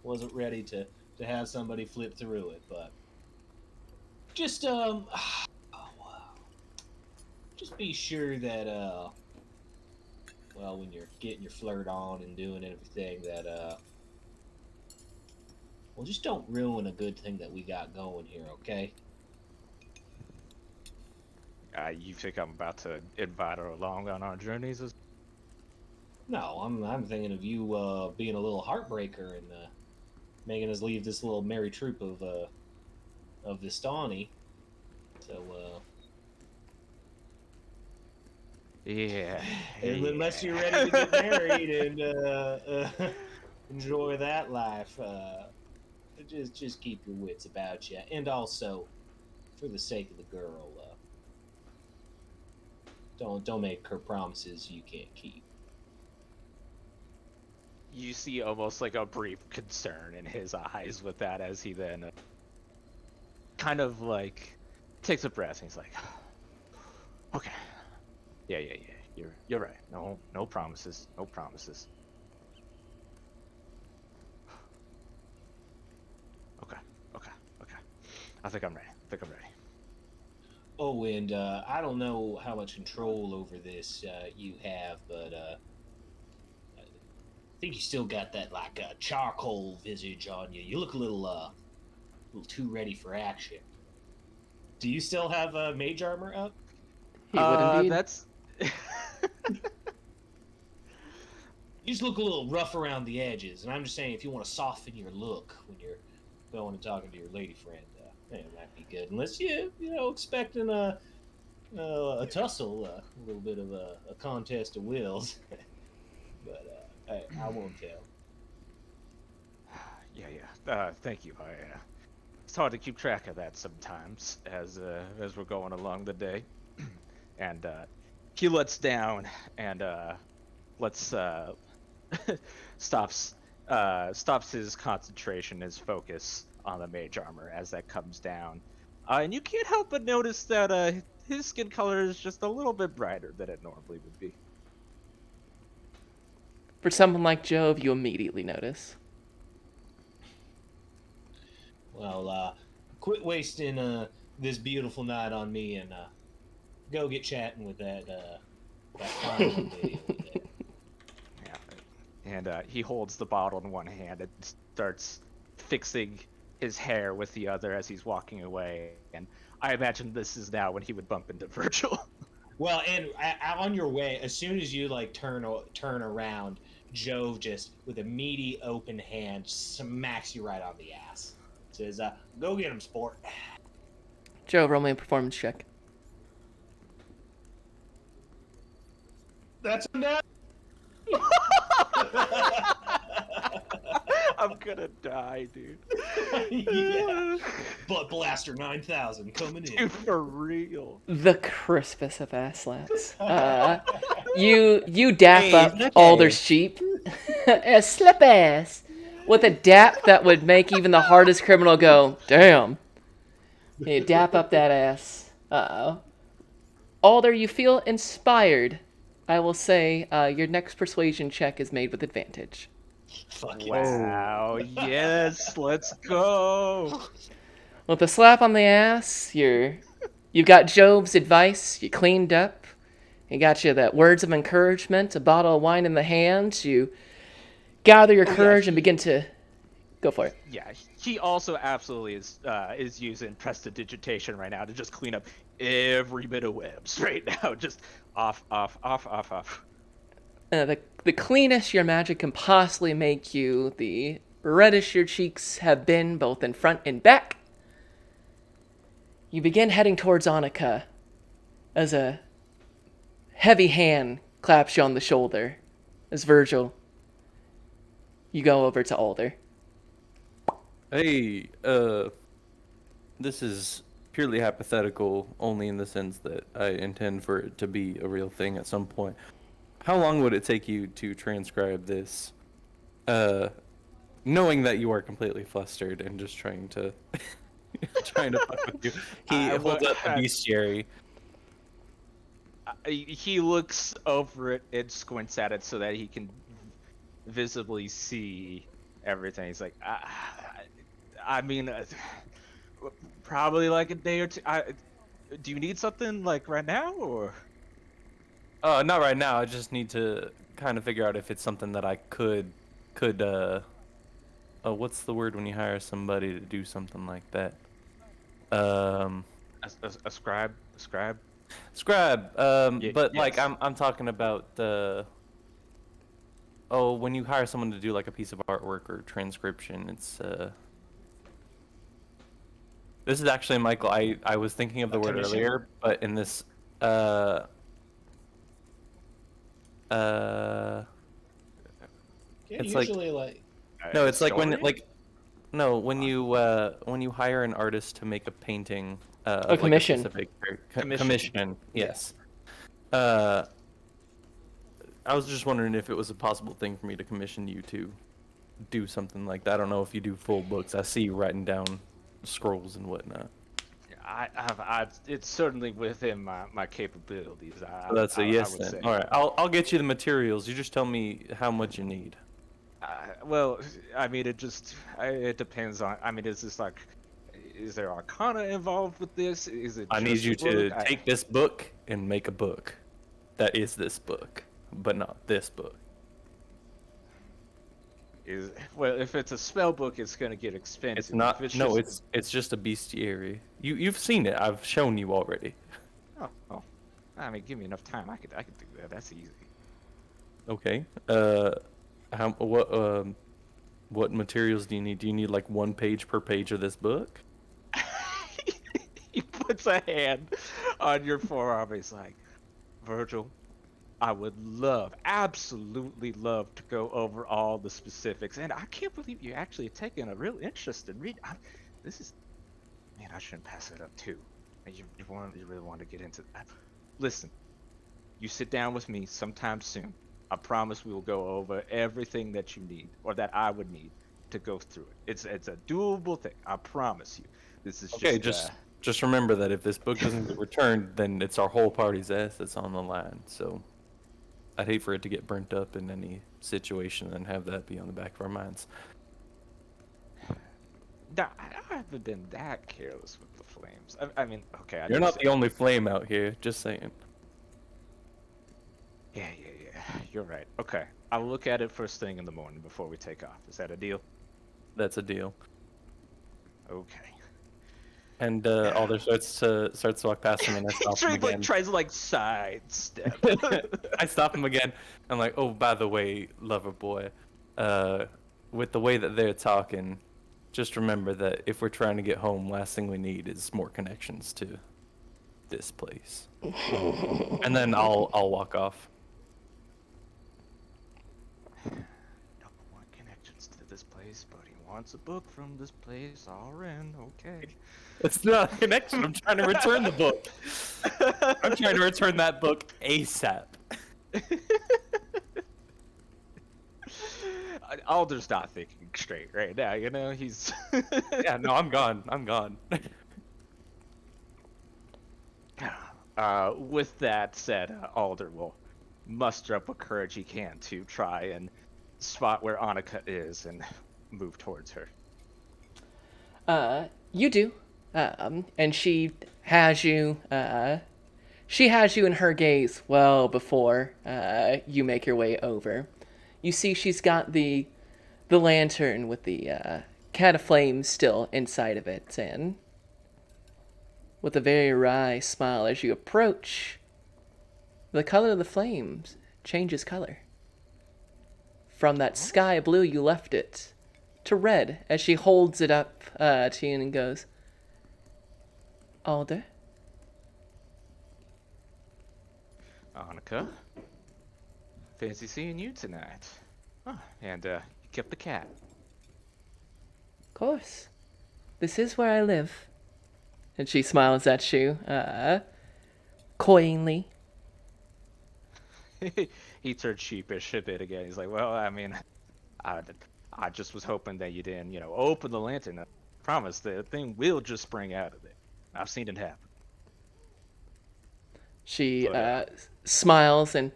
wasn't ready to have somebody flip through it. But just just be sure that well, when you're getting your flirt on and doing everything, that well, just don't ruin a good thing that we got going here, okay? You think I'm about to invite her along on our journeys? No, I'm thinking of you being a little heartbreaker and making us leave this little merry troop of Vistani. So Yeah, and unless you're ready yeah. to get married and enjoy that life, just keep your wits about you, and also for the sake of the girl, don't make her promises you can't keep. You see almost like a brief concern in his eyes with that as he then kind of like takes a breath and he's like, okay, yeah. You're right. No promises. No promises. Okay, okay, okay. I think I'm ready. I think I'm ready. Oh, and I don't know how much control over this you have, but I think you still got that like charcoal visage on you. You look a little too ready for action. Do you still have mage armor up? He would indeed. That's You just look a little rough around the edges, and I'm just saying if you want to soften your look when you're going and talking to your lady friend, it might be good. Unless you expecting a tussle, a little bit of a contest of wills, but I won't tell. yeah. Thank you. It's hard to keep track of that sometimes as we're going along the day. And he lets down and lets stops stops his concentration, his focus on the mage armor as that comes down. And you can't help but notice that his skin color is just a little bit brighter than it normally would be. For someone like Jove, you immediately notice. Well, quit wasting this beautiful night on me and go get chatting with that fine young lady over there. Yeah. And he holds the bottle in one hand and starts fixing his hair with the other as he's walking away. And I imagine this is now when he would bump into Virgil. Well, and on your way, as soon as you like turn around, Jove just with a meaty open hand smacks you right on the ass. Says, "Go get him, sport." Jove, roll me a performance check. That's enough. I'm gonna die, dude. Yeah. Butt Blaster 9000 coming in. Dude, for real. The crispest of ass slaps. You dap Hey, up slip Alder's ass. sheep. A slip ass. With a dap that would make even the hardest criminal go, damn. You dap up that ass. Uh-oh. Alder, you feel inspired. I will say your next persuasion check is made with advantage. Fuck yes. Wow, yes, let's go. With a slap on the ass, you've got Job's advice, you cleaned up, he got you that words of encouragement, a bottle of wine in the hand, you gather your courage and begin to go for it. Yeah, he also absolutely is using prestidigitation right now to just clean up every bit of webs right now. Just off. The cleanest your magic can possibly make you, the reddish your cheeks have been both in front and back. You begin heading towards Annika as a heavy hand claps you on the shoulder. As Virgil, you go over to Alder. Hey, this is purely hypothetical, only in the sense that I intend for it to be a real thing at some point. How long would it take you to transcribe this, knowing that you are completely flustered and just trying to trying to fuck with you? He holds up the bestiary. He looks over it and squints at it so that he can visibly see everything. He's like, I mean, probably like a day or two. Do you need something like right now, or? Not right now. I just need to kind of figure out if it's something that I could, what's the word when you hire somebody to do something like that? A scribe, Scribe. But like yes. I'm talking about when you hire someone to do like a piece of artwork or transcription, it's this is actually, Michael, I was thinking of the word commission? earlier, but in this Yeah, it's like usually like no, it's like when historian? when you hire an artist to make a painting A of like a commission. specific Commission. commission. Yes. I was just wondering if it was a possible thing for me to commission you to do something like that. I don't know if you do full books. I see you writing down scrolls and whatnot. It's certainly within my capabilities. So that's a yes I would then. say. All right, I'll get you the materials. You just tell me how much you need. Well, I mean, it depends on. I mean, is this like, is there arcana involved with this? Is it? I need just you a book? to take this book and make a book. That is this book, but not this book. Well, if it's a spell book, it's gonna get expensive. It's not. If it's No, just, it's just a bestiary. You've seen it. I've shown you already. Oh, I mean, give me enough time. I could do that. That's easy. Okay. What materials do you need? Do you need like 1 page per page of this book? He puts a hand on your forearm. He's like, Virgil, I would absolutely love to go over all the specifics. And I can't believe you're actually taking a real interest in reading. Man, I shouldn't pass it up too. You really want to get into that. Listen, you sit down with me sometime soon. I promise we will go over everything that you need, or that I would need to go through it. It's a doable thing. I promise you. This is Okay, just just remember that if this book doesn't get returned, then it's our whole party's ass that's on the line. So I'd hate for it to get burnt up in any situation and have that be on the back of our minds. No, I haven't been that careless with the flames. I mean, okay. You're not the only flame out here, just saying. Yeah. You're right. Okay, I'll look at it first thing in the morning before we take off. Is that a deal? That's a deal. Okay. And Alder starts to walk past him, and I stop him again. Tries to like sidestep. I stop him again. I'm like, oh, by the way, lover boy, with the way that they're talking, just remember that if we're trying to get home, last thing we need is more connections to this place. And then I'll walk off. Don't want connections to this place, but he wants a book from this place. All in, okay. It's not a connection. I'm trying to return the book. I'm trying to return that book ASAP. Alder's not thinking straight right now, you know? He's... Yeah, no, I'm gone. I'm gone. With that said, Alder will muster up what courage he can to try and spot where Annika is and move towards her. You do. And she has you in her gaze well before you make your way over. You see she's got the lantern with the cat of flames still inside of it, and with a very wry smile as you approach, the color of the flames changes color. from that sky blue you left it to red as she holds it up to you and goes, Alder? Annika, fancy seeing you tonight. Oh, and you kept the cat. Of course. This is where I live. And she smiles at you, coyingly. He turned sheepish a bit again. He's like, well, I mean, I just was hoping that you didn't, open the lantern. I promise the thing will just spring out of it. I've seen it happen. She Oh, smiles and,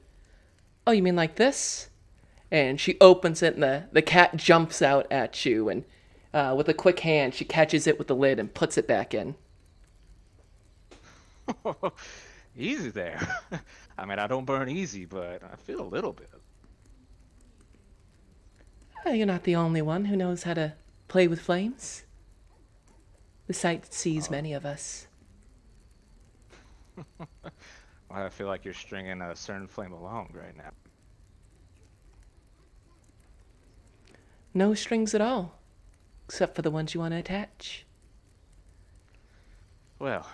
oh, you mean like this? And she opens it, and the cat jumps out at you, and with a quick hand, she catches it with the lid and puts it back in. Easy there. I mean, I don't burn easy, but I feel a little bit. You're not the only one who knows how to play with flames. The sight sees many of us. Well, I feel like you're stringing a certain flame along right now. No strings at all, except for the ones you want to attach. Well,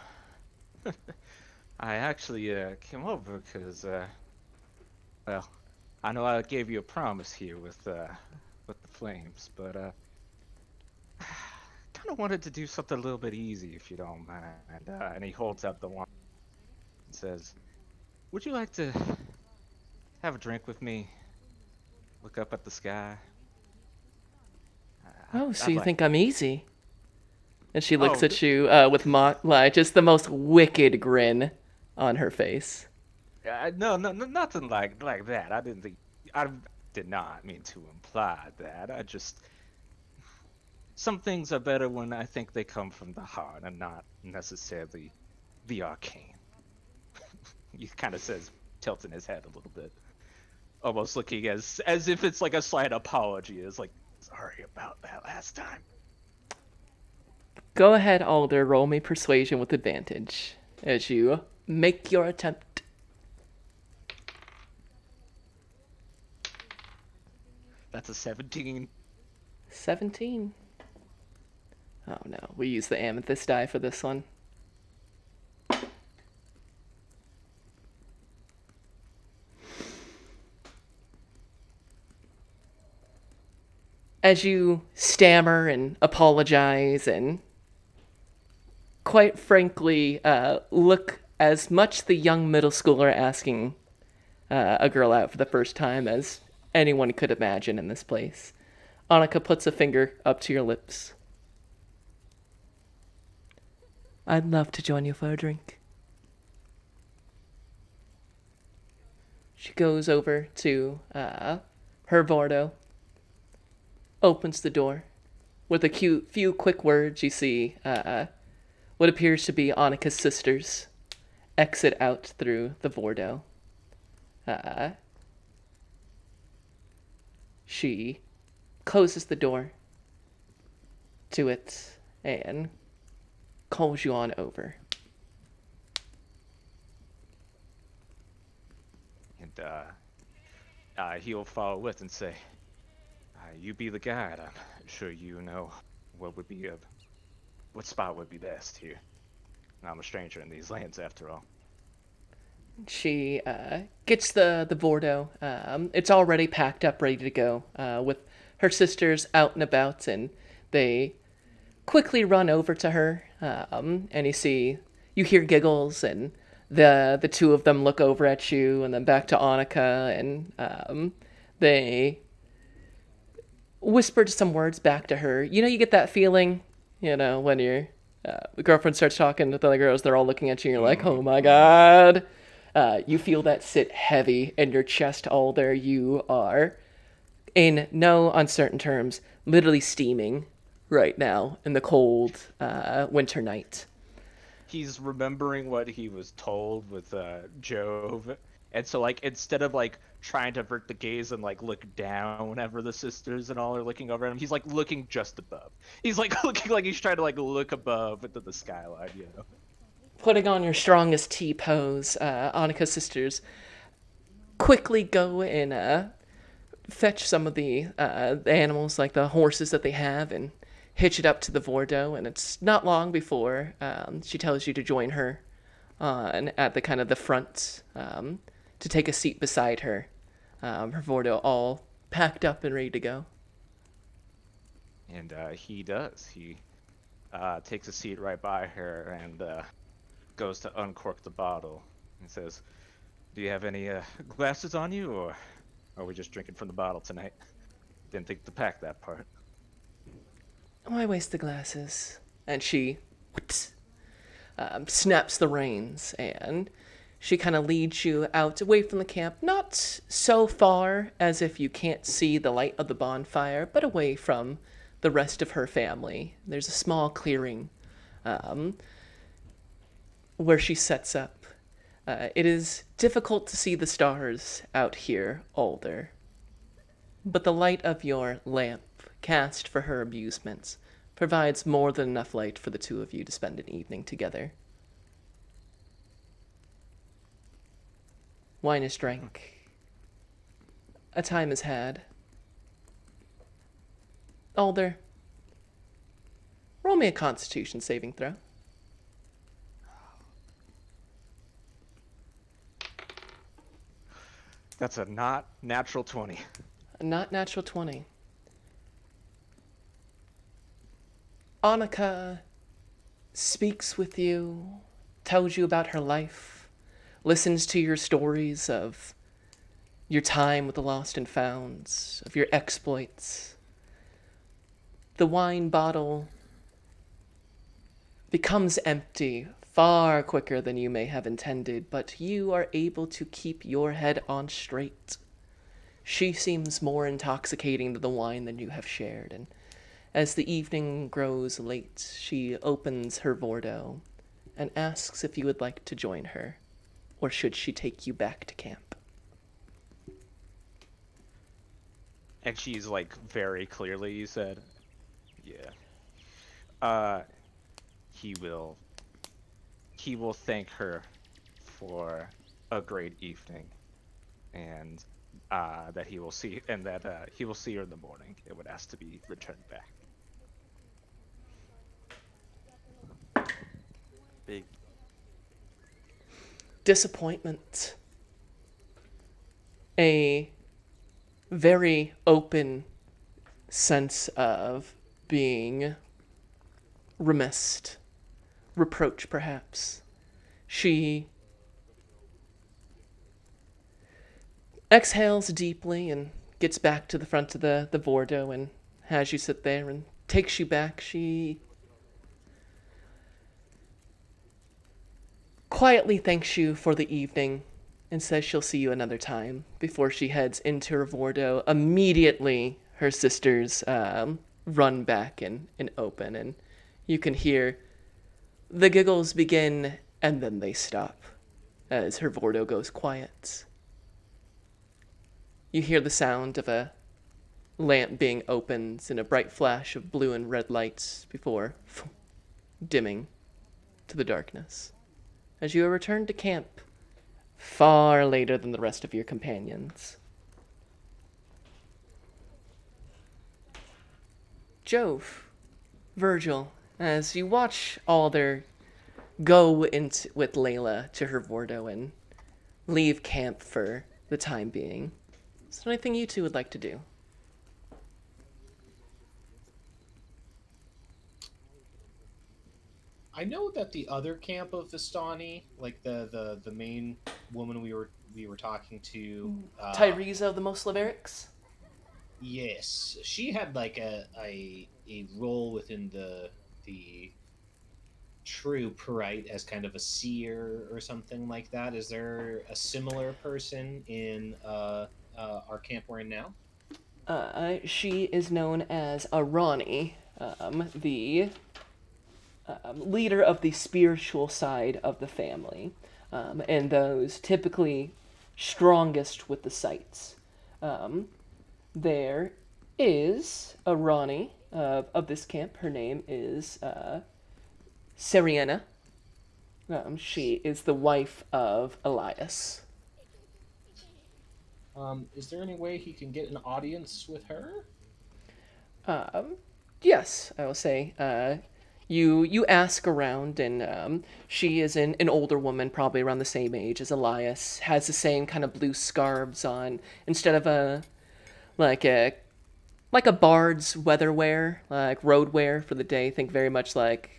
I actually came over because, well, I know I gave you a promise here with the flames, but kind of wanted to do something a little bit easy, if you don't mind. And he holds up the wine and says, "Would you like to have a drink with me? Look up at the sky?" Oh, so I'd you like- think I'm easy? And she looks Oh, at you with like just the most wicked grin on her face. No, nothing like that. I did not mean to imply that. I just some things are better when I think they come from the heart and not necessarily the arcane. He kind of says, tilting his head a little bit, almost looking as if it's like a slight apology. It's like, sorry about that last time. Go ahead, Alder, roll me persuasion with advantage as you make your attempt. That's a 17. 17. Oh no, we use the amethyst die for this one. As you stammer and apologize and quite frankly look as much the young middle schooler asking a girl out for the first time as anyone could imagine in this place, Annika puts a finger up to your lips. I'd love to join you for a drink. She goes over to her Vordo, opens the door. With a few quick words, you see what appears to be Annika's sisters exit out through the Vordo. She closes the door to it and calls you on over. And he'll follow with and say, "You be the guide. I'm sure you know what spot would be best here. I'm a stranger in these lands, after all." She gets the Vordo. It's already packed up, ready to go, with her sisters out and about, and they quickly run over to her. And you hear giggles, and the two of them look over at you, and then back to Annika, and they whispered some words back to her. You get that feeling, when your girlfriend starts talking to the other girls, they're all looking at you, and you're like, oh my god. You feel that sit heavy in your chest all there. You are, in no uncertain terms, literally steaming right now in the cold winter night. He's remembering what he was told with Jove, and so instead of trying to avert the gaze and look down whenever the sisters and all are looking over at him, he's looking just above. He's looking like he's trying to look above into the skyline, Putting on your strongest T pose, Annika's sisters quickly go and fetch some of the animals, like the horses that they have, and hitch it up to the Vordo. And it's not long before she tells you to join her at the kind of the front to take a seat beside her. Her Vordo all packed up and ready to go. And he does. He takes a seat right by her and goes to uncork the bottle and says, "Do you have any glasses on you, or are we just drinking from the bottle tonight? Didn't think to pack that part." Why waste the glasses? And she snaps the reins, and she kind of leads you out away from the camp, not so far as if you can't see the light of the bonfire, but away from the rest of her family. There's a small clearing where she sets up. It is difficult to see the stars out here, Alder, but the light of your lamp, cast for her amusements, provides more than enough light for the two of you to spend an evening together. Wine is drank. A time is had. Alder, roll me a Constitution saving throw. That's a not natural 20. A not natural 20. Annika speaks with you, tells you about her life, listens to your stories of your time with the Lost and Founds, of your exploits. The wine bottle becomes empty far quicker than you may have intended, but you are able to keep your head on straight. She seems more intoxicating than the wine that you have shared, and as the evening grows late, she opens her Vordo and asks if you would like to join her, or should she take you back to camp. And she's like very clearly, you said? Yeah. He will thank her for a great evening, and that he will see her in the morning. It would ask to be returned back. Big. Disappointment. A very open sense of being remiss, reproach perhaps. She exhales deeply and gets back to the front of the Vordo and has you sit there and takes you back. She quietly thanks you for the evening and says she'll see you another time before she heads into her Vordo. Immediately, her sisters run back and open, and you can hear the giggles begin and then they stop as her Vordo goes quiet. You hear the sound of a lamp being opened and a bright flash of blue and red lights before dimming to the darkness as you are returned to camp far later than the rest of your companions. Jove, Virgil, as you watch Alder go with Layla to her Vordo and leave camp for the time being, is there anything you two would like to do? I know that the other camp of Vistani, like the main woman we were talking to, Tyrese of the Moslaverics? yes, she had like a role within the troop, right, as kind of a seer or something like that. Is there a similar person in our camp we're in now? She is known as Arani, the leader of the spiritual side of the family, and those typically strongest with the sights. There is a Rani of this camp. Her name is Seriana. She is the wife of Elias. Is there any way he can get an audience with her? Um, yes, I will say. You ask around, and she is an older woman, probably around the same age as Elias. Has the same kind of blue scarves on instead of like a like a bard's weatherwear, like road wear for the day. Think very much like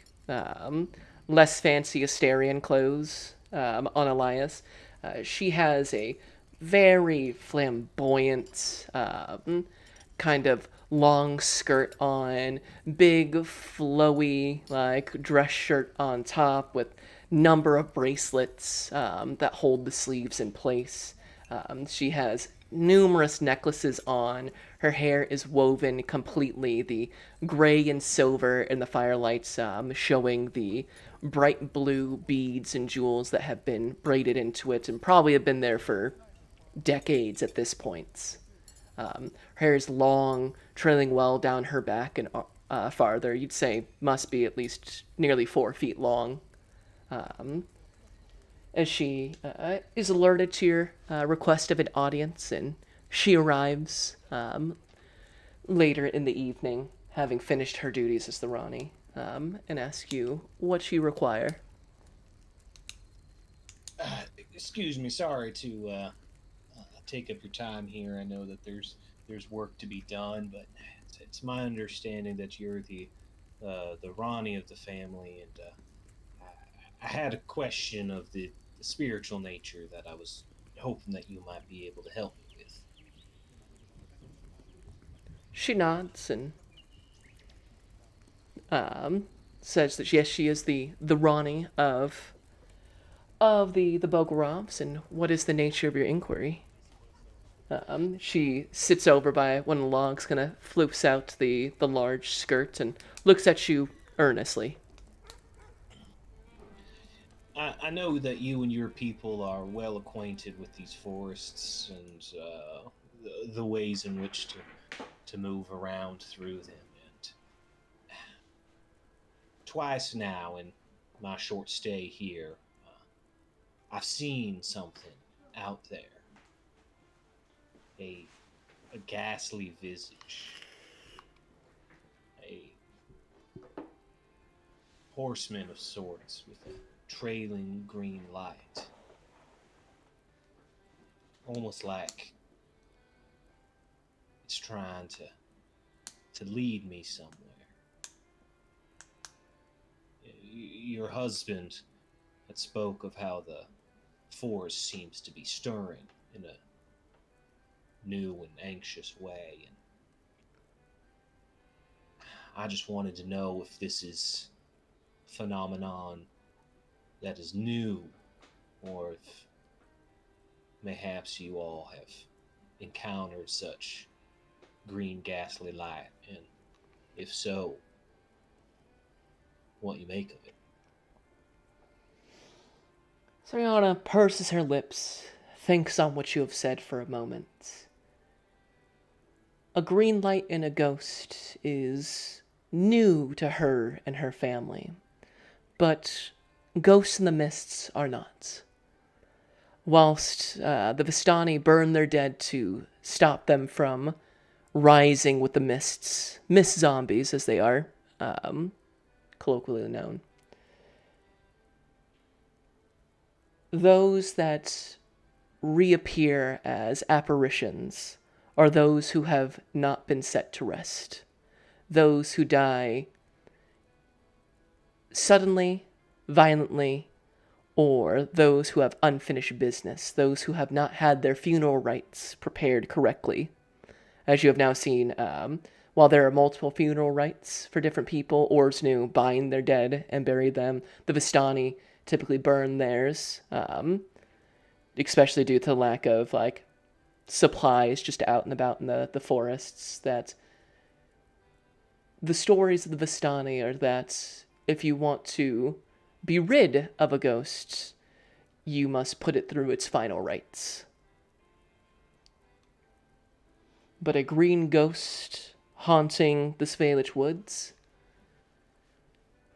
less fancy Asterian clothes on Elias. She has a very flamboyant kind of long skirt on, big flowy like dress shirt on top with number of bracelets that hold the sleeves in place. She has numerous necklaces on. Her hair is woven completely, the gray and silver in the firelights showing the bright blue beads and jewels that have been braided into it and probably have been there for decades at this point. Her hair is long, trailing well down her back and farther. You'd say must be at least nearly 4 feet long. As she is alerted to your request of an audience, and she arrives later in the evening, having finished her duties as the Rani, and asks you what you require. Excuse me, sorry to take up your time here. I know that there's work to be done, but it's my understanding that you're the Ronnie of the family, and I had a question of the spiritual nature that I was hoping that you might be able to help me with. She nods and says that yes, she is the Rani of the Bogorovs, and what is the nature of your inquiry? She sits over by one of the logs, kind of flips out the large skirt, and looks at you earnestly. I know that you and your people are well acquainted with these forests and the ways in which to move around through them. And twice now in my short stay here, I've seen something out there. A, a ghastly visage. A horseman of sorts with a trailing green light. Almost like it's trying to lead me somewhere. Your husband had spoke of how the force seems to be stirring in a new and anxious way, and I just wanted to know if this is a phenomenon that is new, or if mayhaps you all have encountered such green ghastly light, and if so, what you make of it. Soriana purses her lips, thinks on what you have said for a moment. A green light in a ghost is new to her and her family, but ghosts in the mists are not. Whilst the Vistani burn their dead to stop them from rising with the mists, mist zombies as they are colloquially known. Those that reappear as apparitions are those who have not been set to rest, those who die suddenly, violently, or those who have unfinished business, those who have not had their funeral rites prepared correctly. As you have now seen, while there are multiple funeral rites for different people, Orsnu bind their dead and bury them. The Vistani typically burn theirs, especially due to the lack of like supplies just out and about in the forests. That the stories of the Vistani are that if you want to be rid of a ghost, you must put it through its final rites. But a green ghost haunting the Svalich woods,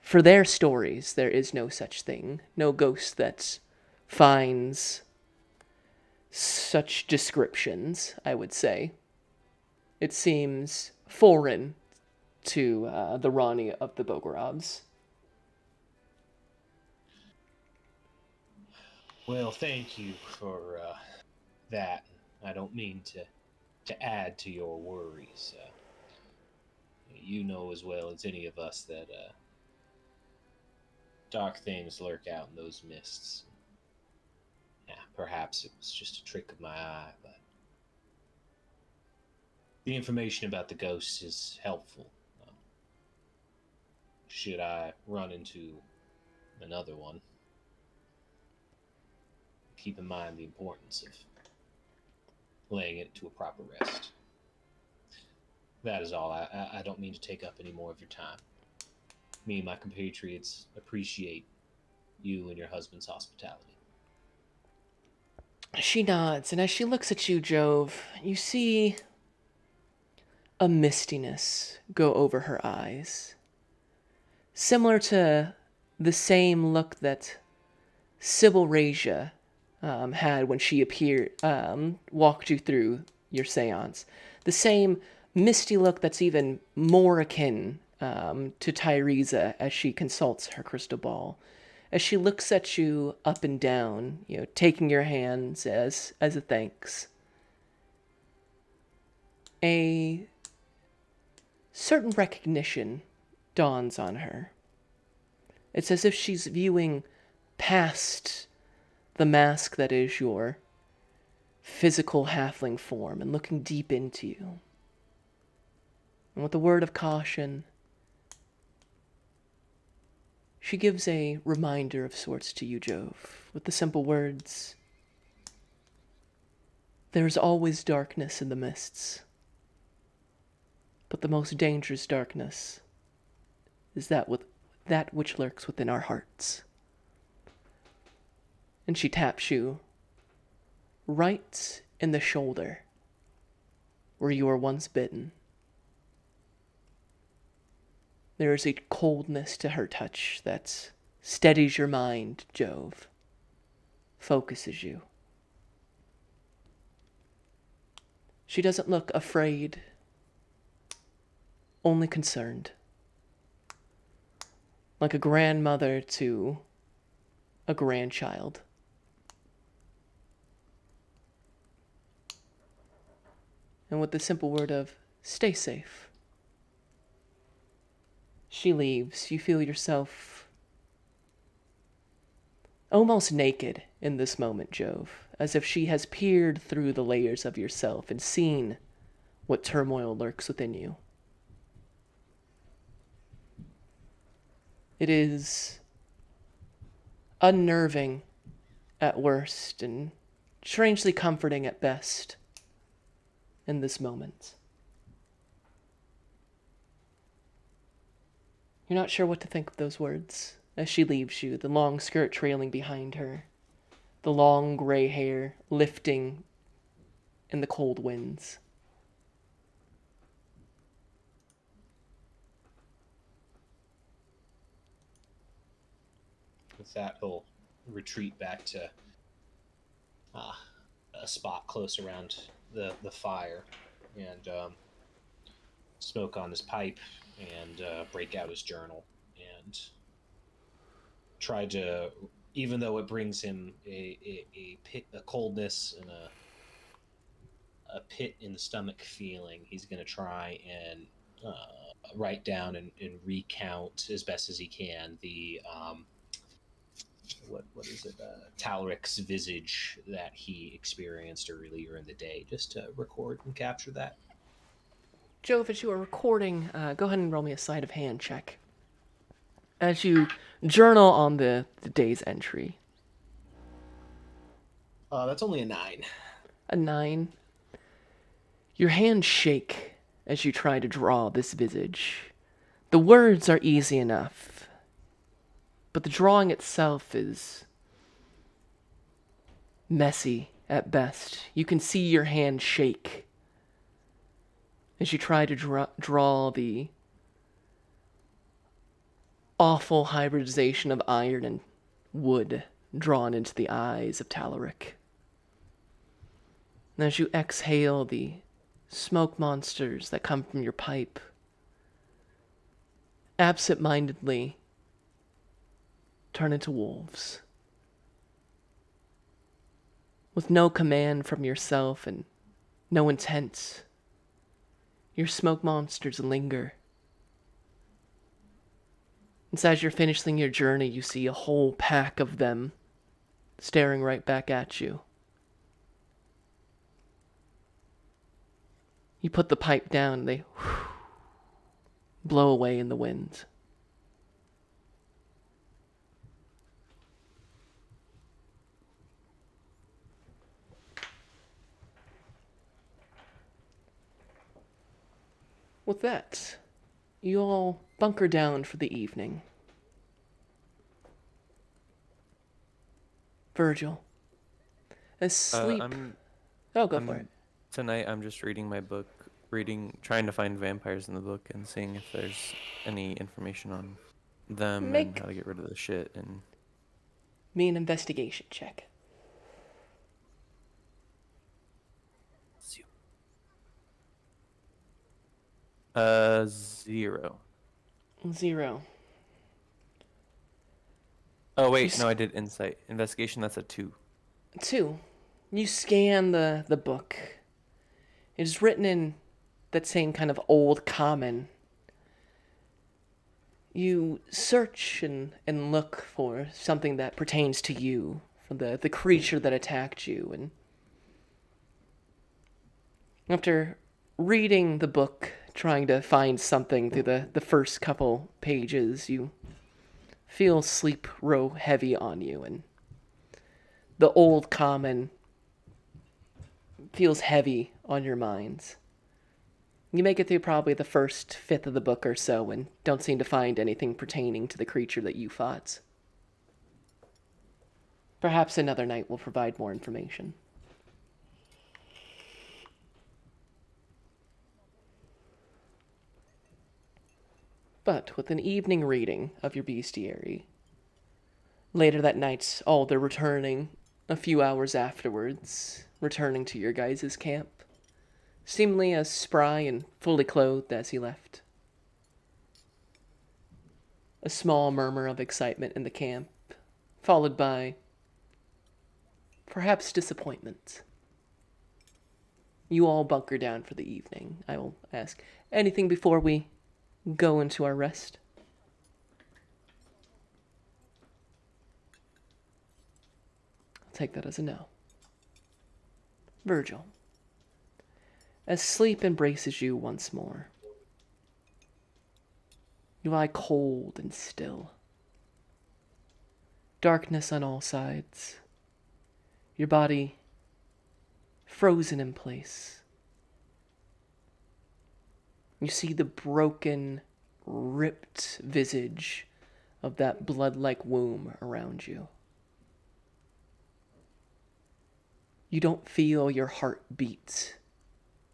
for their stories, there is no such thing. No ghost that finds such descriptions, I would say. It seems foreign to the Rani of the Bogorovs. Well, thank you for that. I don't mean to add to your worries. You know as well as any of us that dark things lurk out in those mists. Yeah, perhaps it was just a trick of my eye, but the information about the ghosts is helpful. Should I run into another one, keep in mind the importance of laying it to a proper rest. That is all. I don't mean to take up any more of your time. Me and my compatriots appreciate you and your husband's hospitality. She nods, and as she looks at you, Jove, you see a mistiness go over her eyes. Similar to the same look that Sybil Rasia had when she walked you through your seance. The same misty look that's even more akin to Tyresa as she consults her crystal ball. As she looks at you up and down, taking your hands as a thanks. A certain recognition dawns on her. It's as if she's viewing past the mask that is your physical halfling form and looking deep into you. And with a word of caution, she gives a reminder of sorts to you, Jove, with the simple words, "There is always darkness in the mists, but the most dangerous darkness is that which lurks within our hearts." And she taps you right in the shoulder where you were once bitten. There is a coldness to her touch that steadies your mind, Jove, focuses you. She doesn't look afraid, only concerned. Like a grandmother to a grandchild. And with the simple word of, "Stay safe," she leaves. You feel yourself almost naked in this moment, Jove, as if she has peered through the layers of yourself and seen what turmoil lurks within you. It is unnerving at worst and strangely comforting at best in this moment. You're not sure what to think of those words as she leaves you, the long skirt trailing behind her, the long gray hair lifting in the cold winds. With that, he'll retreat back to a spot close around the fire and smoke on his pipe and break out his journal and try to, even though it brings him a coldness and a pit in the stomach feeling, he's going to try and write down and recount as best as he can the what is it? Talric's visage that he experienced earlier in the day, just to record and capture that. Jove, as you are recording, go ahead and roll me a sleight of hand check. As you journal on the day's entry. That's only a 9. A 9. Your hands shake as you try to draw this visage. The words are easy enough, but the drawing itself is messy at best. You can see your hand shake as you try to draw the awful hybridization of iron and wood drawn into the eyes of Talaric. And as you exhale the smoke monsters that come from your pipe, absent-mindedly turn into wolves. With no command from yourself and no intent, your smoke monsters linger. And as you're finishing your journey, you see a whole pack of them staring right back at you. You put the pipe down, and they blow away in the wind. With that, you all bunker down for the evening. Virgil, asleep. Oh, go for it. Tonight I'm just reading my book, trying to find vampires in the book and seeing if there's any information on them and how to get rid of the shit. And me an investigation check. 0. 0. Oh wait, no, I did insight. Investigation, that's a 2. 2. You scan the book. It is written in that same kind of old common. You search and look for something that pertains to you, for the creature that attacked you. And after reading the book, trying to find something through the first couple pages, you feel sleep grow heavy on you, and the old common feels heavy on your minds. You make it through probably the first fifth of the book or so and don't seem to find anything pertaining to the creature that you fought. Perhaps another night will provide more information. But with an evening reading of your bestiary, later that night, Alder returning a few hours afterwards, returning to your guys' camp, seemingly as spry and fully clothed as he left. A small murmur of excitement in the camp, followed by perhaps disappointment. You all bunker down for the evening. I will ask, anything before we go into our rest? I'll take that as a no. Virgil, as sleep embraces you once more, you lie cold and still. Darkness on all sides. Your body frozen in place. You see the broken, ripped visage of that blood-like womb around you. You don't feel your heart beat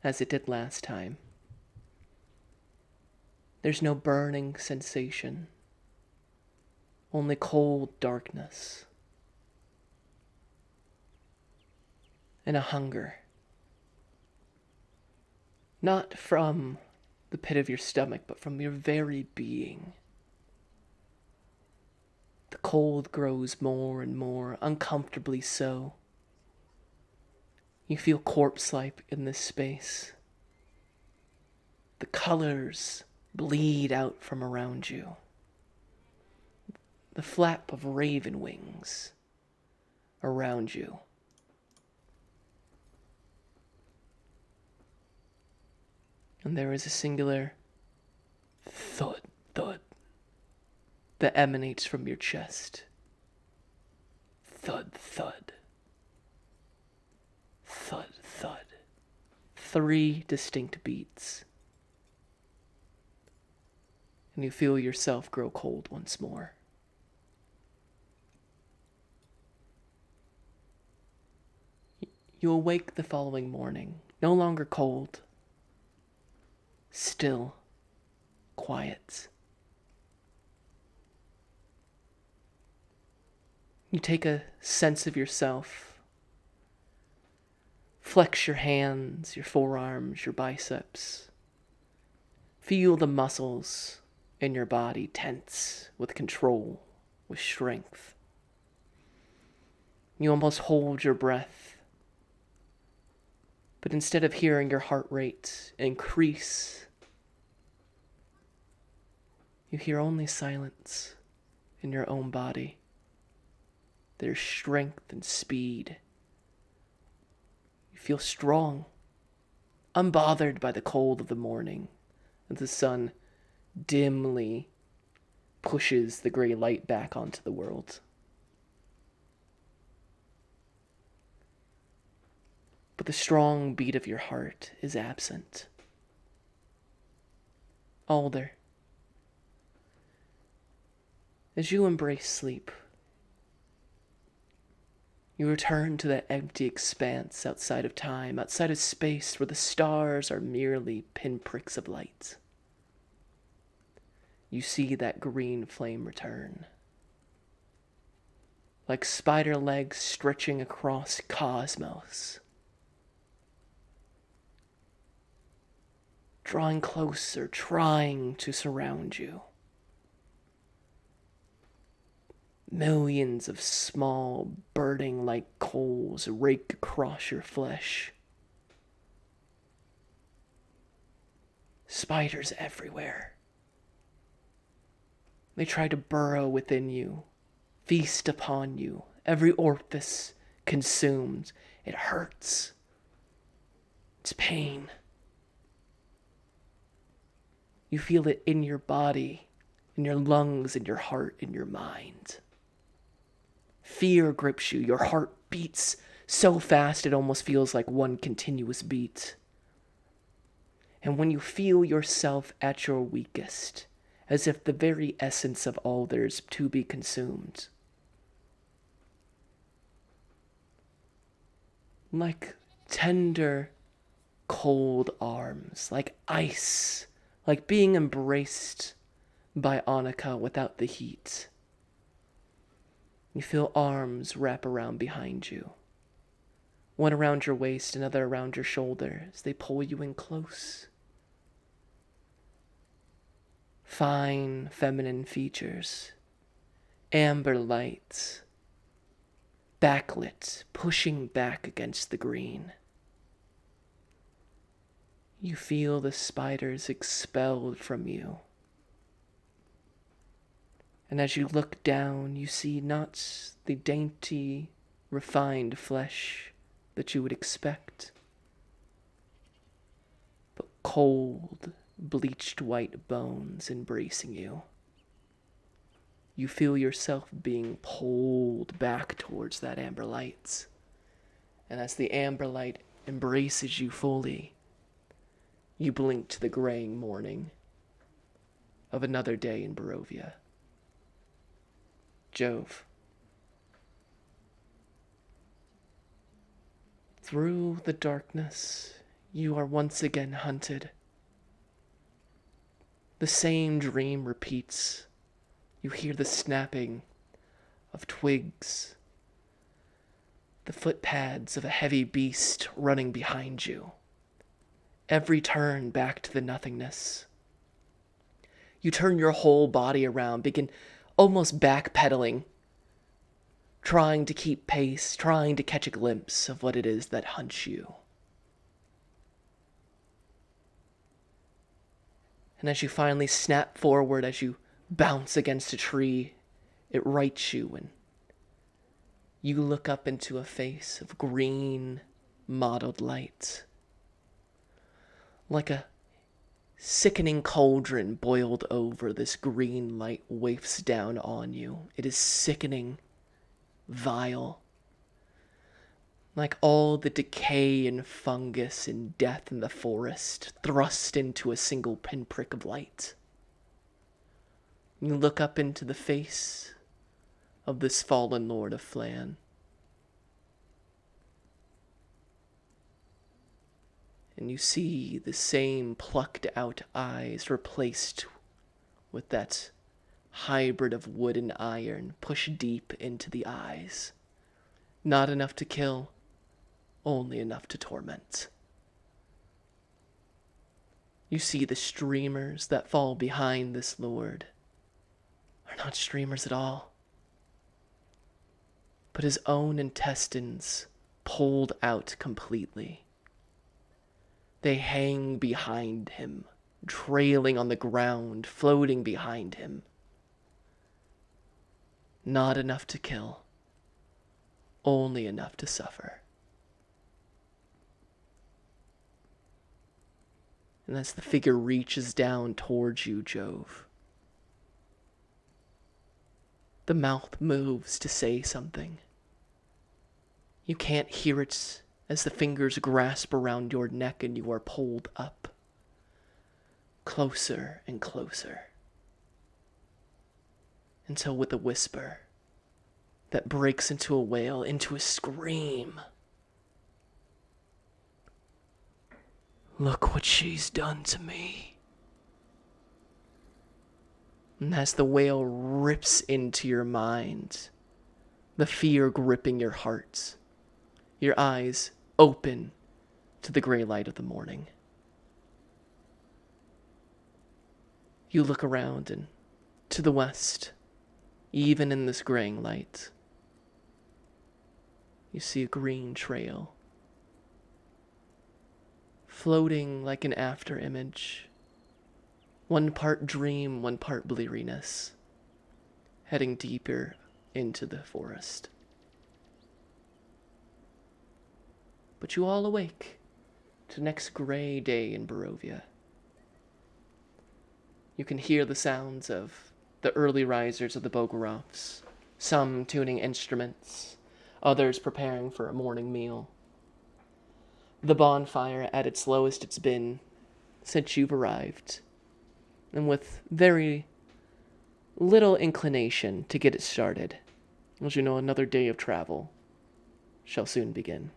as it did last time. There's no burning sensation, only cold darkness and a hunger. Not from the pit of your stomach, but from your very being. The cold grows more and more, uncomfortably so. You feel corpse-like in this space. The colors bleed out from around you. The flap of raven wings around you. And there is a singular thud, thud that emanates from your chest. Thud, thud. Thud, thud. 3 distinct beats. And you feel yourself grow cold once more. You awake the following morning, no longer cold, still, quiet. You take a sense of yourself Flex your hands, your forearms, your biceps. Feel the muscles in your body tense with control, with strength. You almost hold your breath. But instead of hearing your heart rate increase, you hear only silence in your own body. There's strength and speed. You feel strong, unbothered by the cold of the morning, as the sun dimly pushes the gray light back onto the world. But the strong beat of your heart is absent. Alder, as you embrace sleep, you return to that empty expanse outside of time, outside of space, where the stars are merely pinpricks of light. You see that green flame return, like spider legs stretching across cosmos, drawing closer, trying to surround you. Millions of small, burning like coals rake across your flesh. Spiders everywhere. They try to burrow within you, feast upon you, every orifice consumed. It hurts. It's pain. You feel it in your body, in your lungs, in your heart, in your mind. Fear grips you. Your heart beats so fast it almost feels like one continuous beat. And when you feel yourself at your weakest, as if the very essence of all there's to be consumed, like tender, cold arms, like ice, like being embraced by Annika without the heat. You feel arms wrap around behind you. One around your waist, another around your shoulder, as they pull you in close. Fine, feminine features. Amber lights. Backlit, pushing back against the green. You feel the spiders expelled from you. And as you look down, you see not the dainty, refined flesh that you would expect, but cold, bleached white bones embracing you. You feel yourself being pulled back towards that amber light. And as the amber light embraces you fully, you blink to the graying morning of another day in Barovia. Jove. Through the darkness, you are once again hunted. The same dream repeats. You hear the snapping of twigs, the footpads of a heavy beast running behind you. Every turn back to the nothingness. You turn your whole body around, begin almost backpedaling, trying to keep pace, trying to catch a glimpse of what it is that hunts you. And as you finally snap forward, as you bounce against a tree, it rights you, and you look up into a face of green, mottled light. Like a sickening cauldron boiled over, this green light wafts down on you. It is sickening, vile. Like all the decay and fungus and death in the forest thrust into a single pinprick of light. You look up into the face of this fallen Lord of Flan. And you see the same plucked out eyes replaced with that hybrid of wood and iron pushed deep into the eyes. Not enough to kill, only enough to torment. You see the streamers that fall behind this lord are not streamers at all, but his own intestines pulled out completely. They hang behind him, trailing on the ground, floating behind him. Not enough to kill, only enough to suffer. And as the figure reaches down towards you, Jove, the mouth moves to say something. You can't hear it as the fingers grasp around your neck and you are pulled up. Closer and closer. Until with a whisper that breaks into a wail, into a scream. Look what she's done to me. And as the wail rips into your mind, the fear gripping your heart, your eyes open to the gray light of the morning. You look around and to the west, even in this graying light, you see a green trail, floating like an after image, one part dream, one part bleariness, heading deeper into the forest. But you all awake to the next gray day in Barovia. You can hear the sounds of the early risers of the Bogorovs, some tuning instruments, others preparing for a morning meal. The bonfire at its lowest it's been since you've arrived, and with very little inclination to get it started, as you know another day of travel shall soon begin.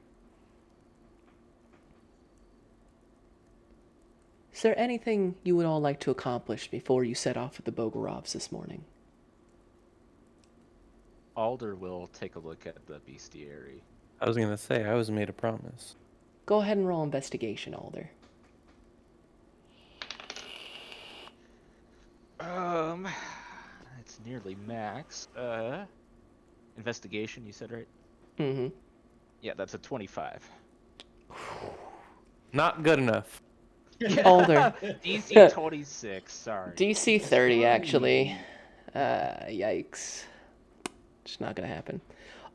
Is there anything you would all like to accomplish before you set off with the Bogorovs this morning? Alder will take a look at the bestiary. I was gonna say, I was made a promise. Go ahead and roll investigation, Alder. It's nearly max. Investigation, you said, right? Mm-hmm. Yeah, that's a 25. Not good enough. Alder. DC 26, sorry. DC 30, actually. Yikes. It's not gonna happen.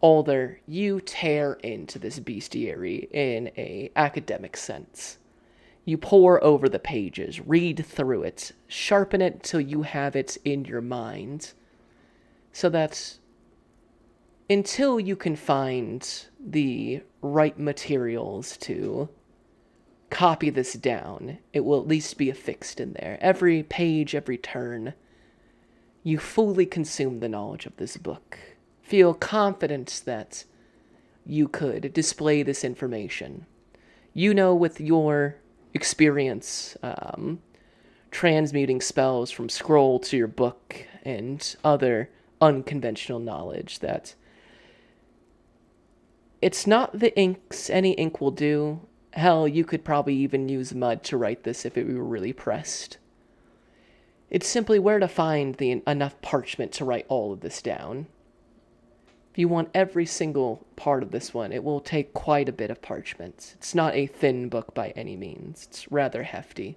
Alder, you tear into this bestiary in a academic sense. You pore over the pages, read through it, sharpen it till you have it in your mind, so that until you can find the right materials to copy this down, it will at least be affixed in there. Every page, every turn, you fully consume the knowledge of this book. Feel confident that you could display this information. You know, with your experience transmuting spells from scroll to your book and other unconventional knowledge, that it's not the inks. Any ink will do. Hell, you could probably even use mud to write this if it were really pressed. It's simply where to find enough parchment to write all of this down. If you want every single part of this one, it will take quite a bit of parchment. It's not a thin book by any means. It's rather hefty.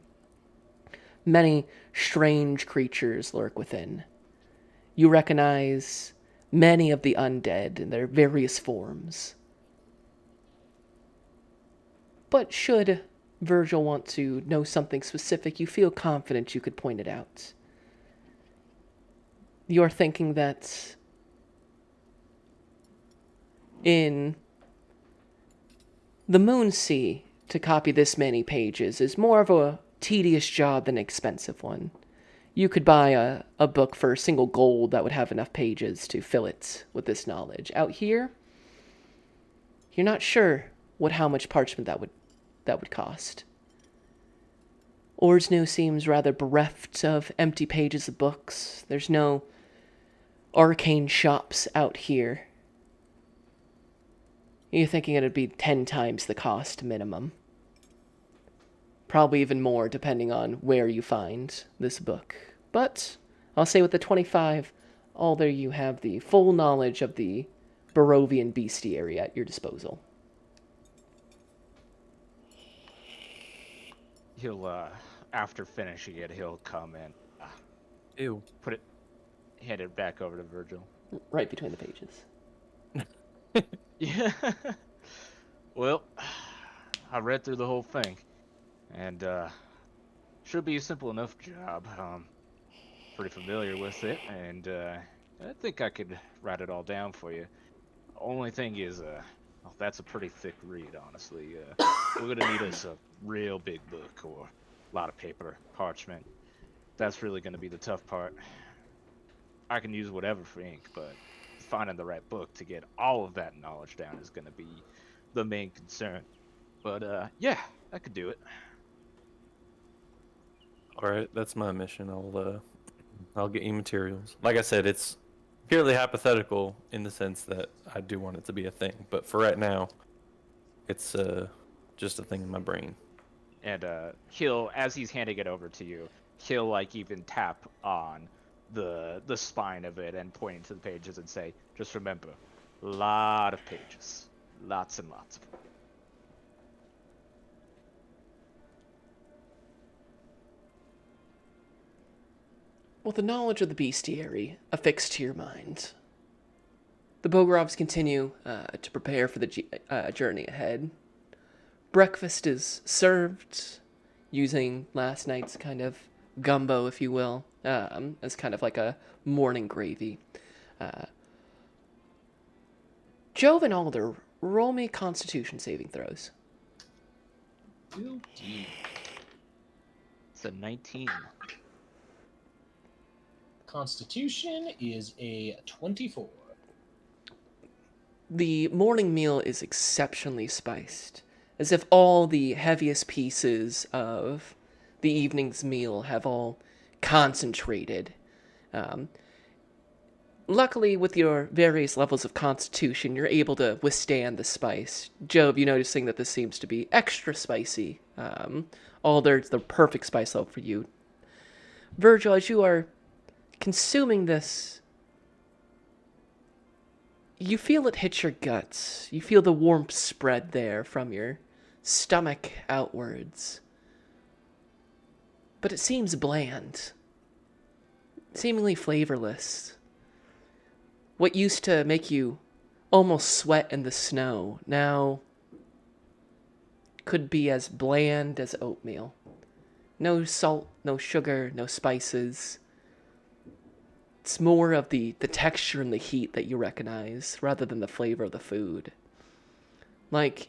Many strange creatures lurk within. You recognize many of the undead in their various forms. But should Virgil want to know something specific, you feel confident you could point it out. You're thinking that in the Moon Sea, to copy this many pages is more of a tedious job than an expensive one. You could buy a book for a single gold that would have enough pages to fill it with this knowledge. Out here, you're not sure how much parchment that would cost. Orsnu seems rather bereft of empty pages of books. There's no arcane shops out here. You're thinking it'd be 10 times the cost minimum. Probably even more depending on where you find this book. But I'll say with the 25, Alder, you have the full knowledge of the Barovian bestiary at your disposal. He'll, after finishing it, he'll come and Ew. hand it back over to Virgil. Right between the pages. Yeah. Well, I read through the whole thing, and should be a simple enough job. Pretty familiar with it, and I think I could write it all down for you. Only thing is, well, that's a pretty thick read, honestly. We're gonna need us a real big book or a lot of paper, parchment. That's really gonna be the tough part. I can use whatever for ink, but finding the right book to get all of that knowledge down is gonna be the main concern. But yeah, I could do it. All right, that's my mission. I'll get you materials. Like I said, it's purely hypothetical in the sense that I do want it to be a thing, but for right now, it's just a thing in my brain. And he'll, as he's handing it over to you, he'll like even tap on the spine of it and pointing to the pages and say, just remember, a lot of pages, lots and lots of them. With the knowledge of the bestiary affixed to your mind, the Bogorovs continue to prepare for the journey ahead. Breakfast is served using last night's kind of gumbo, if you will, as kind of like a morning gravy. Jove and Alder, roll me Constitution saving throws. Will do. It's a 19. Constitution is a 24. The morning meal is exceptionally spiced, as if all the heaviest pieces of the evening's meal have all concentrated. Luckily, with your various levels of constitution, you're able to withstand the spice. Jove, you noticing that this seems to be extra spicy. Alder, it's the perfect spice level for you. Virgil, as you are consuming this, you feel it hit your guts. You feel the warmth spread there from your stomach outwards. But it seems bland, seemingly flavorless. What used to make you almost sweat in the snow now could be as bland as oatmeal. No salt, no sugar, no spices. It's more of the texture and the heat that you recognize rather than the flavor of the food. Like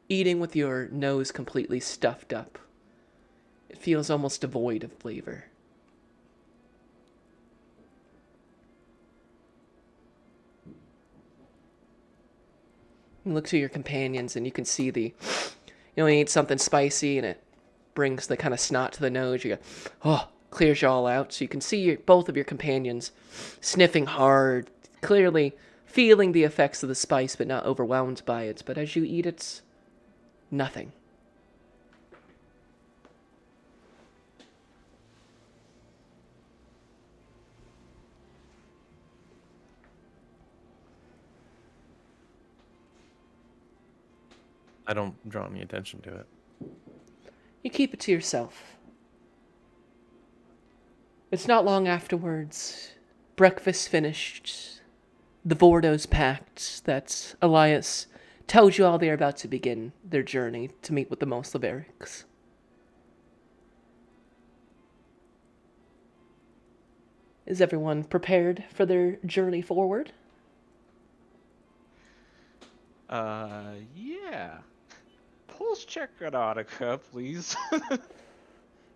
eating with your nose completely stuffed up. It feels almost devoid of flavor. You look to your companions and you can see you eat something spicy and it brings the kind of snot to the nose. You go, oh, clears you all out. So you can see both of your companions sniffing hard, clearly feeling the effects of the spice but not overwhelmed by it. But as you eat it, nothing. I don't draw any attention to it. You keep it to yourself. It's not long afterwards. Breakfast finished. The Vordo's packed. That Elias tells you all they are about to begin their journey to meet with the Moslaverics. Is everyone prepared for their journey forward? Yeah. Pulse check on Annika, please.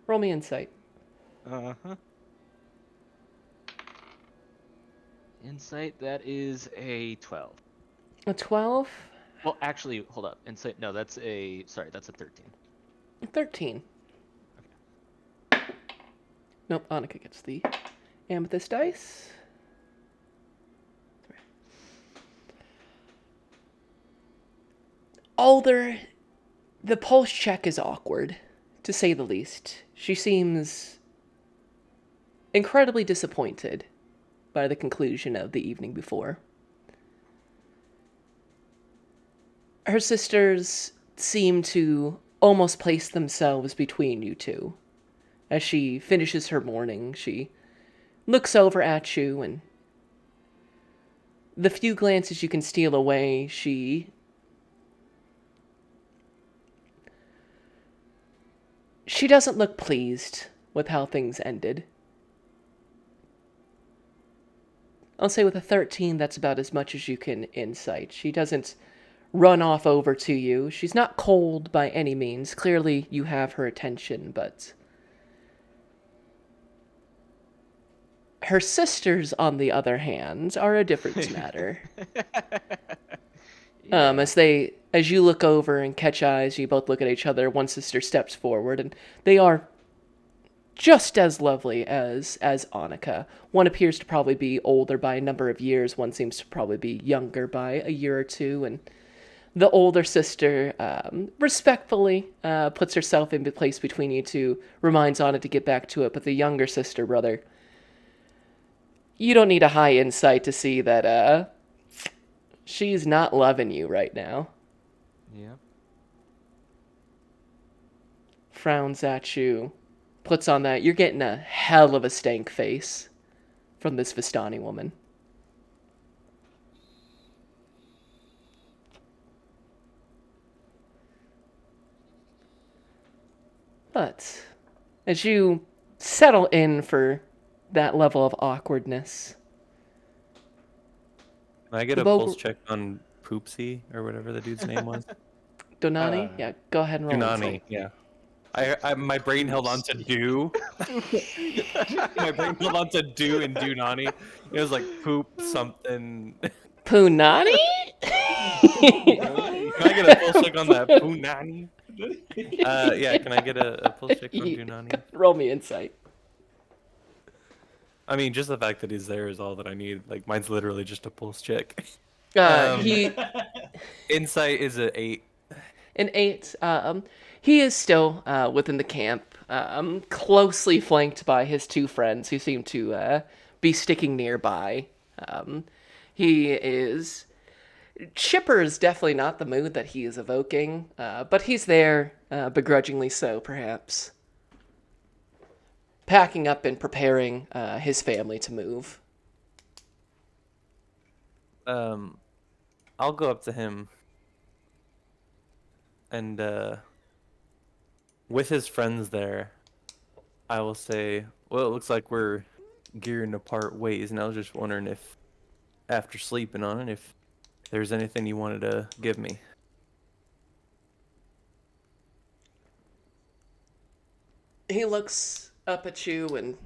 Roll me insight. Uh-huh. Insight, that is a 12. A 12? Well, actually, hold up. Insight, no, that's a 13. 13. Nope, Annika gets the amethyst dice. Alder, the pulse check is awkward, to say the least. She seems incredibly disappointed by the conclusion of the evening before. Her sisters seem to almost place themselves between you two. As she finishes her morning, she looks over at you, and the few glances you can steal away, she doesn't look pleased with how things ended. I'll say with a 13, that's about as much as you can insight. She doesn't run off over to you. She's not cold by any means. Clearly, you have her attention, but her sisters, on the other hand, are a different matter. As you look over and catch eyes, you both look at each other. One sister steps forward, and they are just as lovely as Annika. One appears to probably be older by a number of years. One seems to probably be younger by a year or two. And the older sister respectfully puts herself in place between you two, reminds Anna to get back to it. But the younger sister, brother, you don't need a high insight to see that she's not loving you right now. Yeah. Frowns at you. Puts on that, you're getting a hell of a stank face from this Vistani woman. But as you settle in for that level of awkwardness, Can I get The a Bogle- pulse check on Poopsie or whatever the dude's name was? Donani, yeah, go ahead and roll. Dunani, insight. yeah. My brain held on to do. My brain held on to do and Dunani. It was like poop something. Punani? Can I get a pulse check on that Punani? Yeah, can I get a pulse check on Dunani? Roll me insight. I mean, just the fact that he's there is all that I need. Like, mine's literally just a pulse check. He Insight is an 8. an 8. He is still within the camp, closely flanked by his two friends who seem to be sticking nearby. He is... Chipper is definitely not the mood that he is evoking, but he's there, begrudgingly so, perhaps. Packing up and preparing his family to move. I'll go up to him and with his friends there, I will say, well, it looks like we're gearing to part ways, and I was just wondering if, after sleeping on it, if there's anything you wanted to give me. He looks up at you, and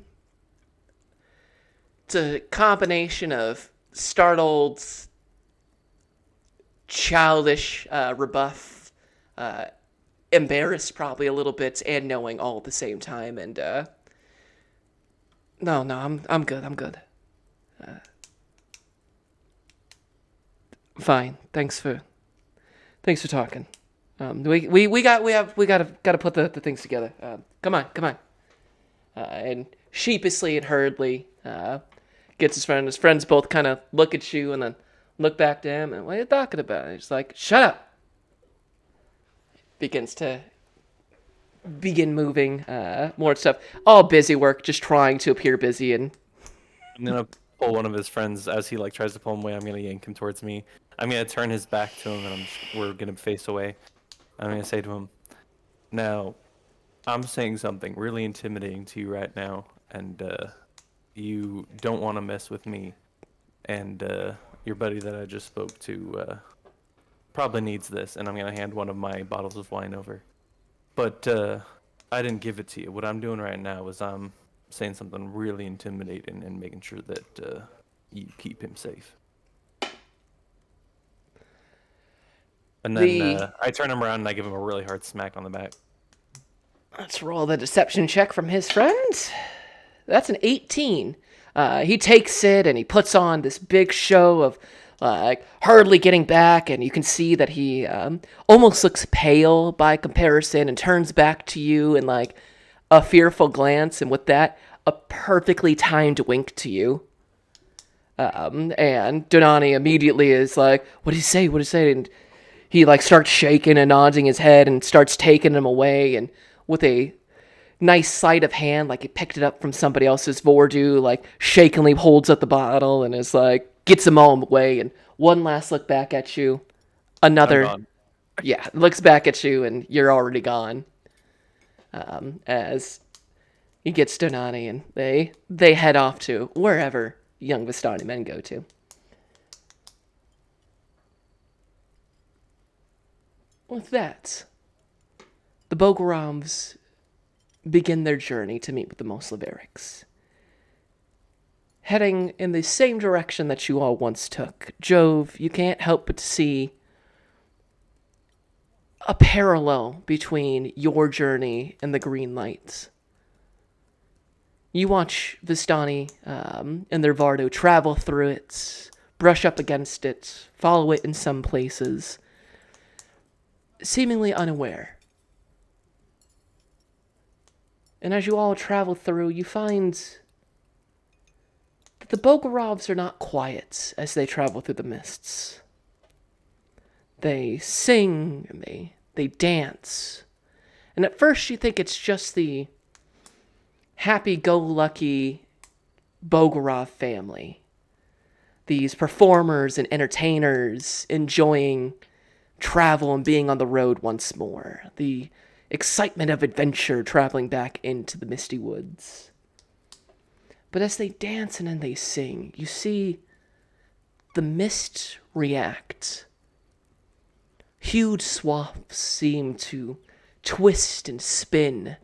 it's a combination of startled, childish rebuff, embarrassed probably a little bit, and knowing all at the same time. And no, I'm good. Fine. Thanks for talking. We gotta put the things together. Come on. And sheepishly and hurriedly gets his friend. His friends both kind of look at you and then look back to him. And what are you talking about? And he's like, shut up. Begins to moving more stuff. All busy work, just trying to appear busy. And I'm gonna pull one of his friends as he like tries to pull him away. I'm gonna yank him towards me. I'm gonna turn his back to him, and we're gonna face away. I'm gonna say to him, "Now, I'm saying something really intimidating to you right now, and you don't want to mess with me. And your buddy that I just spoke to probably needs this." And I'm gonna hand one of my bottles of wine over. But I didn't give it to you. What I'm doing right now is I'm saying something really intimidating and making sure that you keep him safe. And then I turn him around and I give him a really hard smack on the back. Let's roll the deception check from his friend. That's an 18. He takes it and he puts on this big show of like hurriedly getting back, and you can see that he almost looks pale by comparison, and turns back to you in like a fearful glance, and with that, a perfectly timed wink to you. And Donani immediately is like, "What did he say? What did he say?" And he like starts shaking and nodding his head and starts taking him away, and with a nice sleight of hand, like he picked it up from somebody else's Vordu, like shakingly holds up the bottle and is like, gets them all away. And one last look back at you. I'm Another, gone. yeah, looks back at you and you're already gone. As he gets Donani and they head off to wherever young Vistani men go to. With that, the Bogorovs begin their journey to meet with the Moslaveriks. Heading in the same direction that you all once took, Jove, you can't help but see a parallel between your journey and the Green Lights. You watch Vistani and their Vardo travel through it, brush up against it, follow it in some places, seemingly unaware. And as you all travel through, you find that the Bogorovs are not quiet as they travel through the mists. They sing and they dance. And at first you think it's just the happy-go-lucky Bogorov family. These performers and entertainers enjoying travel and being on the road once more. The excitement of adventure traveling back into the misty woods. But as they dance and then they sing, you see the mist react. Huge swaths seem to twist and spin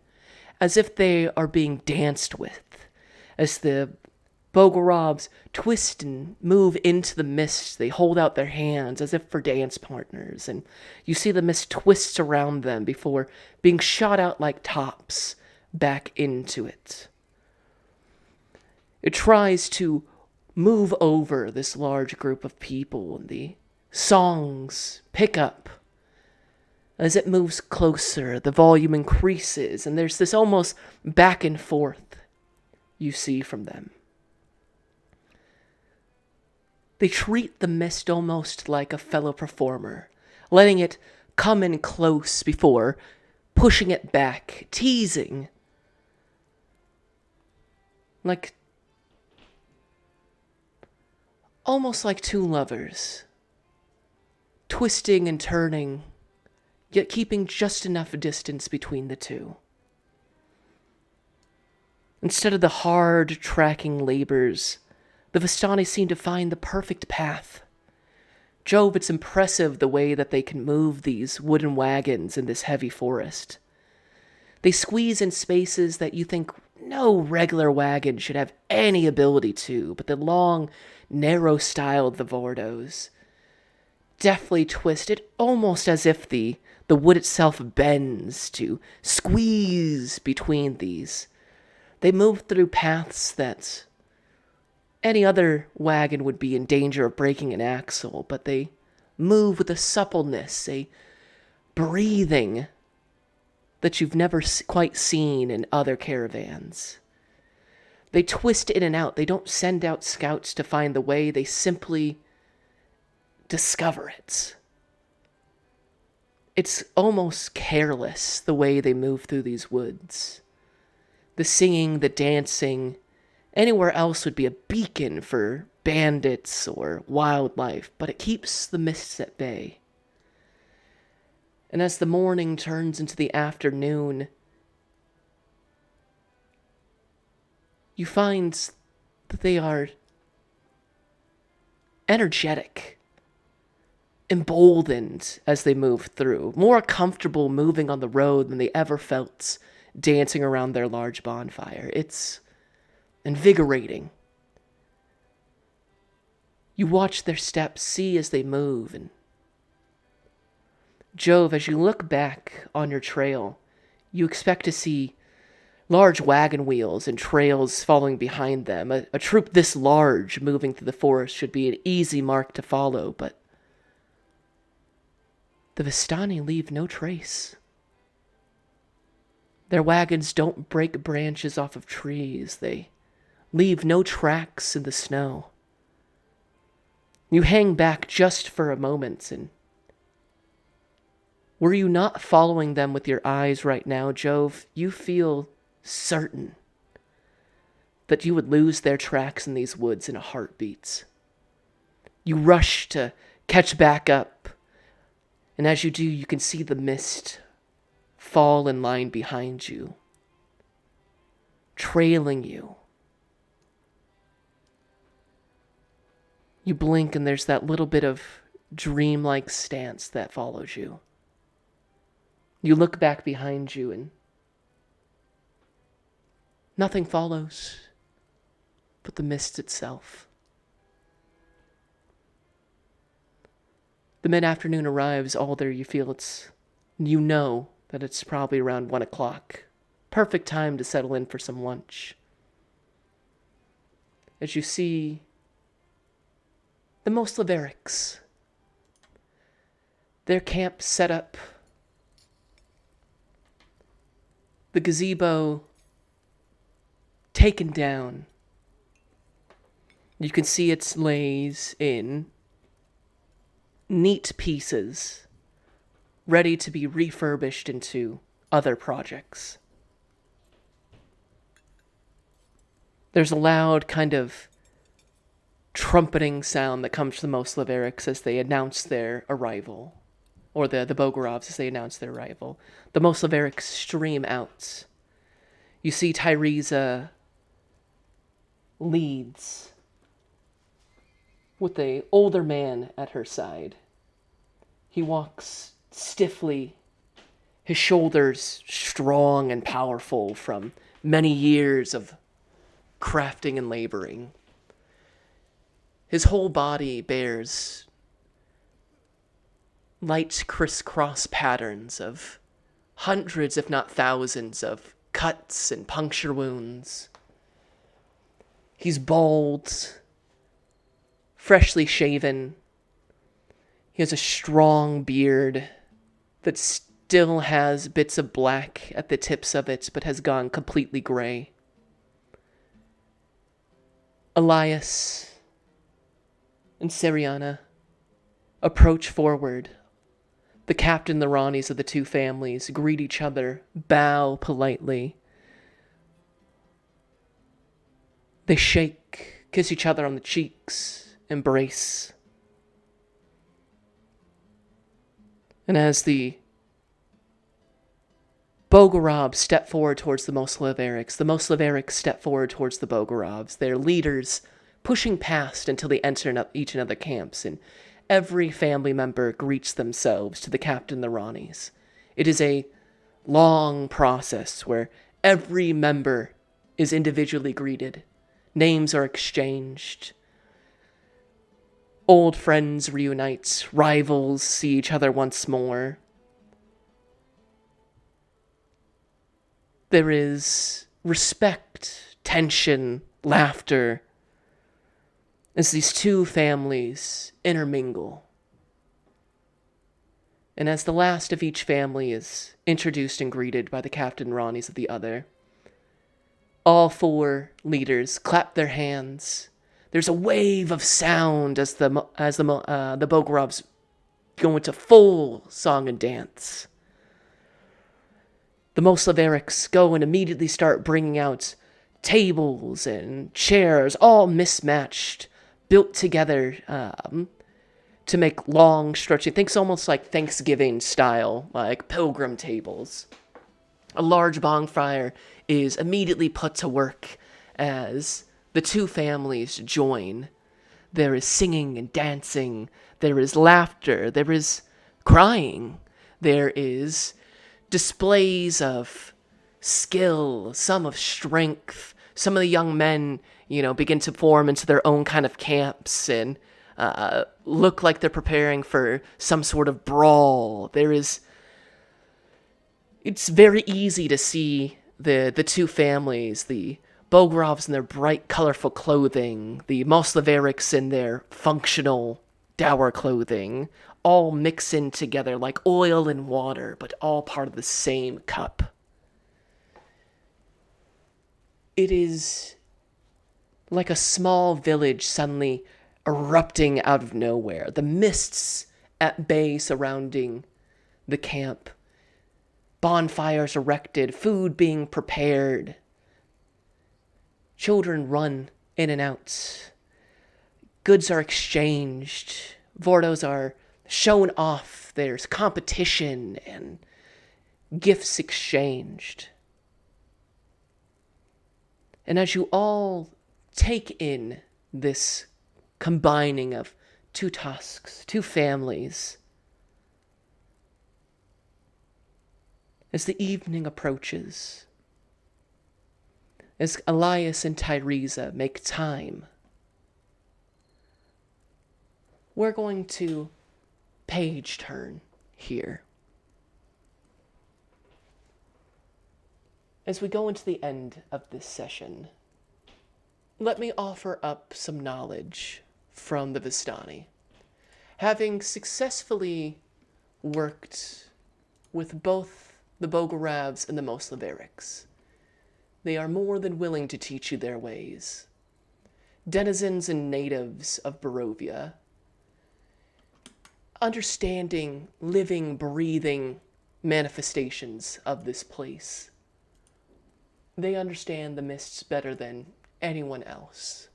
as if they are being danced with, as the Bogorovs twist and move into the mist. They hold out their hands as if for dance partners, and you see the mist twists around them before being shot out like tops back into it. It tries to move over this large group of people, and the songs pick up. As it moves closer, the volume increases, and there's this almost back and forth you see from them. They treat the mist almost like a fellow performer, letting it come in close before pushing it back, teasing. Almost like two lovers, twisting and turning, yet keeping just enough distance between the two. Instead of the hard tracking labors, the Vistani seem to find the perfect path. Jove, it's impressive the way that they can move these wooden wagons in this heavy forest. They squeeze in spaces that you think no regular wagon should have any ability to, but the long, narrow style of the Vordos deftly twisted, almost as if the wood itself bends to squeeze between these. They move through paths that any other wagon would be in danger of breaking an axle, but they move with a suppleness, a breathing that you've never quite seen in other caravans. They twist in and out. They don't send out scouts to find the way. They simply discover it. It's almost careless the way they move through these woods. The singing, the dancing, anywhere else would be a beacon for bandits or wildlife, but it keeps the mists at bay. And as the morning turns into the afternoon, you find that they are energetic, emboldened as they move through, more comfortable moving on the road than they ever felt dancing around their large bonfire. It's invigorating. You watch their steps, see as they move, and Jove, as you look back on your trail, you expect to see large wagon wheels and trails following behind them. A troop this large moving through the forest should be an easy mark to follow, but the Vistani leave no trace. Their wagons don't break branches off of trees. They leave no tracks in the snow. You hang back just for a moment, and were you not following them with your eyes right now, Jove, you feel certain that you would lose their tracks in these woods in a heartbeat. You rush to catch back up, and as you do, you can see the mist fall in line behind you, trailing you. You blink and there's that little bit of dreamlike stance that follows you. You look back behind you and nothing follows but the mist itself. The mid-afternoon arrives, Alder, you know that it's probably around 1 o'clock. Perfect time to settle in for some lunch. As you see the Moslaverics, their camp set up, the gazebo taken down. You can see its lays in neat pieces, ready to be refurbished into other projects. There's a loud kind of trumpeting sound that comes from the Moslaverics as they announce their arrival, or the Bogorovs as they announce their arrival. The Moslaverics stream out. You see Tyresa leads with an older man at her side. He walks stiffly, his shoulders strong and powerful from many years of crafting and laboring. His whole body bears light crisscross patterns of hundreds, if not thousands, of cuts and puncture wounds. He's bald, freshly shaven. He has a strong beard that still has bits of black at the tips of it, but has gone completely gray. Elias and Seriana approach forward. The captain, the Ronnies of the two families, greet each other, bow politely. They shake, kiss each other on the cheeks, embrace. And as the Bogorovs step forward towards the Moslaverics step forward towards the Bogorovs, their leaders pushing past until they enter each other's camps, and every family member greets themselves to the captain, the Ronnies. It is a long process where every member is individually greeted. Names are exchanged. Old friends reunite. Rivals see each other once more. There is respect, tension, laughter, as these two families intermingle. And as the last of each family is introduced and greeted by the Captain Ronnies of the other, all four leaders clap their hands. There's a wave of sound as the Bogorovs go into full song and dance. The Moslaverics go and immediately start bringing out tables and chairs, all mismatched, built together to make long stretching. Think almost like Thanksgiving style, like pilgrim tables. A large bonfire is immediately put to work as the two families join. There is singing and dancing. There is laughter. There is crying. There is displays of skill, some of strength. Some of the young men, begin to form into their own kind of camps and look like they're preparing for some sort of brawl. It's very easy to see the two families, the Bogorovs in their bright, colorful clothing, the Moslaveriks in their functional, dour clothing, all mix in together like oil and water, but all part of the same cup. It is like a small village suddenly erupting out of nowhere. The mists at bay surrounding the camp, bonfires erected, food being prepared. Children run in and out. Goods are exchanged. Vordos are shown off. There's competition and gifts exchanged. And as you all take in this combining of two tusks, two families, as the evening approaches, as Elias and Tyresa make time, we're going to page turn here. As we go into the end of this session, let me offer up some knowledge from the Vistani. Having successfully worked with both the Bogoravs and the Moslaveriks, they are more than willing to teach you their ways. Denizens and natives of Barovia, understanding, living, breathing manifestations of this place. They understand the mists better than anyone else.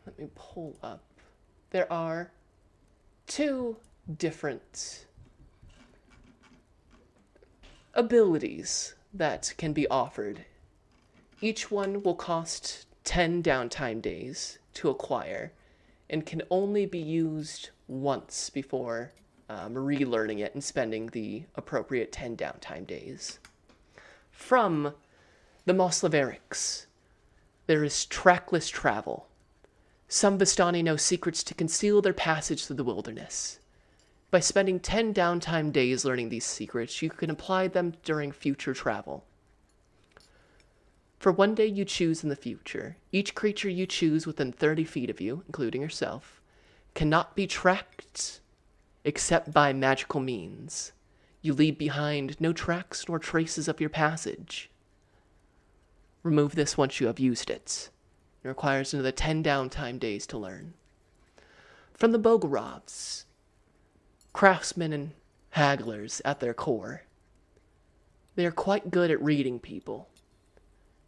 Let me pull up. There are two different abilities that can be offered. Each one will cost 10 downtime days to acquire and can only be used once before relearning it and spending the appropriate 10 downtime days. From the Moslaveriks, there is trackless travel. Some Vistani know secrets to conceal their passage through the wilderness. By spending 10 downtime days learning these secrets, you can apply them during future travel. For one day you choose in the future, each creature you choose within 30 feet of you, including yourself, cannot be tracked except by magical means. You leave behind no tracks nor traces of your passage. Remove this once you have used it. It requires another 10 downtime days to learn. From the Bogorovs, craftsmen and hagglers at their core, they are quite good at reading people.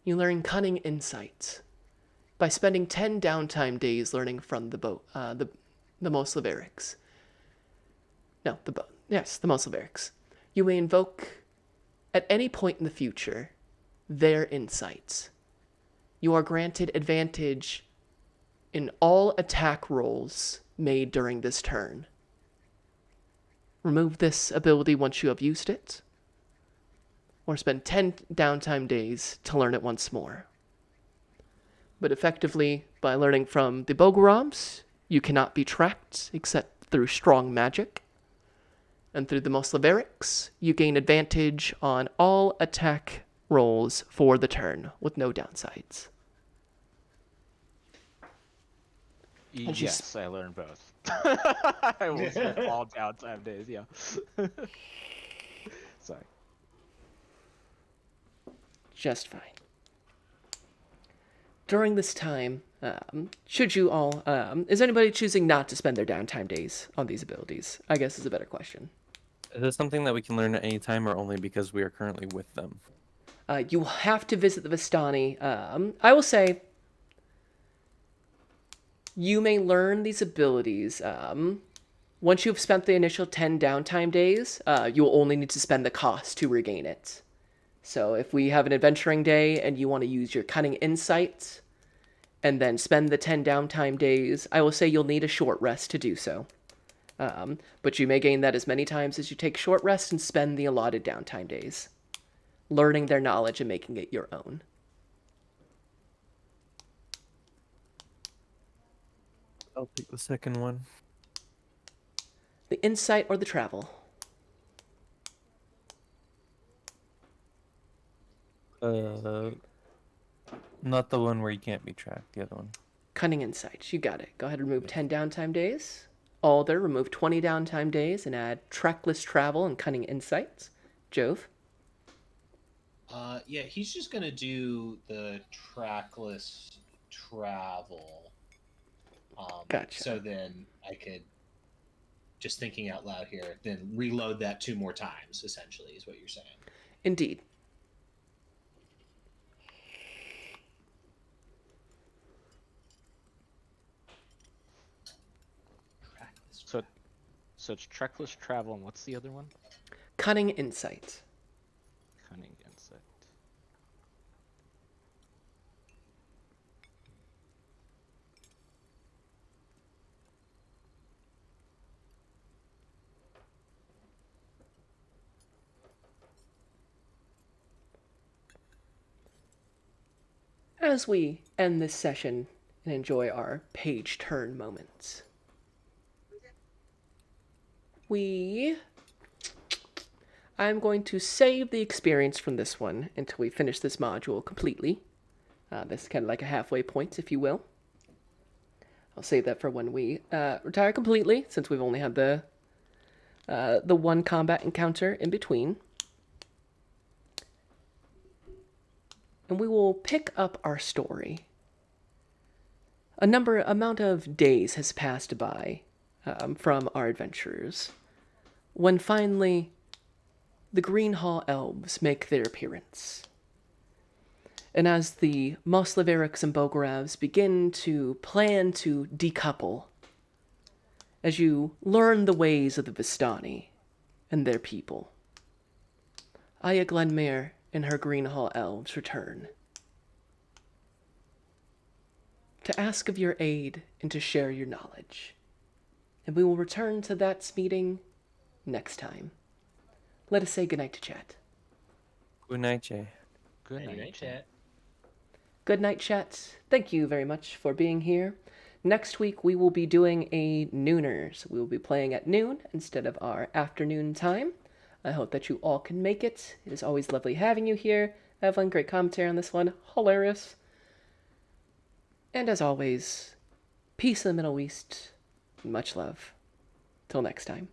You learn cunning insight by spending 10 downtime days learning from the Moslaveriks. No, the Moslaveriks. You may invoke at any point in the future their insights. You are granted advantage in all attack rolls made during this turn. Remove this ability once you have used it, or spend 10 downtime days to learn it once more. But effectively, by learning from the Bogorovs, you cannot be tracked except through strong magic. And through the Moslaveriks, you gain advantage on all attack rolls for the turn, with no downsides. Yes, I learned both. I will spend all downtime days, yeah. Sorry. Just fine. During this time, should you all... is anybody choosing not to spend their downtime days on these abilities? I guess is a better question. Is this something that we can learn at any time or only because we are currently with them? You have to visit the Vistani. I will say... you may learn these abilities. Once you've spent the initial 10 downtime days, you'll only need to spend the cost to regain it. So if we have an adventuring day and you want to use your cunning insight and then spend the 10 downtime days, I will say you'll need a short rest to do so. But you may gain that as many times as you take short rest and spend the allotted downtime days, learning their knowledge and making it your own. I'll take the second one. The insight or the travel? Uh, not the one where you can't be tracked. The other one. Cunning Insights. You got it. Go ahead and remove 10 downtime days. Alder, remove 20 downtime days and add trackless travel and Cunning Insights. Jove. Yeah, he's just gonna do the trackless travel. Gotcha. So then I could, just thinking out loud here, then reload that 2 more times. Essentially, is what you're saying. Indeed. Trackless So, so it's trackless travel, and what's the other one? Cunning Insight. Cunning insight. As we end this session and enjoy our page turn moments, I'm going to save the experience from this one until we finish this module completely. This is kind of like a halfway point, if you will. I'll save that for when we retire completely, since we've only had the one combat encounter in between. And we will pick up our story. Amount of days has passed by from our adventures, when finally the Greenhall elves make their appearance. And as the Moslaveriks and Bogoravs begin to plan to decouple, as you learn the ways of the Vistani and their people, Aya Glenmere and her Greenhall elves return to ask of your aid and to share your knowledge. And we will return to that meeting next time. Let us say goodnight to chat. Good night, Jay. Good night, Night, chat. chat. Good night, chat. Thank you very much for being here. Next week, we will be doing a nooners. We will be playing at noon instead of our afternoon time. I hope that you all can make it. It is always lovely having you here. Evelyn, great commentary on this one. Hilarious. And as always, peace in the Middle East. Much love. Till next time.